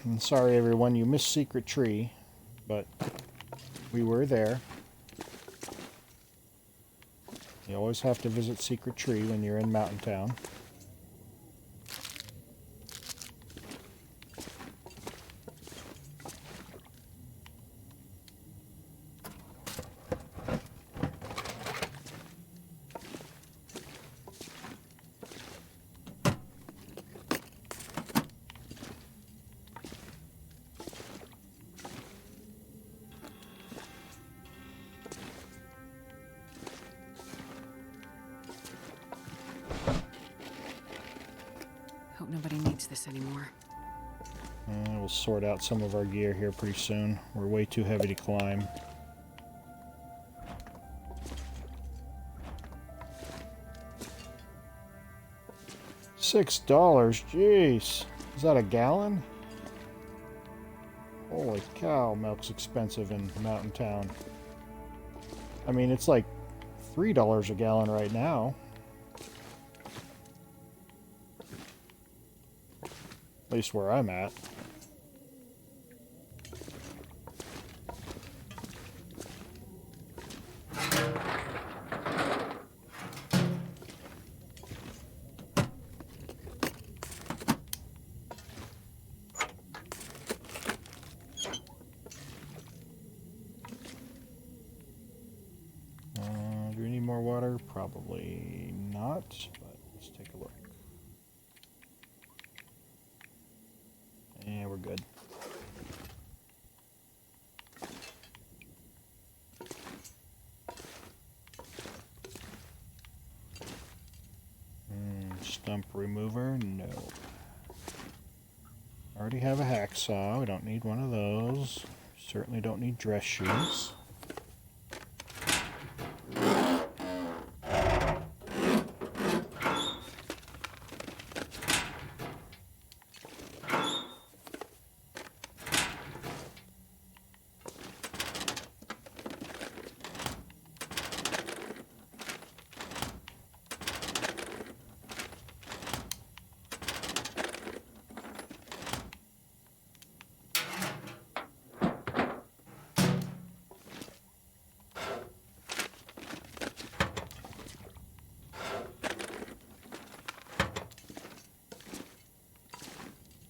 And sorry everyone, you missed Secret Tree, but we were there. You always have to visit Secret Tree when you're in Mountain Town. Hope nobody needs this anymore. And we'll sort out some of our gear here pretty soon. We're way too heavy to climb. $6, jeez. Is that a gallon? Holy cow, milk's expensive in Mountain Town. I mean, it's like $3 a gallon right now. At least where I'm at. Do we need more water? Probably not, but let's take a look. Yeah, we're good. Stump remover? No. Already have a hacksaw. We don't need one of those. Certainly don't need dress shoes.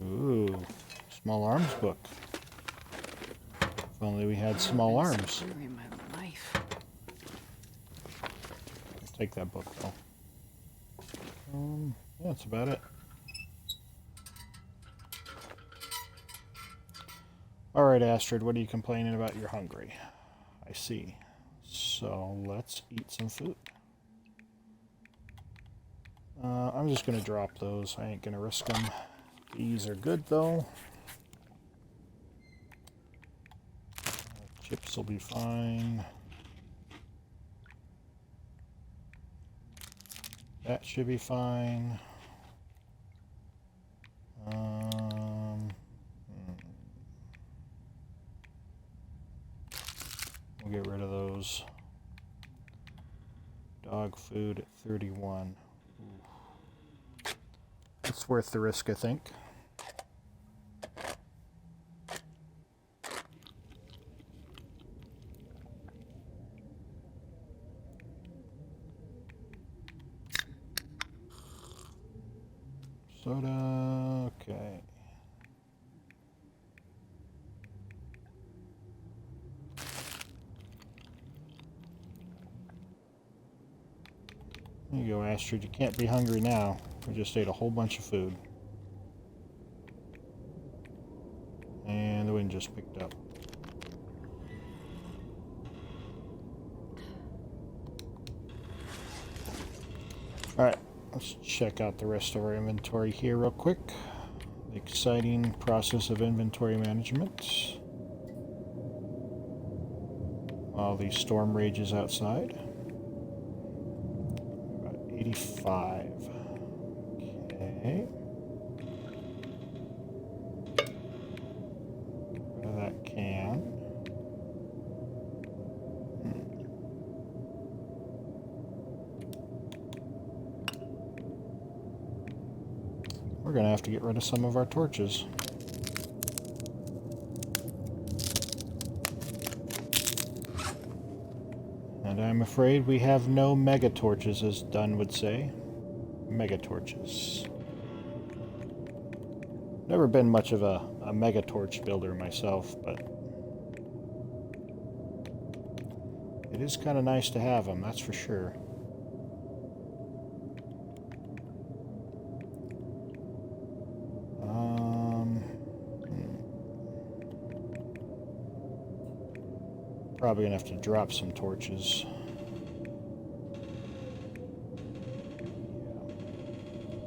Ooh, small arms book. If only we had small arms. In my life. I'll take that book though. Yeah, that's about it. Alright, Astrid, what are you complaining about? You're hungry. I see. So, let's eat some food. I'm just going to drop those. I ain't going to risk them. These are good, though. Chips will be fine. That should be fine. We'll get rid of those. Dog food at 31. Ooh. It's worth the risk, I think. Soda, okay. There you go, Astrid. You can't be hungry now. We just ate a whole bunch of food. And the wind just picked up. Alright, let's check out the rest of our inventory here real quick. The exciting process of inventory management. While the storm rages outside. 85. Okay. Get rid of that can. We're going to have to get rid of some of our torches. And I'm afraid we have no mega torches, as Dunn would say. Mega torches. Never been much of a mega torch builder myself, but it is kind of nice to have them, that's for sure. Probably gonna have to drop some torches.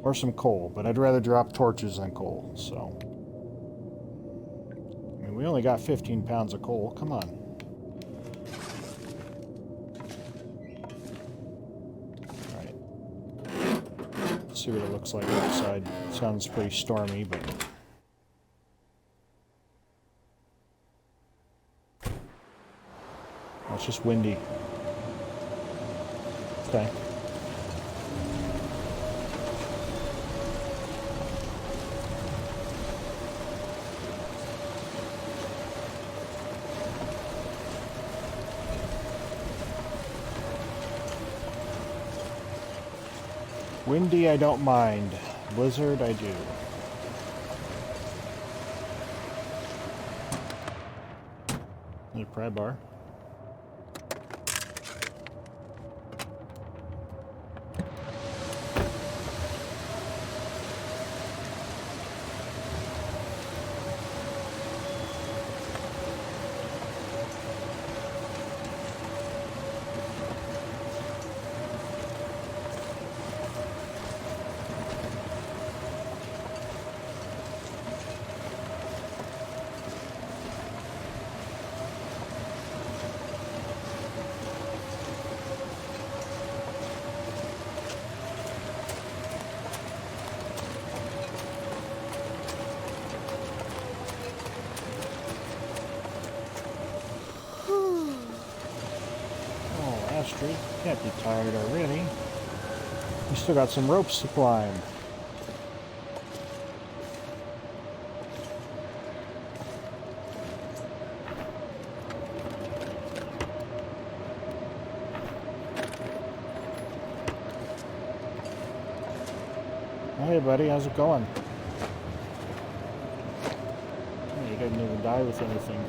Or some coal, but I'd rather drop torches than coal, so. I mean, we only got 15 pounds of coal, come on. Alright. Let's see what it looks like outside. Sounds pretty stormy, but... Oh, it's just windy. Okay. Windy, I don't mind. Blizzard, I do. There's a pry bar. Astrid, can't be tired already. We still got some ropes to climb. Hey buddy, how's it going? Hey, you didn't even die with anything.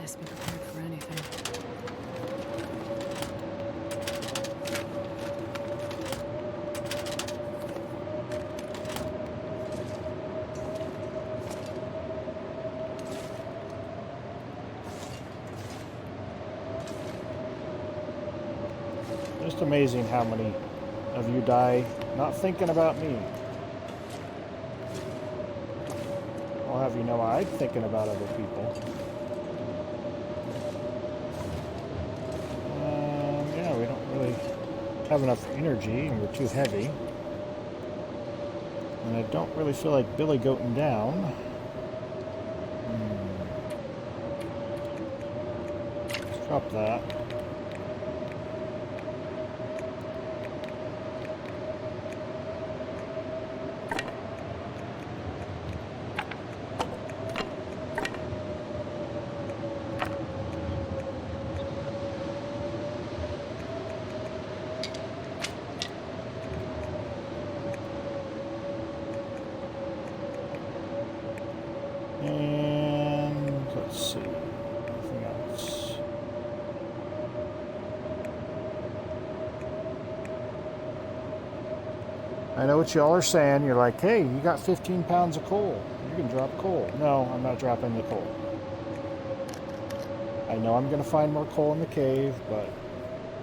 Best be prepared for anything. Just amazing how many of you die not thinking about me. I'll have you know I'm thinking about other people. Yeah, we don't really have enough energy and we're too heavy. And I don't really feel like billy goating down. Let's drop that. And let's see, anything else? I know what y'all are saying. You're like, hey, you got 15 pounds of coal. You can drop coal. No, I'm not dropping the coal. I know I'm going to find more coal in the cave, but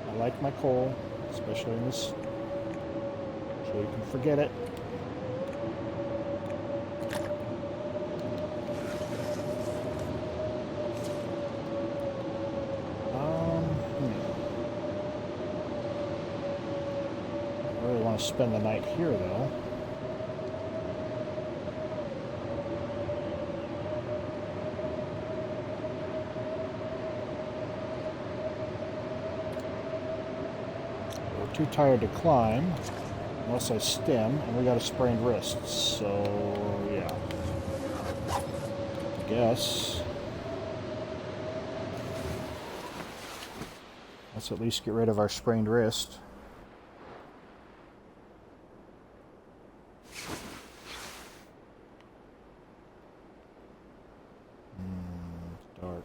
I like my coal, especially in this, so you can forget it. want to spend the night here, though. We're too tired to climb, unless I stim, and we got a sprained wrist, so yeah. I guess let's at least get rid of our sprained wrist. Dark.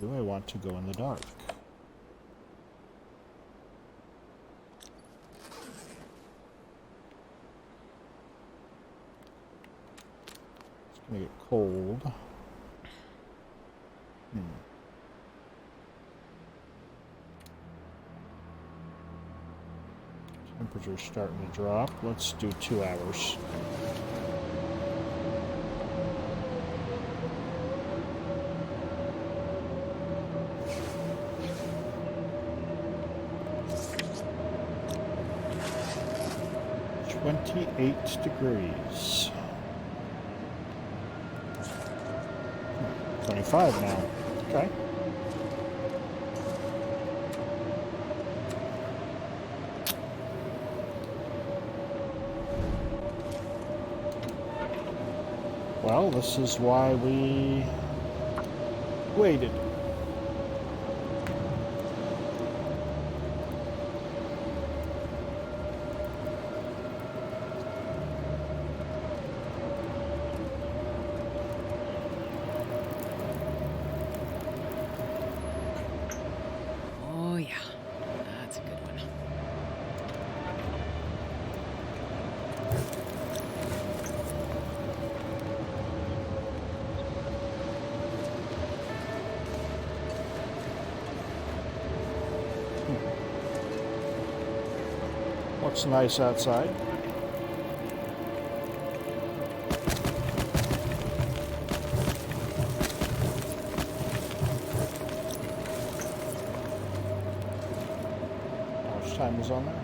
Do I want to go in the dark? It's gonna get cold. Temperature's starting to drop. Let's do 2 hours. $28 degrees. 25 now. Okay. Well, this is why we waited. Oh, yeah. That's a good one. Looks nice outside. How much time is on there?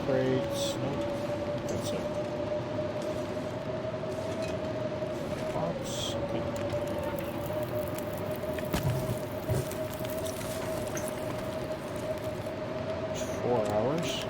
Crates. Nope. That's it. Box. Okay. It's 4 hours.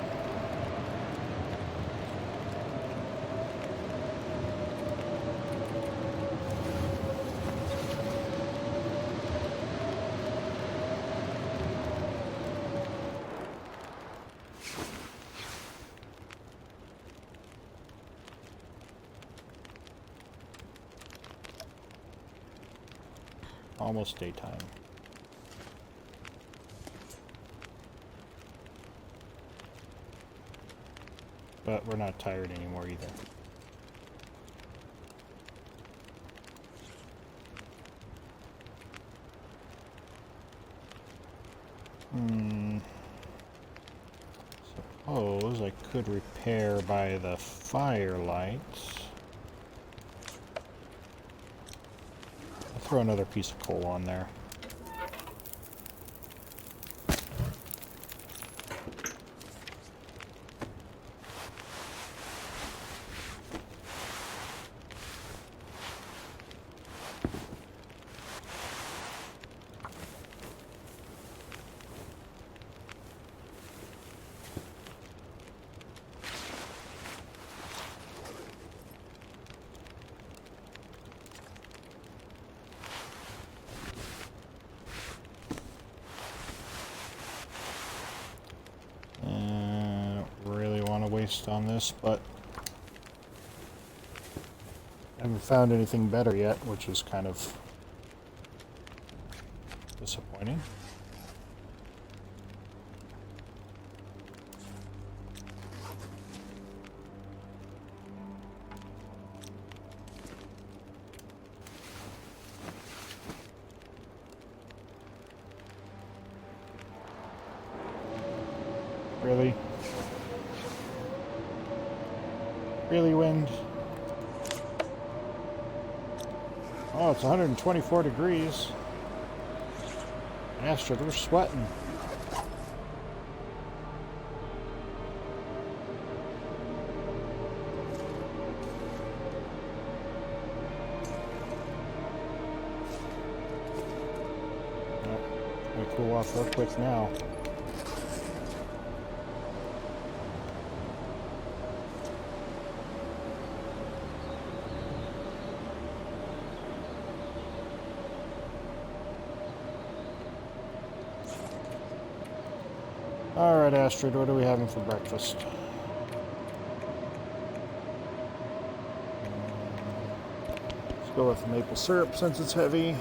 Almost daytime. But we're not tired anymore either. Suppose I could repair by the firelight. I'll throw another piece of coal on there. Waste on this, but I haven't found anything better yet, which is kind of disappointing. Really? Really, wind? Oh, it's 124 degrees. Astrid, we're sweating. We cool off real quick now. Alright, Astrid, what are we having for breakfast? Let's go with maple syrup since it's heavy.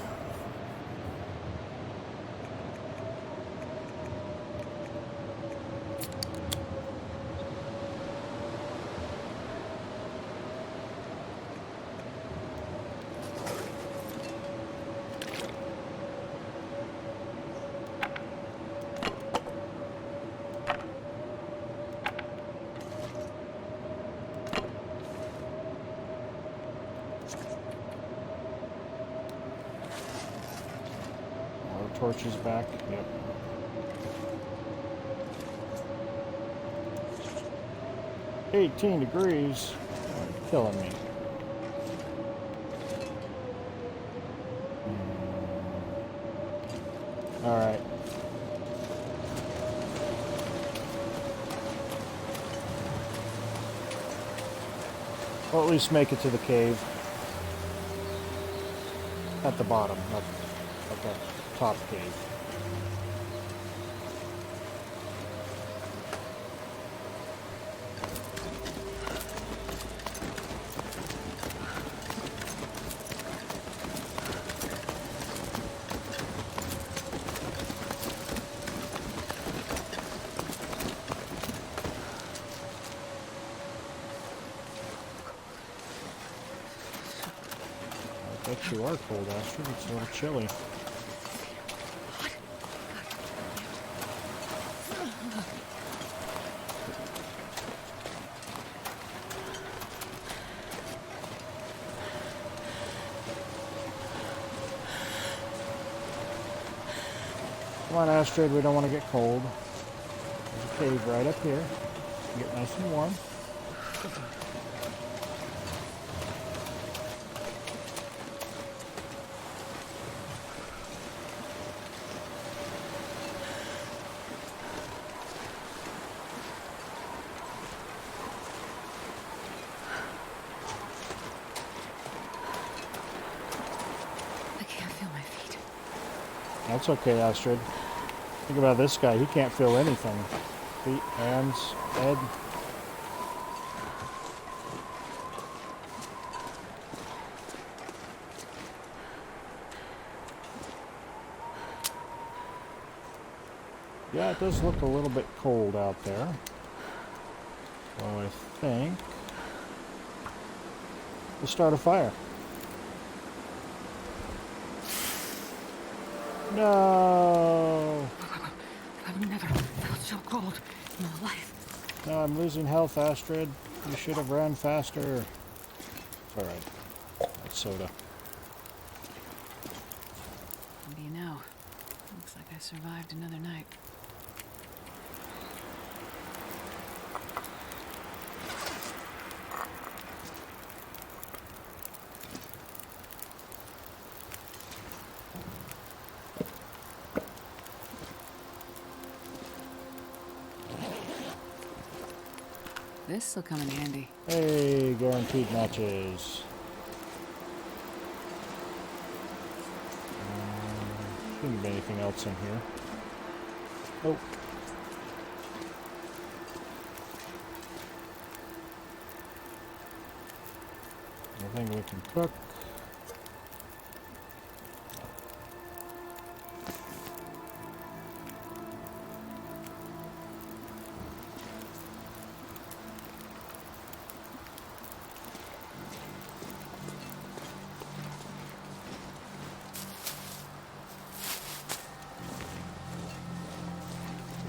Torches back. Yep. "18 degrees. You're killing me." All right. Well, at least make it to the cave. At the bottom, not at the top cave. I bet you are cold, Astrid. It's a little chilly. Come on, Astrid, we don't want to get cold. There's a cave right up here. Get nice and warm. I can't feel my feet. That's okay, Astrid. Think about this guy. He can't feel anything. Feet, hands, head. Yeah, it does look a little bit cold out there. So I think we'll start a fire. No! I've never felt so cold in my life. No, I'm losing health, Astrid. You should have ran faster. Alright. That's soda. What do you know? Looks like I survived another night. This'll come in handy. Hey, guaranteed matches. Shouldn't be anything else in here. Nope. Nothing we can cook.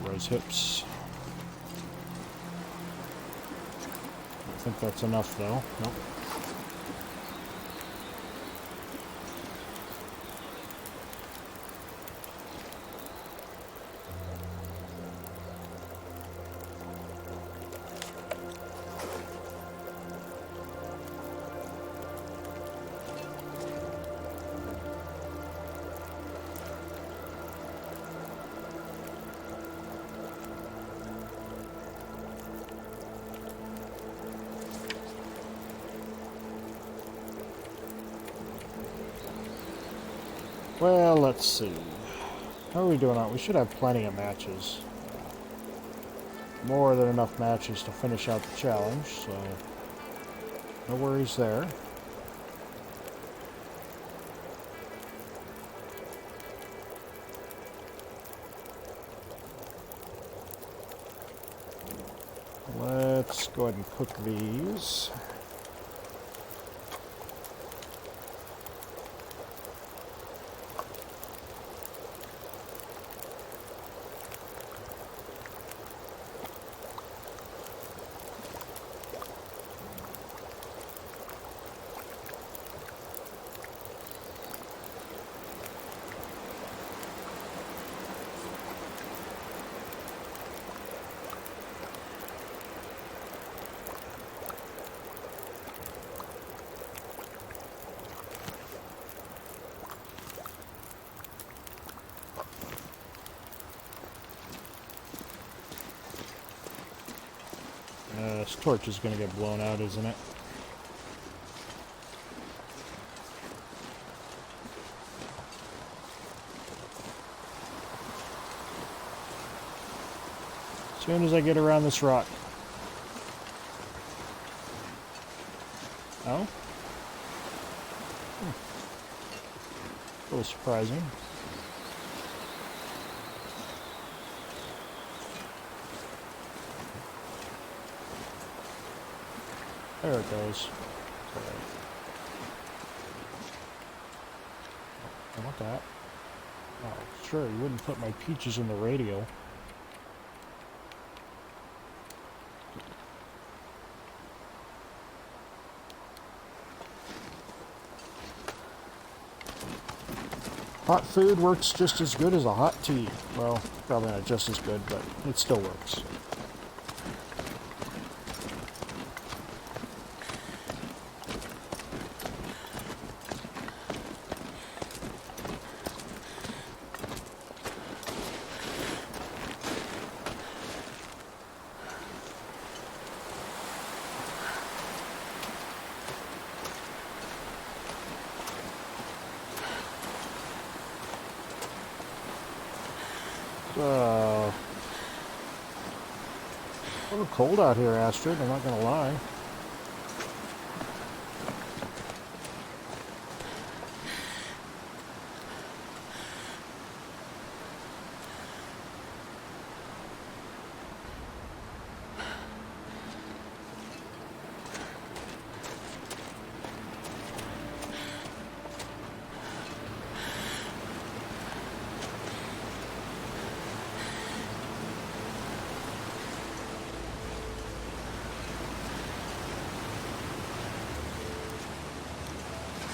Rose hips. think that's enough, though. Nope. Well, let's see. How are we doing on? We should have plenty of matches. More than enough matches to finish out the challenge, so no worries there. Let's go ahead and cook these. This torch is going to get blown out, isn't it? As soon as I get around this rock. Oh? A little surprising. There it goes. Okay. I want that. Oh, sure, you wouldn't put my peaches in the radio. Hot food works just as good as a hot tea. Well, probably not just as good, but it still works. A little cold out here, Astrid, I'm not going to lie.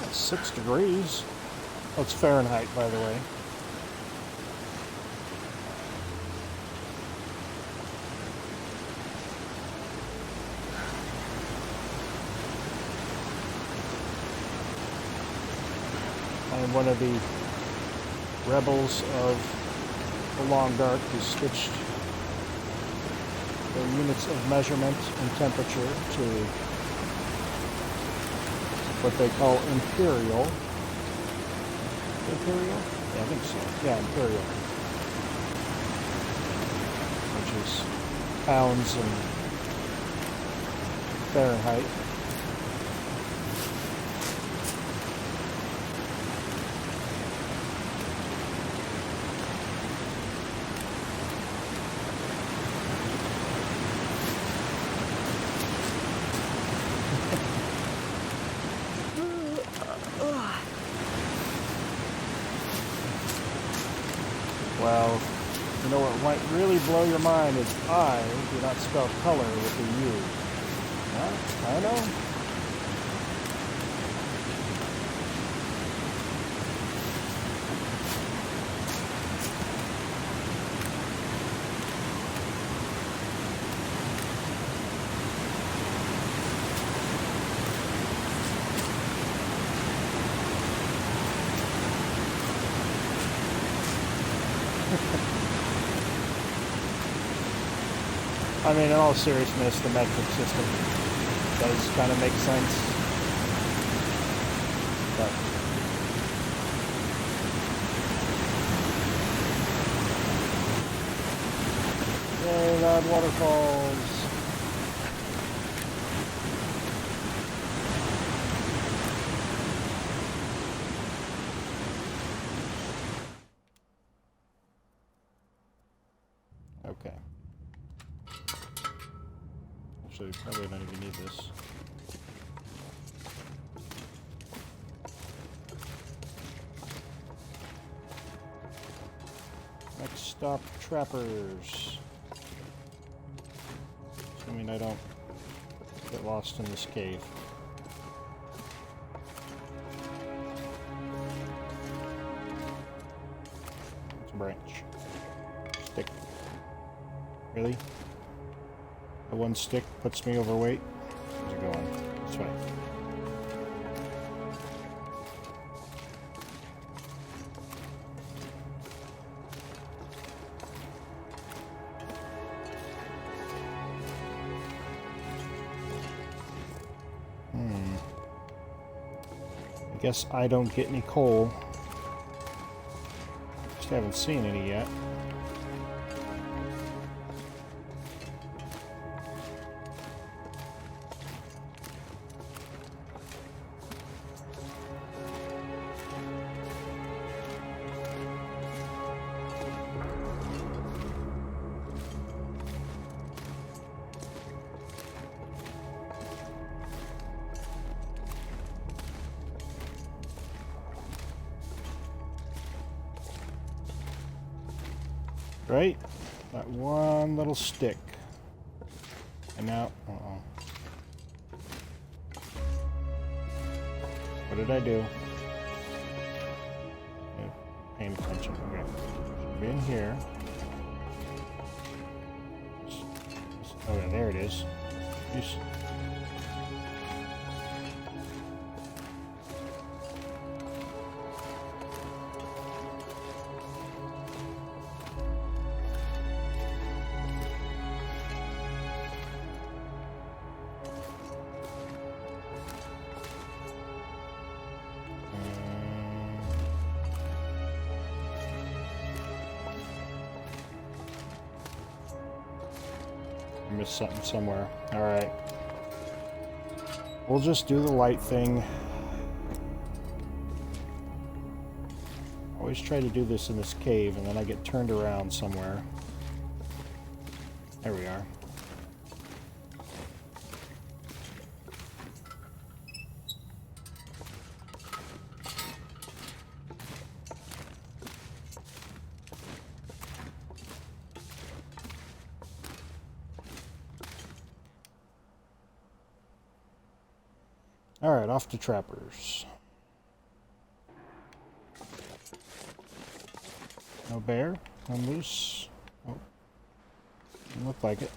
It's 6 degrees. That's Fahrenheit, by the way. I am one of the rebels of the Long Dark who switched the units of measurement and temperature to what they call imperial. Imperial? Yeah, I think so. Yeah, imperial. Which is pounds and Fahrenheit. Well, you know what might really blow your mind is I do not spell color with a U. I know. I mean, in all seriousness, the metric system does kind of make sense. But yay, loud waterfalls. Okay. Actually, probably don't even need this. Next stop, trappers. Assuming I don't get lost in this cave. It's a branch. Stick. Really? The one stick puts me overweight. Where's it going? This way. I guess I don't get any coal. Just haven't seen any yet. Right? That one little stick. And now, uh-oh. What did I do? Yeah, paying attention. Okay. Should be in here. Oh yeah, there it is. Missed something somewhere. Alright. We'll just do the light thing. Always try to do this in this cave, and then I get turned around somewhere. There we are. Alright, off to trappers. No bear? No moose? Oh. Doesn't look like it.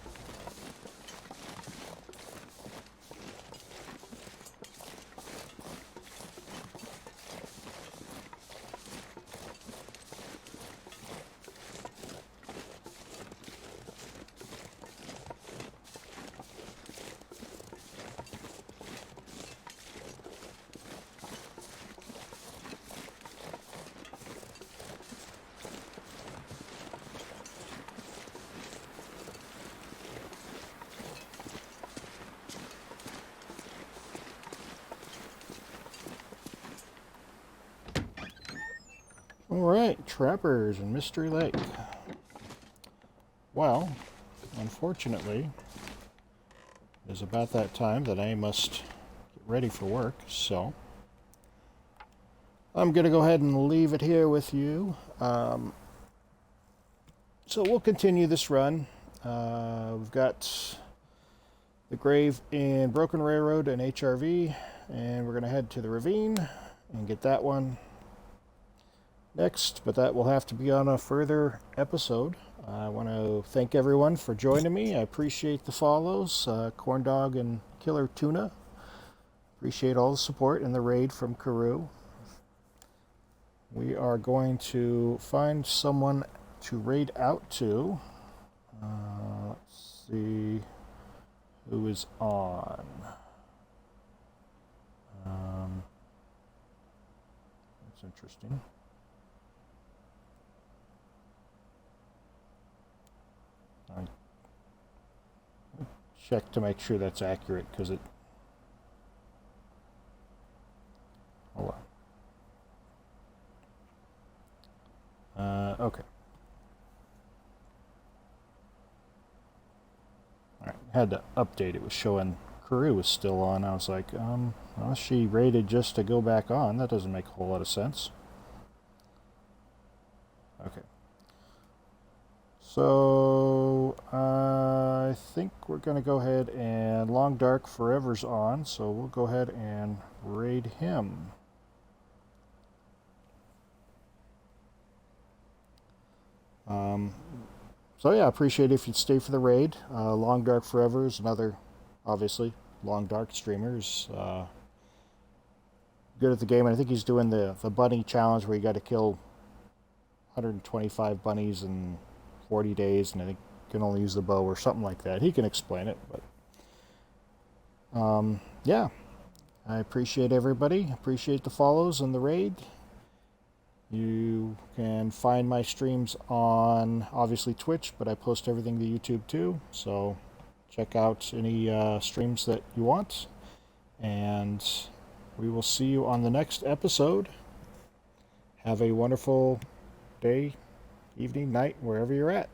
Alright, trappers in Mystery Lake. Well, unfortunately, it is about that time that I must get ready for work, so I'm going to go ahead and leave it here with you. So we'll continue this run. We've got the grave in Broken Railroad and HRV, and we're going to head to the ravine and get that one next, but that will have to be on a further episode. I want to thank everyone for joining me. I appreciate the follows, Corn Dog and Killer Tuna. Appreciate all the support in the raid from Karoo. We are going to find someone to raid out to. Let's see who is on. That's interesting. I check to make sure that's accurate because it. Hold on. Okay. Alright, had to update. It was showing Karoo was still on. I was like, well, she raided just to go back on. That doesn't make a whole lot of sense. Okay. So, I think we're going to go ahead and Long Dark Forever's on, so we'll go ahead and raid him. So yeah, I appreciate it if you'd stay for the raid. Long Dark Forever is another, obviously, Long Dark streamer. Is good at the game, and I think he's doing the bunny challenge where you got to kill 125 bunnies in 40 days, and I think you can only use the bow or something like that. He can explain it, but yeah, I appreciate everybody. Appreciate the follows and the raid. You can find my streams on, obviously, Twitch, but I post everything to YouTube too. So check out any streams that you want. And we will see you on the next episode. Have a wonderful day, evening, night, wherever you're at.